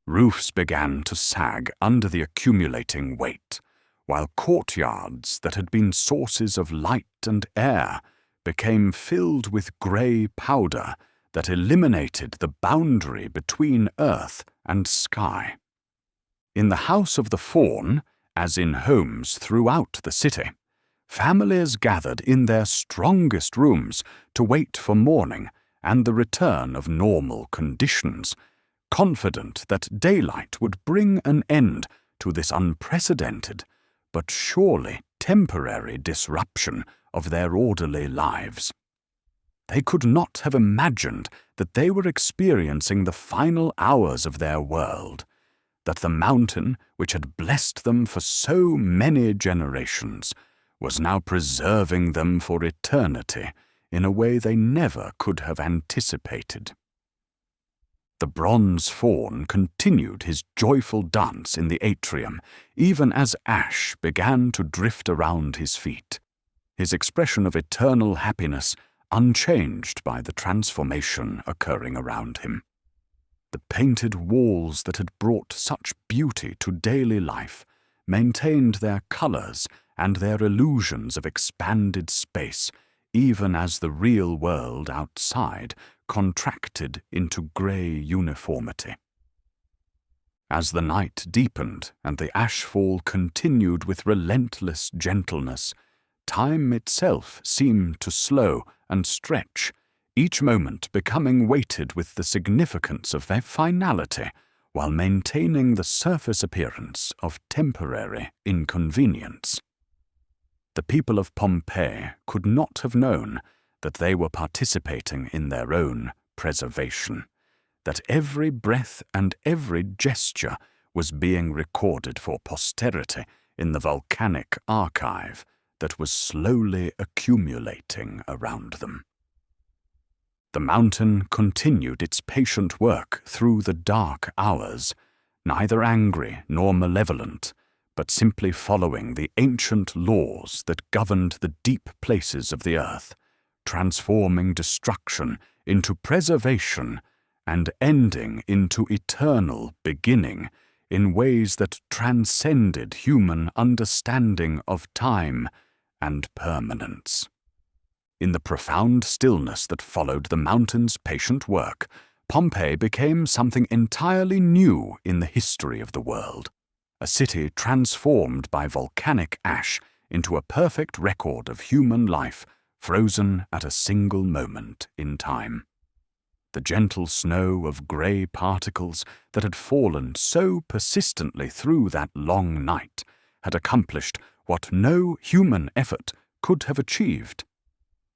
Roofs began to sag under the accumulating weight, while courtyards that had been sources of light and air became filled with grey powder that eliminated the boundary between earth and sky. In the House of the Faun, as in homes throughout the city, families gathered in their strongest rooms to wait for morning and the return of normal conditions, confident that daylight would bring an end to this unprecedented but surely temporary disruption of their orderly lives. They could not have imagined that they were experiencing the final hours of their world, that the mountain which had blessed them for so many generations was now preserving them for eternity in a way they never could have anticipated. The bronze faun continued his joyful dance in the atrium, even as ash began to drift around his feet, his expression of eternal happiness unchanged by the transformation occurring around him. The painted walls that had brought such beauty to daily life maintained their colors and their illusions of expanded space, even as the real world outside contracted into grey uniformity. As the night deepened and the ashfall continued with relentless gentleness, time itself seemed to slow and stretch, each moment becoming weighted with the significance of their finality, while maintaining the surface appearance of temporary inconvenience. The people of Pompeii could not have known that they were participating in their own preservation, that every breath and every gesture was being recorded for posterity in the volcanic archive that was slowly accumulating around them. The mountain continued its patient work through the dark hours, neither angry nor malevolent, but simply following the ancient laws that governed the deep places of the earth, transforming destruction into preservation and ending into eternal beginning in ways that transcended human understanding of time and permanence. In the profound stillness that followed the mountain's patient work, Pompeii became something entirely new in the history of the world, a city transformed by volcanic ash into a perfect record of human life frozen at a single moment in time. The gentle snow of grey particles that had fallen so persistently through that long night had accomplished what no human effort could have achieved,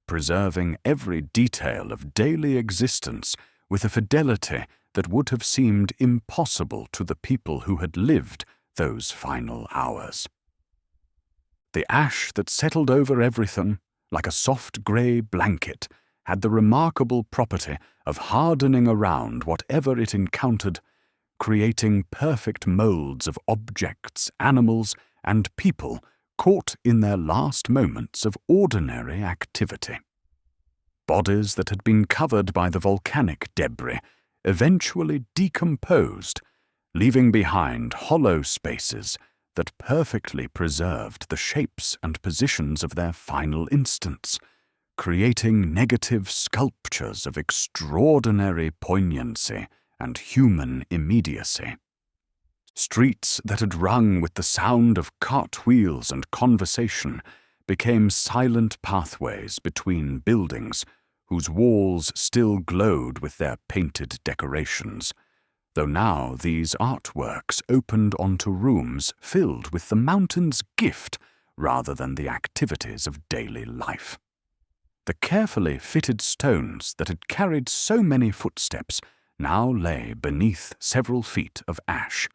preserving every detail of daily existence with a fidelity that would have seemed impossible to the people who had lived those final hours. The ash that settled over everything, like a soft grey blanket, had the remarkable property of hardening around whatever it encountered, creating perfect molds of objects, animals, and people caught in their last moments of ordinary activity. Bodies that had been covered by the volcanic debris eventually decomposed, leaving behind hollow spaces that perfectly preserved the shapes and positions of their final instants, creating negative sculptures of extraordinary poignancy and human immediacy. Streets that had rung with the sound of cartwheels and conversation became silent pathways between buildings whose walls still glowed with their painted decorations, though now these artworks opened onto rooms filled with the mountain's gift rather than the activities of daily life. The carefully fitted stones that had carried so many footsteps now lay beneath several feet of ash,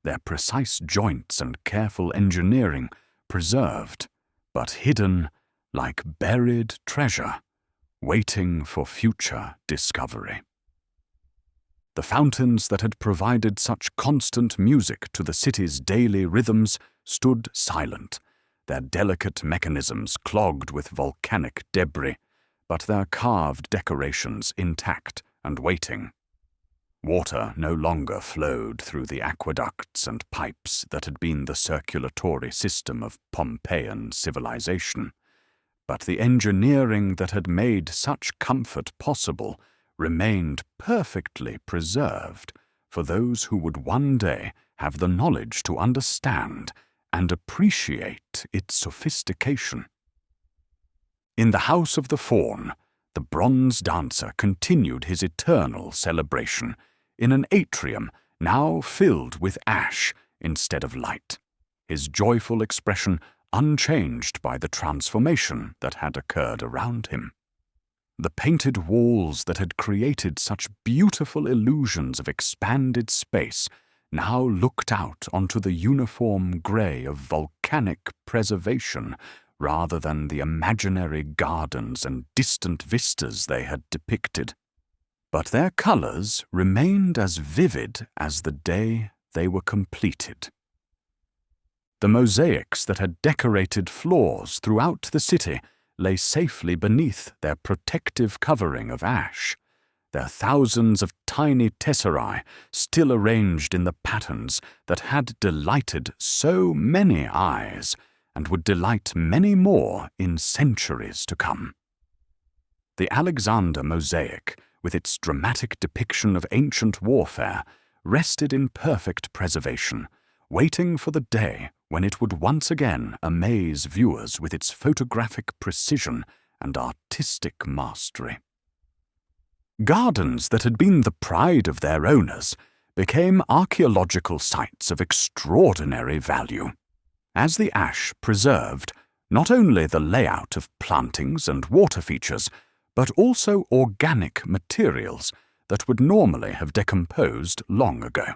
their precise joints and careful engineering preserved, but hidden like buried treasure, waiting for future discovery. The fountains that had provided such constant music to the city's daily rhythms stood silent, their delicate mechanisms clogged with volcanic debris, but their carved decorations intact and waiting. Water no longer flowed through the aqueducts and pipes that had been the circulatory system of Pompeian civilization, but the engineering that had made such comfort possible remained perfectly preserved for those who would one day have the knowledge to understand and appreciate its sophistication. In the House of the Faun, the bronze dancer continued his eternal celebration in an atrium now filled with ash instead of light, his joyful expression unchanged by the transformation that had occurred around him. The painted walls that had created such beautiful illusions of expanded space now looked out onto the uniform grey of volcanic preservation rather than the imaginary gardens and distant vistas they had depicted. But their colours remained as vivid as the day they were completed. The mosaics that had decorated floors throughout the city lay safely beneath their protective covering of ash, their thousands of tiny tesserae still arranged in the patterns that had delighted so many eyes and would delight many more in centuries to come. The Alexander mosaic, with its dramatic depiction of ancient warfare, rested in perfect preservation, waiting for the day when it would once again amaze viewers with its photographic precision and artistic mastery. Gardens that had been the pride of their owners became archaeological sites of extraordinary value, as the ash preserved not only the layout of plantings and water features, but also organic materials that would normally have decomposed long ago.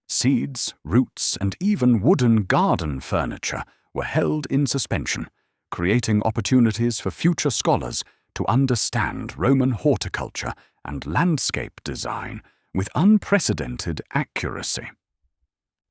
Seeds, roots, and even wooden garden furniture were held in suspension, creating opportunities for future scholars to understand Roman horticulture and landscape design with unprecedented accuracy.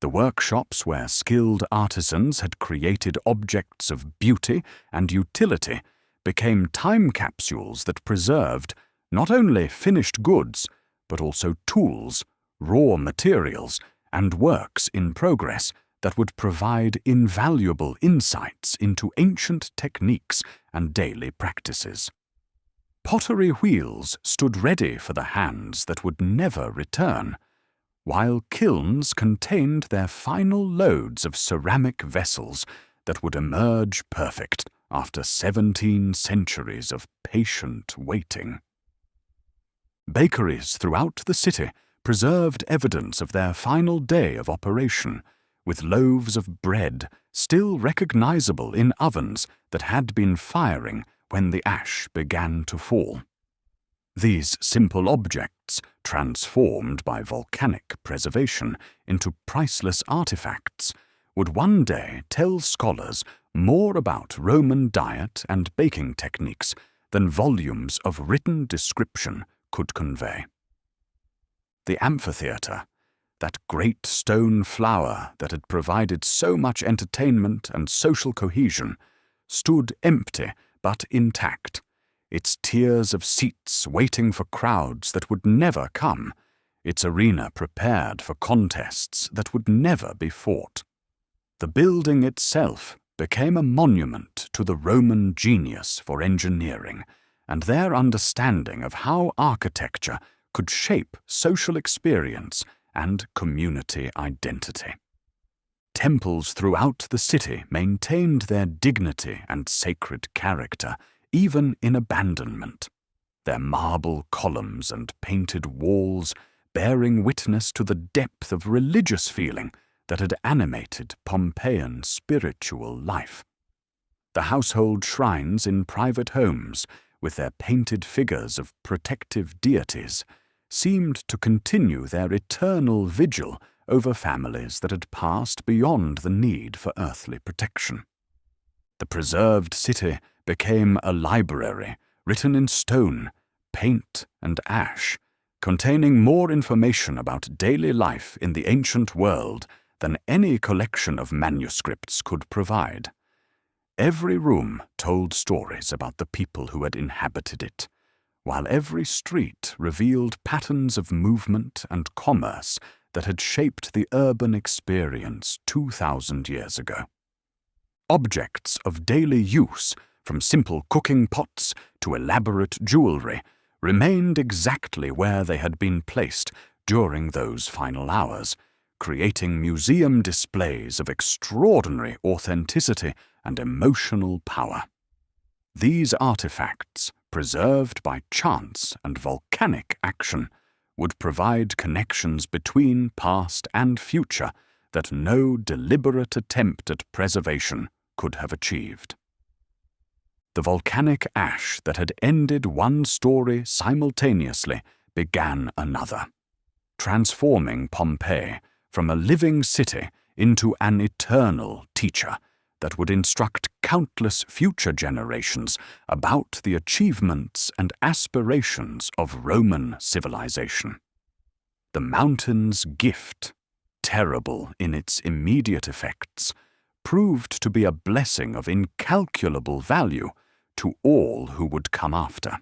The workshops where skilled artisans had created objects of beauty and utility became time capsules that preserved not only finished goods, but also tools, raw materials, and works in progress that would provide invaluable insights into ancient techniques and daily practices. Pottery wheels stood ready for the hands that would never return, while kilns contained their final loads of ceramic vessels that would emerge perfect after 17 centuries of patient waiting. Bakeries throughout the city preserved evidence of their final day of operation, with loaves of bread still recognizable in ovens that had been firing when the ash began to fall. These simple objects, transformed by volcanic preservation into priceless artifacts, would one day tell scholars more about Roman diet and baking techniques than volumes of written description could convey. The amphitheatre, that great stone flower that had provided so much entertainment and social cohesion, stood empty but intact, its tiers of seats waiting for crowds that would never come, its arena prepared for contests that would never be fought. The building itself became a monument to the Roman genius for engineering and their understanding of how architecture could shape social experience and community identity. Temples throughout the city maintained their dignity and sacred character, even in abandonment, their marble columns and painted walls bearing witness to the depth of religious feeling that had animated Pompeian spiritual life. The household shrines in private homes, with their painted figures of protective deities, seemed to continue their eternal vigil over families that had passed beyond the need for earthly protection. The preserved city became a library written in stone, paint, and ash, containing more information about daily life in the ancient world than any collection of manuscripts could provide. Every room told stories about the people who had inhabited it, while every street revealed patterns of movement and commerce that had shaped the urban experience 2,000 years ago. Objects of daily use, from simple cooking pots to elaborate jewelry, remained exactly where they had been placed during those final hours, creating museum displays of extraordinary authenticity and emotional power. These artifacts, preserved by chance and volcanic action, would provide connections between past and future that no deliberate attempt at preservation could have achieved. The volcanic ash that had ended one story simultaneously began another, transforming Pompeii from a living city into an eternal teacher that would instruct countless future generations about the achievements and aspirations of Roman civilization. The mountain's gift, terrible in its immediate effects, proved to be a blessing of incalculable value to all who would come after.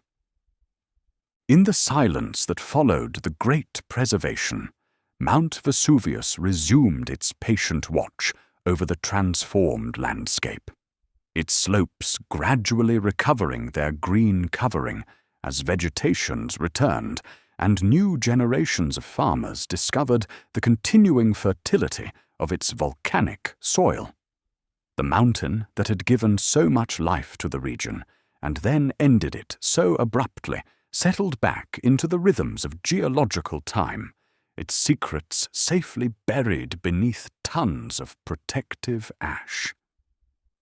In the silence that followed the great preservation, Mount Vesuvius resumed its patient watch over the transformed landscape, its slopes gradually recovering their green covering as vegetations returned and new generations of farmers discovered the continuing fertility of its volcanic soil. The mountain that had given so much life to the region and then ended it so abruptly settled back into the rhythms of geological time, its secrets safely buried beneath tons of protective ash.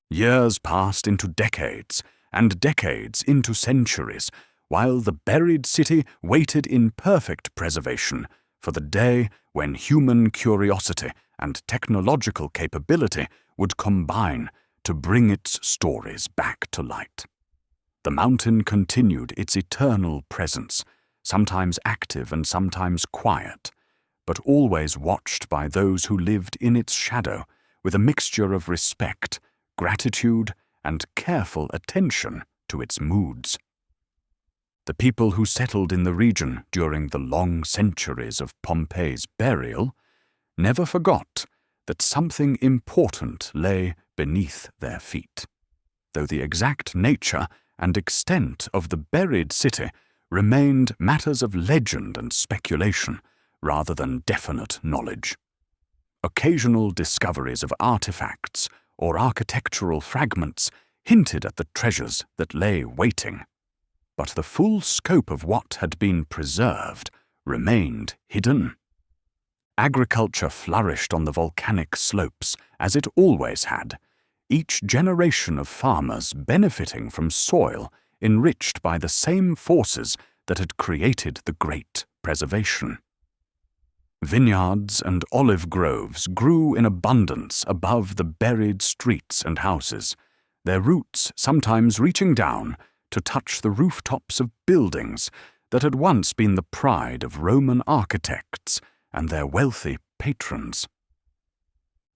Years passed into decades, and decades into centuries, while the buried city waited in perfect preservation for the day when human curiosity and technological capability would combine to bring its stories back to light. The mountain continued its eternal presence, sometimes active and sometimes quiet, but always watched by those who lived in its shadow with a mixture of respect, gratitude, and careful attention to its moods. The people who settled in the region during the long centuries of Pompeii's burial never forgot that something important lay beneath their feet, though the exact nature and extent of the buried city remained matters of legend and speculation rather than definite knowledge. Occasional discoveries of artifacts or architectural fragments hinted at the treasures that lay waiting, but the full scope of what had been preserved remained hidden. Agriculture flourished on the volcanic slopes as it always had, each generation of farmers benefiting from soil enriched by the same forces that had created the great preservation. Vineyards and olive groves grew in abundance above the buried streets and houses, their roots sometimes reaching down to touch the rooftops of buildings that had once been the pride of Roman architects and their wealthy patrons.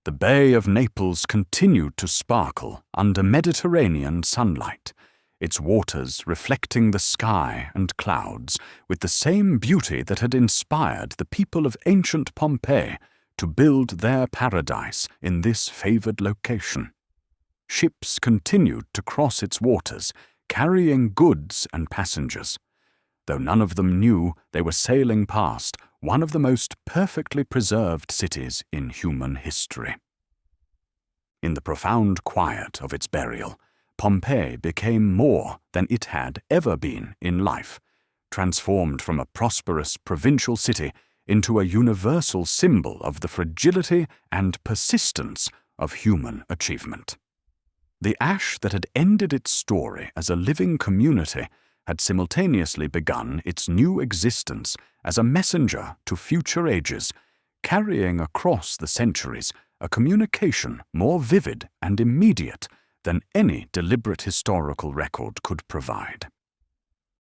The Bay of Naples continued to sparkle under Mediterranean sunlight, its waters reflecting the sky and clouds with the same beauty that had inspired the people of ancient Pompeii to build their paradise in this favored location. Ships continued to cross its waters, carrying goods and passengers, though none of them knew they were sailing past one of the most perfectly preserved cities in human history. In the profound quiet of its burial, Pompeii became more than it had ever been in life, transformed from a prosperous provincial city into a universal symbol of the fragility and persistence of human achievement. The ash that had ended its story as a living community had simultaneously begun its new existence as a messenger to future ages, carrying across the centuries a communication more vivid and immediate than any deliberate historical record could provide.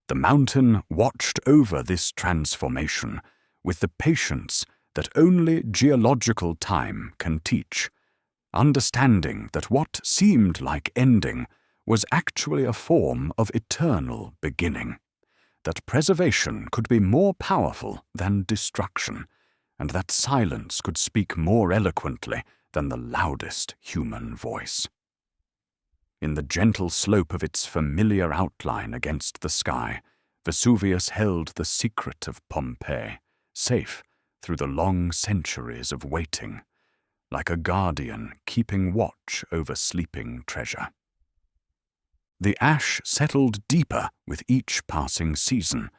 The mountain watched over this transformation with the patience that only geological time can teach, understanding that what seemed like ending was actually a form of eternal beginning, that preservation could be more powerful than destruction, and that silence could speak more eloquently than the loudest human voice. In the gentle slope of its familiar outline against the sky, Vesuvius held the secret of Pompeii, safe through the long centuries of waiting, like a guardian keeping watch over sleeping treasure. The ash settled deeper with each passing season,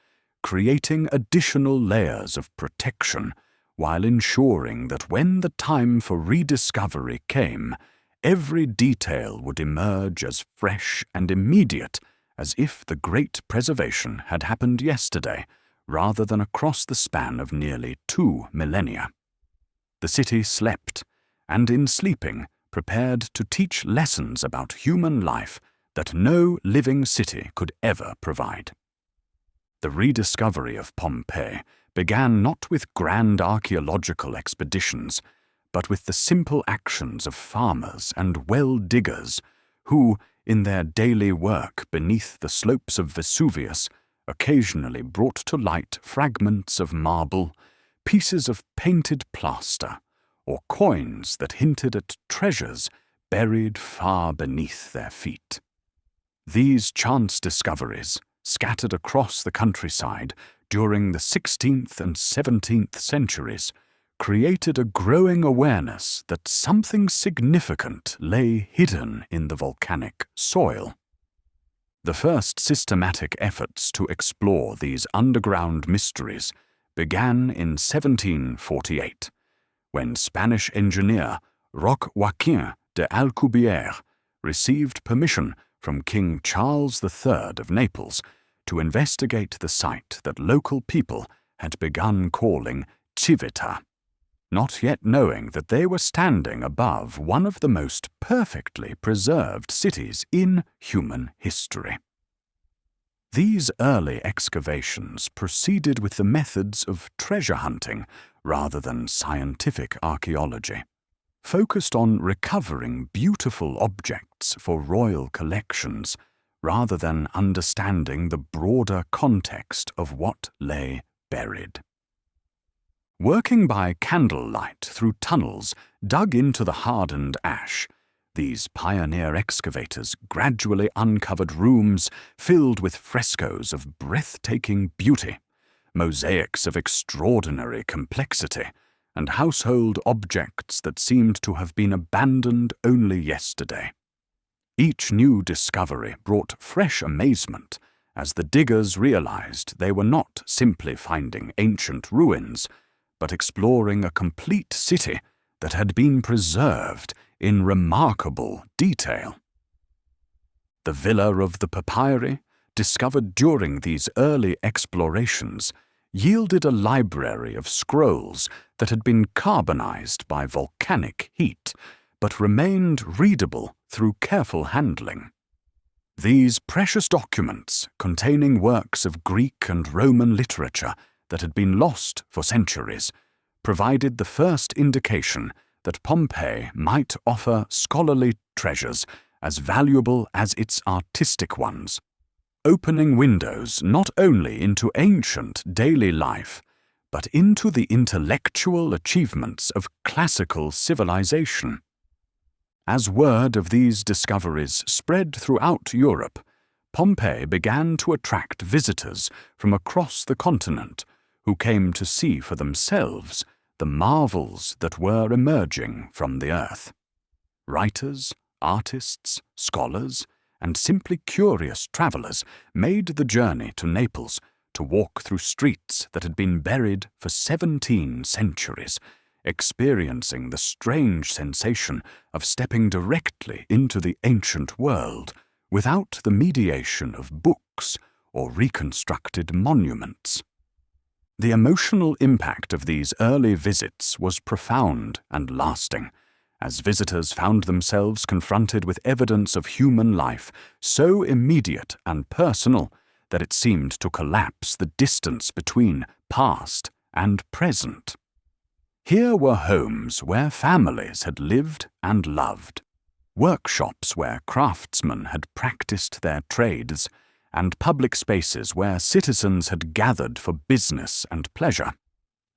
creating additional layers of protection while ensuring that when the time for rediscovery came, every detail would emerge as fresh and immediate as if the great preservation had happened yesterday rather than across the span of nearly 2 millennia. The city slept, and in sleeping prepared to teach lessons about human life that no living city could ever provide. The rediscovery of Pompeii began not with grand archaeological expeditions, but with the simple actions of farmers and well-diggers who, in their daily work beneath the slopes of Vesuvius, occasionally brought to light fragments of marble, pieces of painted plaster, or coins that hinted at treasures buried far beneath their feet. These chance discoveries, scattered across the countryside during the 16th and 17th centuries, created a growing awareness that something significant lay hidden in the volcanic soil. The first systematic efforts to explore these underground mysteries began in 1748, when Spanish engineer Roch Joaquin de Alcubierre received permission from King Charles III of Naples to investigate the site that local people had begun calling Civita, not yet knowing that they were standing above one of the most perfectly preserved cities in human history. These early excavations proceeded with the methods of treasure hunting rather than scientific archaeology, focused on recovering beautiful objects for royal collections rather than understanding the broader context of what lay buried. Working by candlelight through tunnels dug into the hardened ash, these pioneer excavators gradually uncovered rooms filled with frescoes of breathtaking beauty, mosaics of extraordinary complexity, and household objects that seemed to have been abandoned only yesterday. Each new discovery brought fresh amazement as the diggers realized they were not simply finding ancient ruins, but exploring a complete city that had been preserved in remarkable detail. The Villa of the Papyri, discovered during these early explorations, yielded a library of scrolls that had been carbonized by volcanic heat, but remained readable through careful handling. These precious documents, containing works of Greek and Roman literature that had been lost for centuries, provided the first indication that Pompeii might offer scholarly treasures as valuable as its artistic ones, opening windows not only into ancient daily life, but into the intellectual achievements of classical civilization. As word of these discoveries spread throughout Europe, Pompeii began to attract visitors from across the continent who came to see for themselves the marvels that were emerging from the earth. Writers, artists, scholars, and simply curious travelers made the journey to Naples to walk through streets that had been buried for 17 centuries, experiencing the strange sensation of stepping directly into the ancient world without the mediation of books or reconstructed monuments. The emotional impact of these early visits was profound and lasting, as visitors found themselves confronted with evidence of human life so immediate and personal that it seemed to collapse the distance between past and present. Here were homes where families had lived and loved, workshops where craftsmen had practiced their trades, and public spaces where citizens had gathered for business and pleasure,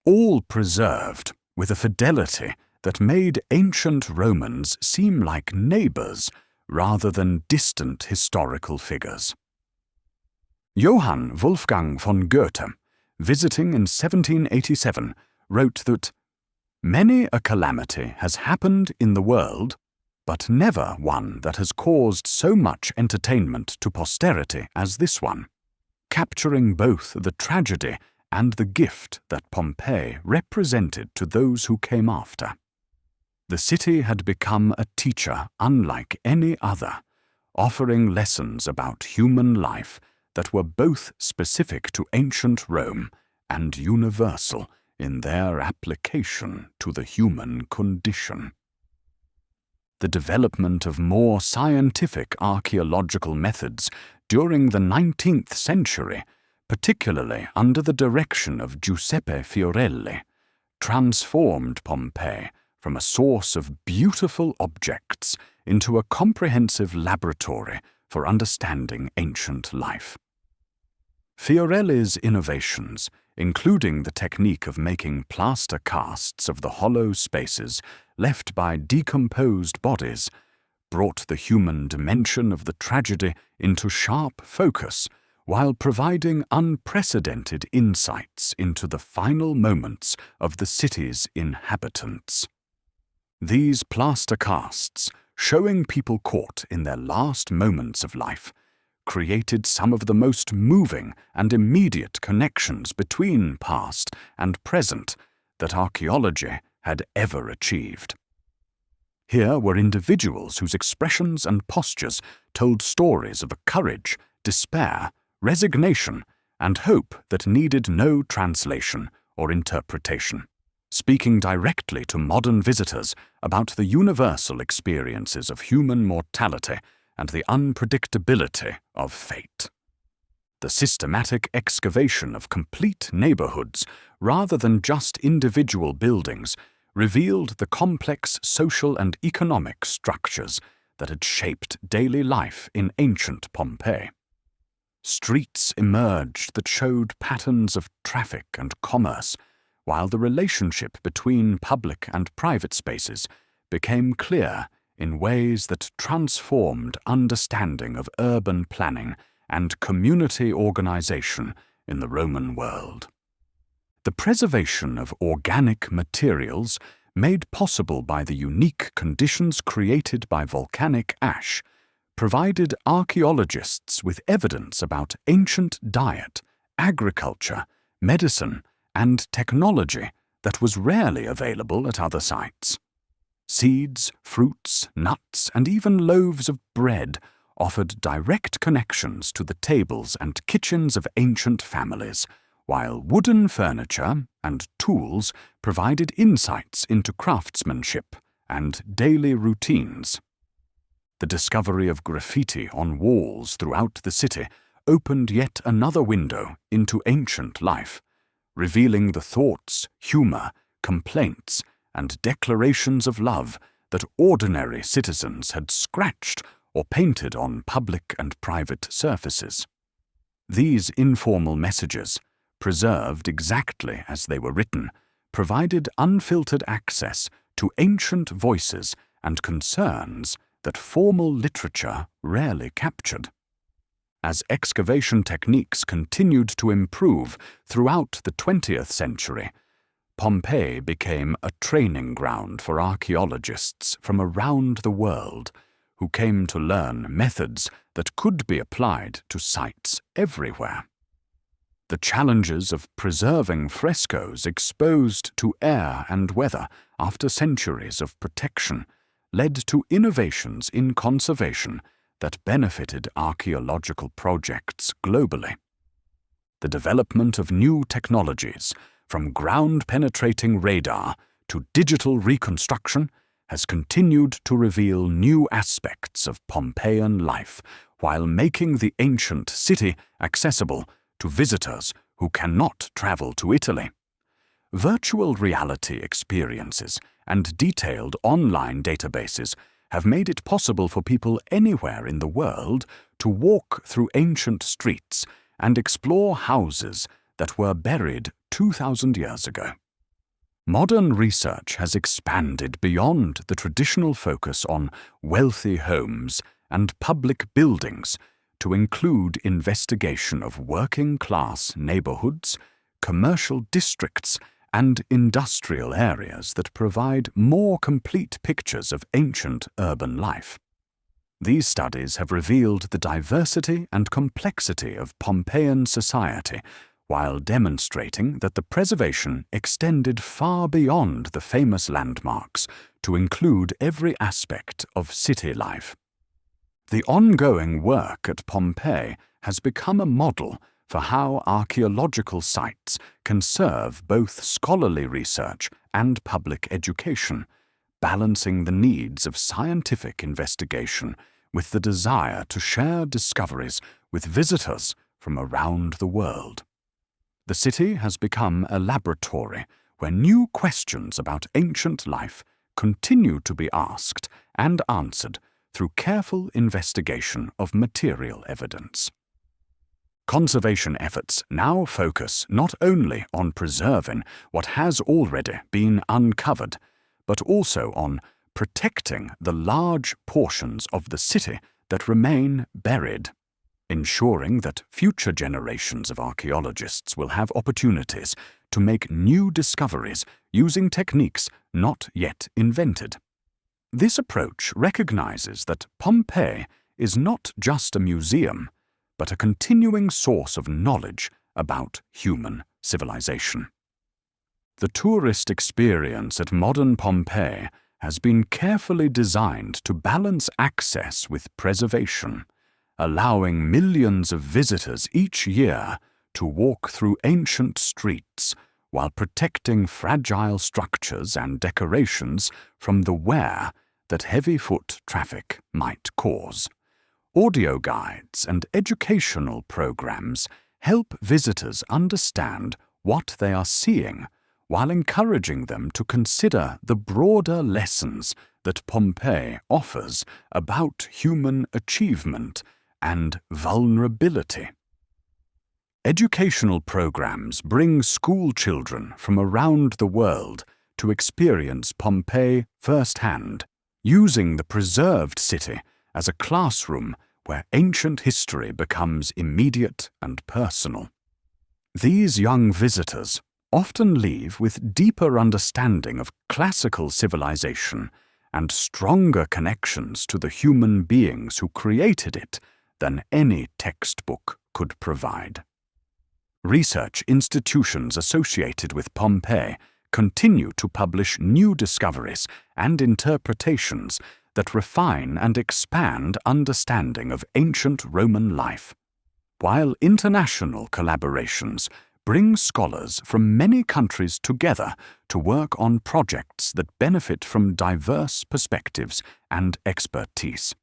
all preserved with a fidelity that made ancient Romans seem like neighbors rather than distant historical figures. Johann Wolfgang von Goethe, visiting in 1787, wrote that, "Many a calamity has happened in the world, but never one that has caused so much entertainment to posterity as this one," capturing both the tragedy and the gift that Pompeii represented to those who came after. The city had become a teacher unlike any other, offering lessons about human life that were both specific to ancient Rome and universal in their application to the human condition. The development of more scientific archaeological methods during the 19th century, particularly under the direction of Giuseppe Fiorelli, transformed Pompeii from a source of beautiful objects into a comprehensive laboratory for understanding ancient life. Fiorelli's innovations, including the technique of making plaster casts of the hollow spaces left by decomposed bodies, brought the human dimension of the tragedy into sharp focus while providing unprecedented insights into the final moments of the city's inhabitants. These plaster casts, showing people caught in their last moments of life, created some of the most moving and immediate connections between past and present that archaeology had ever achieved. Here were individuals whose expressions and postures told stories of a courage, despair, resignation, and hope that needed no translation or interpretation, speaking directly to modern visitors about the universal experiences of human mortality and the unpredictability of fate. The systematic excavation of complete neighborhoods, rather than just individual buildings, revealed the complex social and economic structures that had shaped daily life in ancient Pompeii. Streets emerged that showed patterns of traffic and commerce, while the relationship between public and private spaces became clear in ways that transformed understanding of urban planning and community organization in the Roman world. The preservation of organic materials, made possible by the unique conditions created by volcanic ash, provided archaeologists with evidence about ancient diet, agriculture, medicine, and technology that was rarely available at other sites. Seeds, fruits, nuts, and even loaves of bread offered direct connections to the tables and kitchens of ancient families, while wooden furniture and tools provided insights into craftsmanship and daily routines. The discovery of graffiti on walls throughout the city opened yet another window into ancient life, revealing the thoughts, humor, complaints, and declarations of love that ordinary citizens had scratched or painted on public and private surfaces. These informal messages, preserved exactly as they were written, provided unfiltered access to ancient voices and concerns that formal literature rarely captured. As excavation techniques continued to improve throughout the 20th century, Pompeii became a training ground for archaeologists from around the world who came to learn methods that could be applied to sites everywhere. The challenges of preserving frescoes exposed to air and weather after centuries of protection led to innovations in conservation that benefited archaeological projects globally. The development of new technologies, from ground-penetrating radar to digital reconstruction, has continued to reveal new aspects of Pompeian life while making the ancient city accessible to visitors who cannot travel to Italy. Virtual reality experiences and detailed online databases have made it possible for people anywhere in the world to walk through ancient streets and explore houses that were buried 2,000 years ago. Modern research has expanded beyond the traditional focus on wealthy homes and public buildings to include investigation of working-class neighborhoods, commercial districts, and industrial areas that provide more complete pictures of ancient urban life. These studies have revealed the diversity and complexity of Pompeian society, while demonstrating that the preservation extended far beyond the famous landmarks to include every aspect of city life. The ongoing work at Pompeii has become a model for how archaeological sites can serve both scholarly research and public education, balancing the needs of scientific investigation with the desire to share discoveries with visitors from around the world. The city has become a laboratory where new questions about ancient life continue to be asked and answered through careful investigation of material evidence. Conservation efforts now focus not only on preserving what has already been uncovered, but also on protecting the large portions of the city that remain buried, ensuring that future generations of archaeologists will have opportunities to make new discoveries using techniques not yet invented. This approach recognizes that Pompeii is not just a museum, but a continuing source of knowledge about human civilization. The tourist experience at modern Pompeii has been carefully designed to balance access with preservation, allowing millions of visitors each year to walk through ancient streets while protecting fragile structures and decorations from the wear that heavy foot traffic might cause. Audio guides and educational programs help visitors understand what they are seeing, while encouraging them to consider the broader lessons that Pompeii offers about human achievement and vulnerability. Educational programs bring school children from around the world to experience Pompeii firsthand, using the preserved city as a classroom where ancient history becomes immediate and personal. These young visitors often leave with deeper understanding of classical civilization and stronger connections to the human beings who created it than any textbook could provide. Research institutions associated with Pompeii continue to publish new discoveries and interpretations that refine and expand understanding of ancient Roman life, while international collaborations bring scholars from many countries together to work on projects that benefit from diverse perspectives and expertise.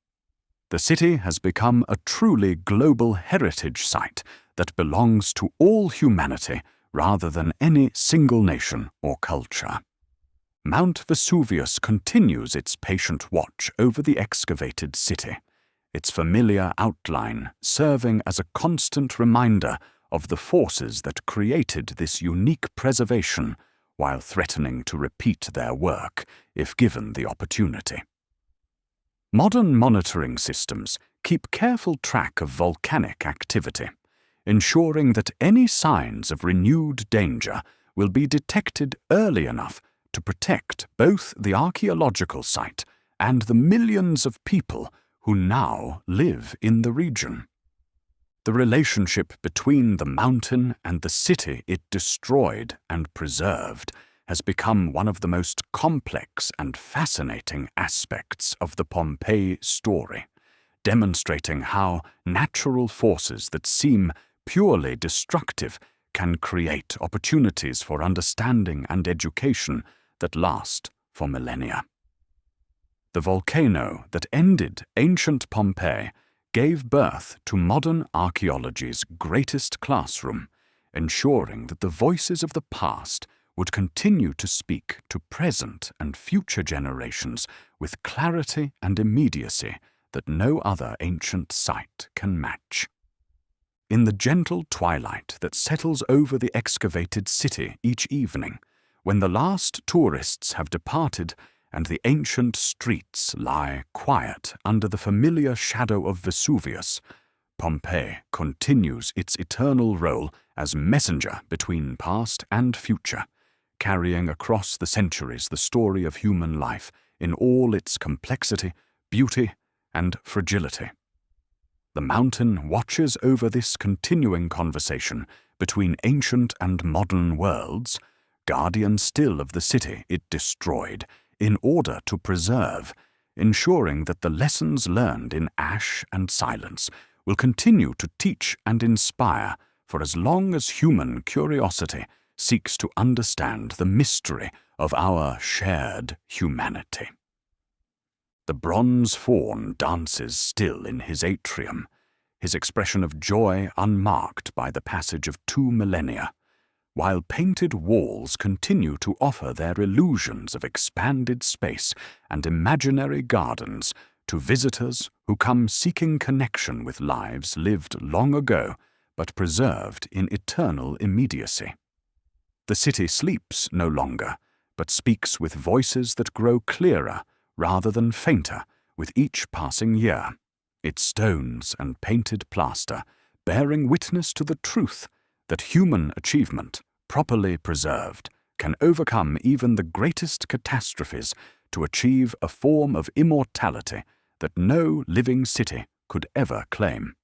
The city has become a truly global heritage site that belongs to all humanity rather than any single nation or culture. Mount Vesuvius continues its patient watch over the excavated city, its familiar outline serving as a constant reminder of the forces that created this unique preservation while threatening to repeat their work if given the opportunity. Modern monitoring systems keep careful track of volcanic activity, ensuring that any signs of renewed danger will be detected early enough to protect both the archaeological site and the millions of people who now live in the region. The relationship between the mountain and the city it destroyed and preserved has become one of the most complex and fascinating aspects of the Pompeii story, demonstrating how natural forces that seem purely destructive can create opportunities for understanding and education that last for millennia. The volcano that ended ancient Pompeii gave birth to modern archaeology's greatest classroom, ensuring that the voices of the past would continue to speak to present and future generations with clarity and immediacy that no other ancient site can match. In the gentle twilight that settles over the excavated city each evening, when the last tourists have departed and the ancient streets lie quiet under the familiar shadow of Vesuvius, Pompeii continues its eternal role as messenger between past and future, carrying across the centuries the story of human life in all its complexity, beauty, and fragility. The mountain watches over this continuing conversation between ancient and modern worlds, guardian still of the city it destroyed, in order to preserve, ensuring that the lessons learned in ash and silence will continue to teach and inspire for as long as human curiosity seeks to understand the mystery of our shared humanity. The bronze faun dances still in his atrium, his expression of joy unmarked by the passage of 2 millennia, while painted walls continue to offer their illusions of expanded space and imaginary gardens to visitors who come seeking connection with lives lived long ago but preserved in eternal immediacy. The city sleeps no longer, but speaks with voices that grow clearer rather than fainter with each passing year, its stones and painted plaster bearing witness to the truth that human achievement, properly preserved, can overcome even the greatest catastrophes to achieve a form of immortality that no living city could ever claim.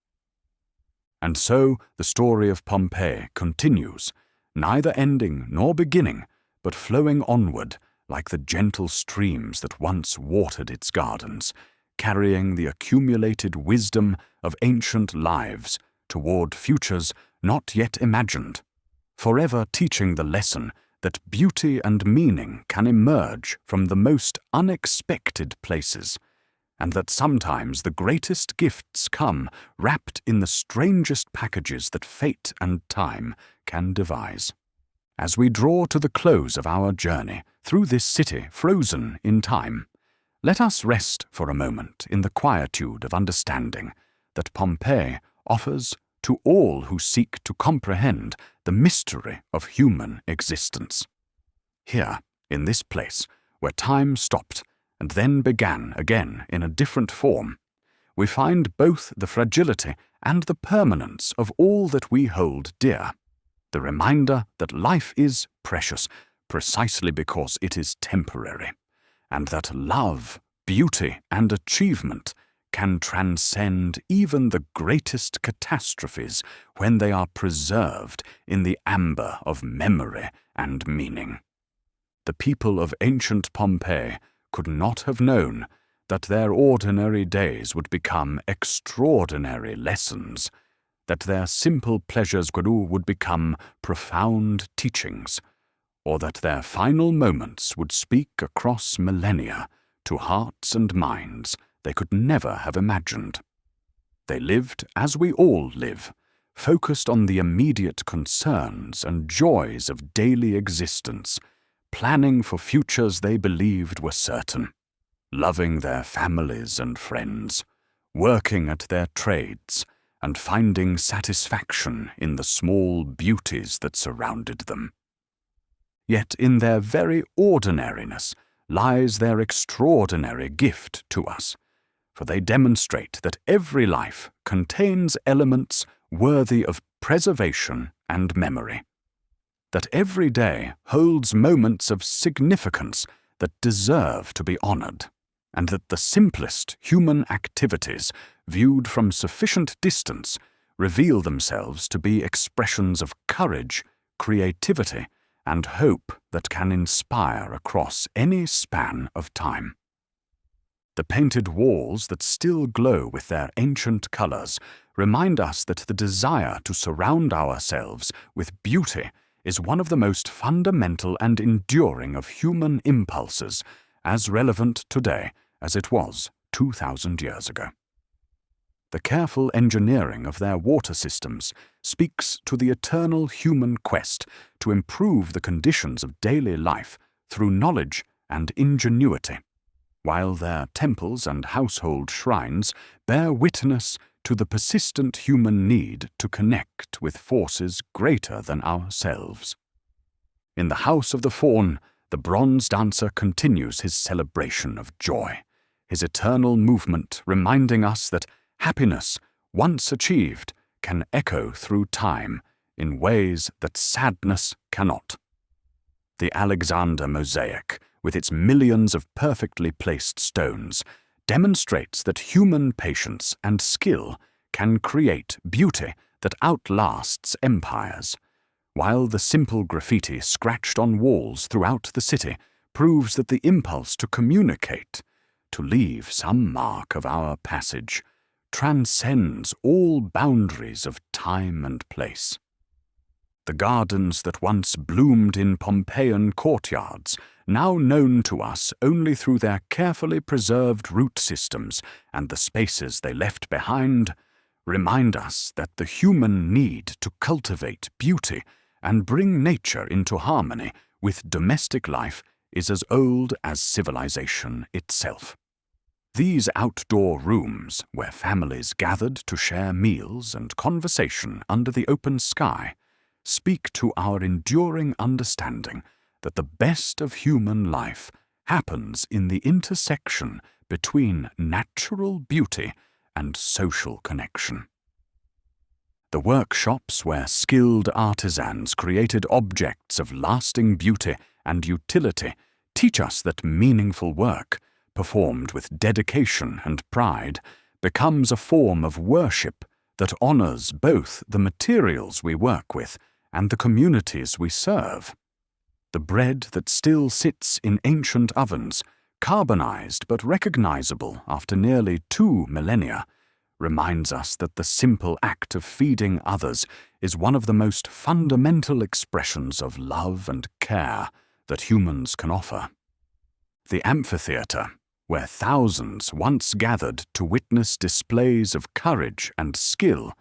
And so the story of Pompeii continues, neither ending nor beginning, but flowing onward like the gentle streams that once watered its gardens, carrying the accumulated wisdom of ancient lives toward futures not yet imagined, forever teaching the lesson that beauty and meaning can emerge from the most unexpected places, and that sometimes the greatest gifts come wrapped in the strangest packages that fate and time can devise. As we draw to the close of our journey through this city frozen in time, let us rest for a moment in the quietude of understanding that Pompeii offers to all who seek to comprehend the mystery of human existence. Here, in this place, where time stopped and then began again in a different form, we find both the fragility and the permanence of all that we hold dear, the reminder that life is precious precisely because it is temporary, and that love, beauty, and achievement can transcend even the greatest catastrophes when they are preserved in the amber of memory and meaning. The people of ancient Pompeii could not have known that their ordinary days would become extraordinary lessons, that their simple pleasures would become profound teachings, or that their final moments would speak across millennia to hearts and minds they could never have imagined. They lived as we all live, focused on the immediate concerns and joys of daily existence, planning for futures they believed were certain, loving their families and friends, working at their trades, and finding satisfaction in the small beauties that surrounded them. Yet in their very ordinariness lies their extraordinary gift to us, for they demonstrate that every life contains elements worthy of preservation and memory, that every day holds moments of significance that deserve to be honored, and that the simplest human activities, viewed from sufficient distance, reveal themselves to be expressions of courage, creativity, and hope that can inspire across any span of time. The painted walls that still glow with their ancient colors remind us that the desire to surround ourselves with beauty is one of the most fundamental and enduring of human impulses, as relevant today as it was 2,000 years ago. The careful engineering of their water systems speaks to the eternal human quest to improve the conditions of daily life through knowledge and ingenuity, while their temples and household shrines bear witness to the persistent human need to connect with forces greater than ourselves. In the House of the Faun, the bronze dancer continues his celebration of joy, his eternal movement reminding us that happiness, once achieved, can echo through time in ways that sadness cannot. The Alexander mosaic, with its millions of perfectly placed stones, demonstrates that human patience and skill can create beauty that outlasts empires, while the simple graffiti scratched on walls throughout the city proves that the impulse to communicate, to leave some mark of our passage, transcends all boundaries of time and place. The gardens that once bloomed in Pompeian courtyards, now known to us only through their carefully preserved root systems and the spaces they left behind, remind us that the human need to cultivate beauty and bring nature into harmony with domestic life is as old as civilization itself. These outdoor rooms, where families gathered to share meals and conversation under the open sky, speak to our enduring understanding that the best of human life happens in the intersection between natural beauty and social connection. The workshops where skilled artisans created objects of lasting beauty and utility teach us that meaningful work, performed with dedication and pride, becomes a form of worship that honors both the materials we work with and the communities we serve. The bread that still sits in ancient ovens, carbonized but recognizable after nearly 2 millennia, reminds us that the simple act of feeding others is one of the most fundamental expressions of love and care that humans can offer. The amphitheater, where thousands once gathered to witness displays of courage and skill,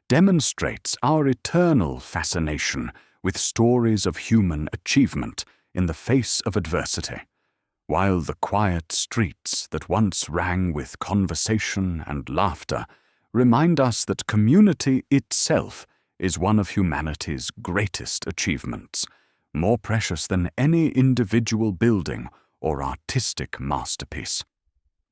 demonstrates our eternal fascination with stories of human achievement in the face of adversity, while the quiet streets that once rang with conversation and laughter remind us that community itself is one of humanity's greatest achievements, more precious than any individual building or artistic masterpiece.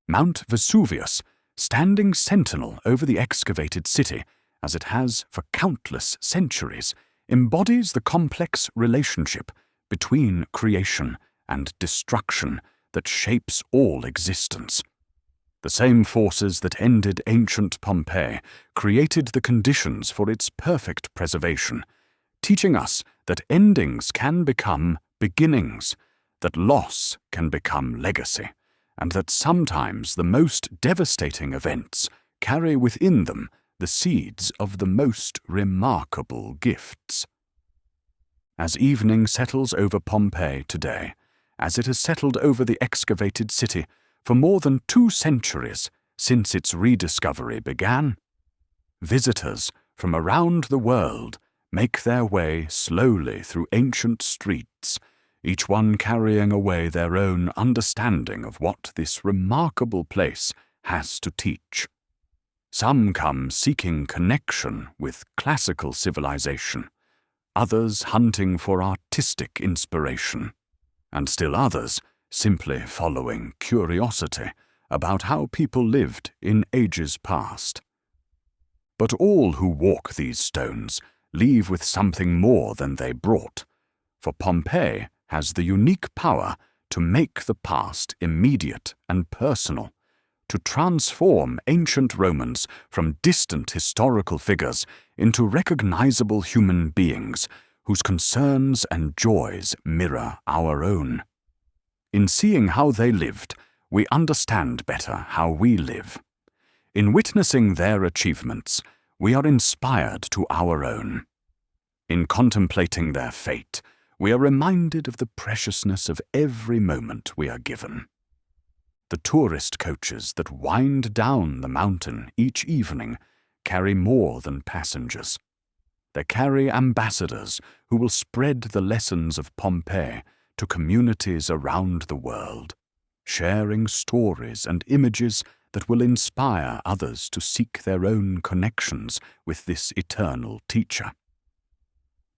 Mount Vesuvius, standing sentinel over the excavated city, as it has for countless centuries, embodies the complex relationship between creation and destruction that shapes all existence. The same forces that ended ancient Pompeii created the conditions for its perfect preservation, teaching us that endings can become beginnings, that loss can become legacy, and that sometimes the most devastating events carry within them the seeds of the most remarkable gifts. As evening settles over Pompeii today, as it has settled over the excavated city for more than 2 centuries since its rediscovery began, visitors from around the world make their way slowly through ancient streets, each one carrying away their own understanding of what this remarkable place has to teach. Some come seeking connection with classical civilization, others hunting for artistic inspiration, and still others simply following curiosity about how people lived in ages past. But all who walk these stones leave with something more than they brought, for Pompeii has the unique power to make the past immediate and personal, to transform ancient Romans from distant historical figures into recognizable human beings whose concerns and joys mirror our own. In seeing how they lived, we understand better how we live. In witnessing their achievements, we are inspired to our own. In contemplating their fate, we are reminded of the preciousness of every moment we are given. The tourist coaches that wind down the mountain each evening carry more than passengers. They carry ambassadors who will spread the lessons of Pompeii to communities around the world, sharing stories and images that will inspire others to seek their own connections with this eternal teacher.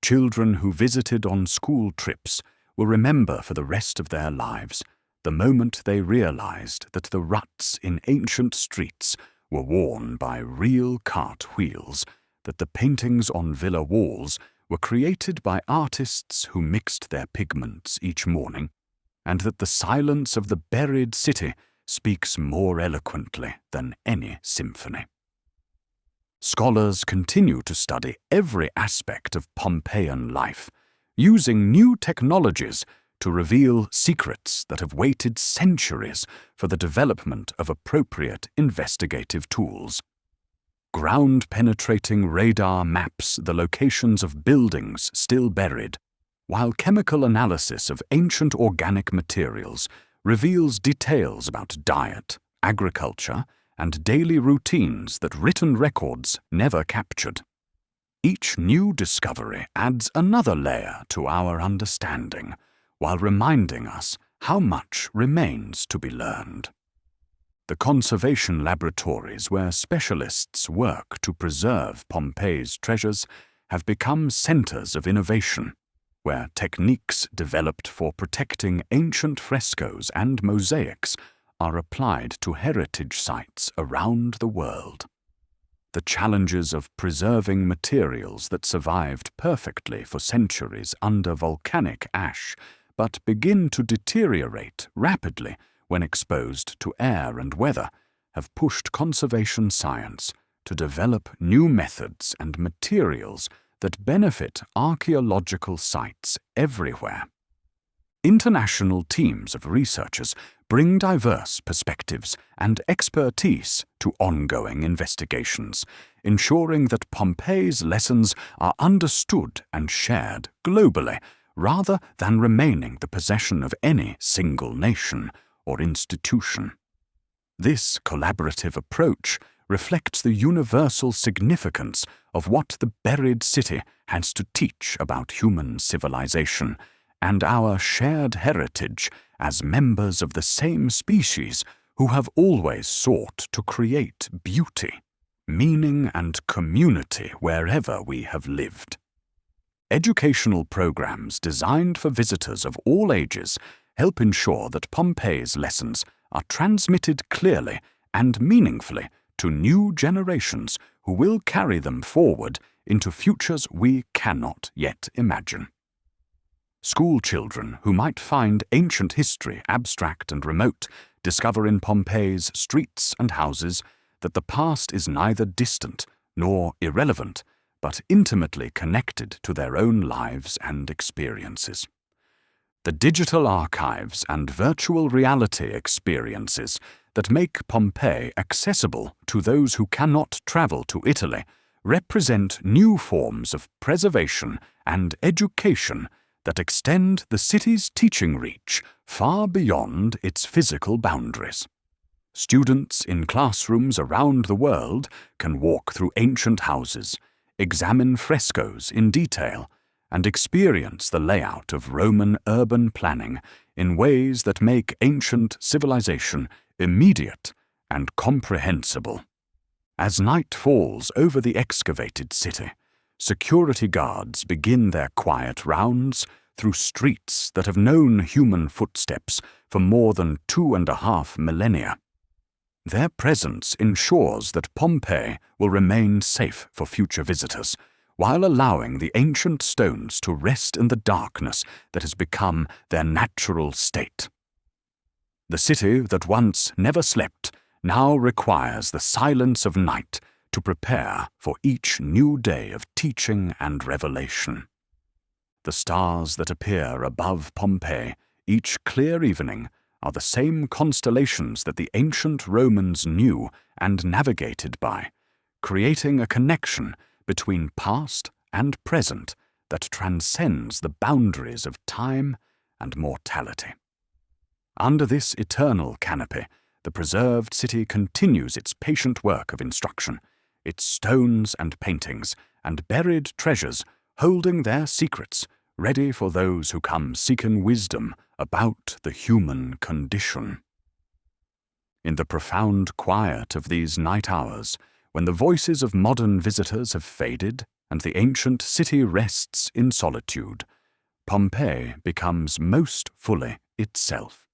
Children who visited on school trips will remember for the rest of their lives the moment they realized that the ruts in ancient streets were worn by real cart wheels, that the paintings on villa walls were created by artists who mixed their pigments each morning, and that the silence of the buried city speaks more eloquently than any symphony. Scholars continue to study every aspect of Pompeian life, using new technologies to reveal secrets that have waited centuries for the development of appropriate investigative tools. Ground-penetrating radar maps the locations of buildings still buried, while chemical analysis of ancient organic materials reveals details about diet, agriculture, and daily routines that written records never captured. Each new discovery adds another layer to our understanding, while reminding us how much remains to be learned. The conservation laboratories where specialists work to preserve Pompeii's treasures have become centers of innovation, where techniques developed for protecting ancient frescoes and mosaics are applied to heritage sites around the world. The challenges of preserving materials that survived perfectly for centuries under volcanic ash but begin to deteriorate rapidly when exposed to air and weather have pushed conservation science to develop new methods and materials that benefit archaeological sites everywhere. International teams of researchers bring diverse perspectives and expertise to ongoing investigations, ensuring that Pompeii's lessons are understood and shared globally rather than remaining the possession of any single nation or institution. This collaborative approach reflects the universal significance of what the buried city has to teach about human civilization and our shared heritage as members of the same species who have always sought to create beauty, meaning, and community wherever we have lived. Educational programs designed for visitors of all ages help ensure that Pompeii's lessons are transmitted clearly and meaningfully to new generations who will carry them forward into futures we cannot yet imagine. School children who might find ancient history abstract and remote discover in Pompeii's streets and houses that the past is neither distant nor irrelevant, but intimately connected to their own lives and experiences. The digital archives and virtual reality experiences that make Pompeii accessible to those who cannot travel to Italy represent new forms of preservation and education that extend the city's teaching reach far beyond its physical boundaries. Students in classrooms around the world can walk through ancient houses, examine frescoes in detail, and experience the layout of Roman urban planning in ways that make ancient civilization immediate and comprehensible. As night falls over the excavated city, security guards begin their quiet rounds through streets that have known human footsteps for more than 2.5 millennia. Their presence ensures that Pompeii will remain safe for future visitors, while allowing the ancient stones to rest in the darkness that has become their natural state. The city that once never slept now requires the silence of night to prepare for each new day of teaching and revelation. The stars that appear above Pompeii each clear evening are the same constellations that the ancient Romans knew and navigated by, creating a connection between past and present that transcends the boundaries of time and mortality. Under this eternal canopy, the preserved city continues its patient work of instruction, its stones and paintings and buried treasures holding their secrets, ready for those who come seeking wisdom about the human condition. In the profound quiet of these night hours, when the voices of modern visitors have faded and the ancient city rests in solitude, Pompeii becomes most fully itself.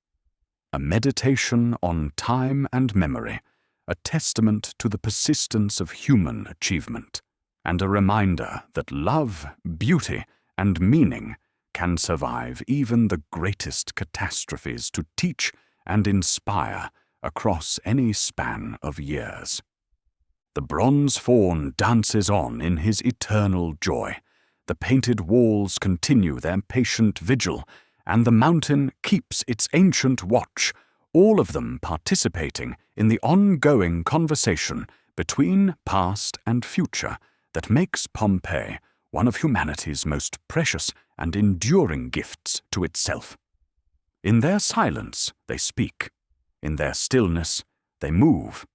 A meditation on time and memory, a testament to the persistence of human achievement, and a reminder that love, beauty, and meaning can survive even the greatest catastrophes to teach and inspire across any span of years. The bronze faun dances on in his eternal joy, the painted walls continue their patient vigil, and the mountain keeps its ancient watch, all of them participating in the ongoing conversation between past and future that makes Pompeii one of humanity's most precious and enduring gifts to itself. In their silence they speak, in their stillness they move,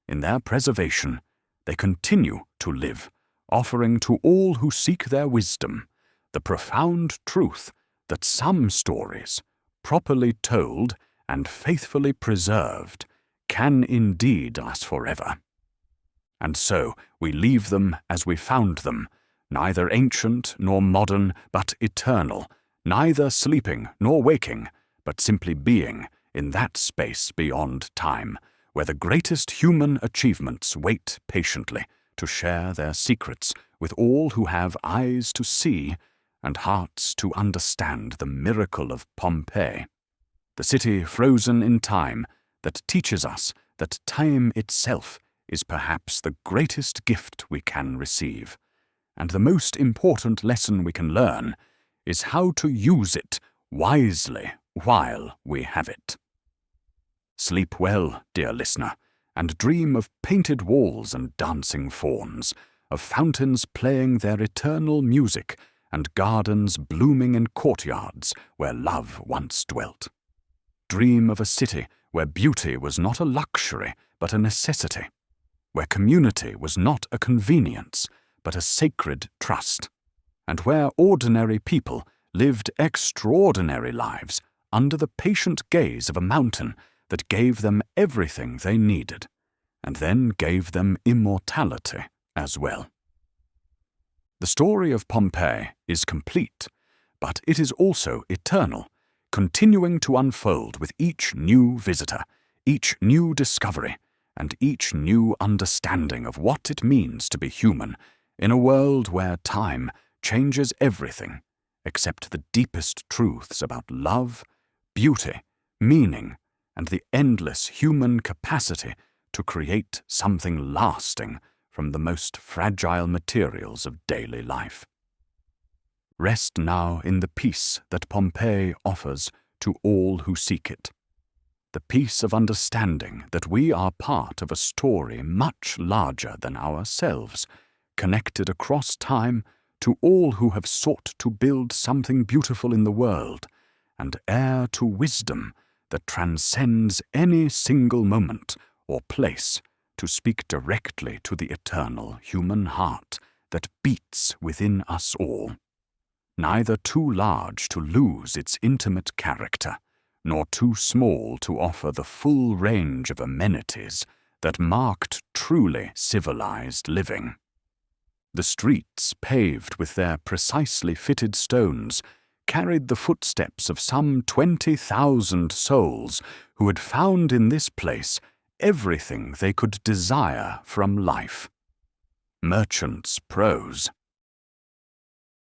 in their preservation they continue to live, offering to all who seek their wisdom the profound truth that some stories, properly told and faithfully preserved, can indeed last forever. And so we leave them as we found them, neither ancient nor modern, but eternal, neither sleeping nor waking, but simply being in that space beyond time, where the greatest human achievements wait patiently to share their secrets with all who have eyes to see and hearts to understand the miracle of Pompeii, the city frozen in time that teaches us that time itself is perhaps the greatest gift we can receive, and the most important lesson we can learn is how to use it wisely while we have it. Sleep well, dear listener, and dream of painted walls and dancing fauns, of fountains playing their eternal music and gardens blooming in courtyards where love once dwelt. Dream of a city where beauty was not a luxury but a necessity, where community was not a convenience but a sacred trust, and where ordinary people lived extraordinary lives under the patient gaze of a mountain that gave them everything they needed, and then gave them immortality as well. The story of Pompeii is complete, but it is also eternal, continuing to unfold with each new visitor, each new discovery, and each new understanding of what it means to be human in a world where time changes everything except the deepest truths about love, beauty, meaning, and the endless human capacity to create something lasting from the most fragile materials of daily life. Rest now in the peace that Pompeii offers to all who seek it, the peace of understanding that we are part of a story much larger than ourselves, connected across time to all who have sought to build something beautiful in the world, and heir to wisdom that transcends any single moment or place to speak directly to the eternal human heart that beats within us all, neither too large to lose its intimate character, nor too small to offer the full range of amenities that marked truly civilized living. The streets, paved with their precisely fitted stones, carried the footsteps of some 20,000 souls who had found in this place everything they could desire from life. Merchants' prose.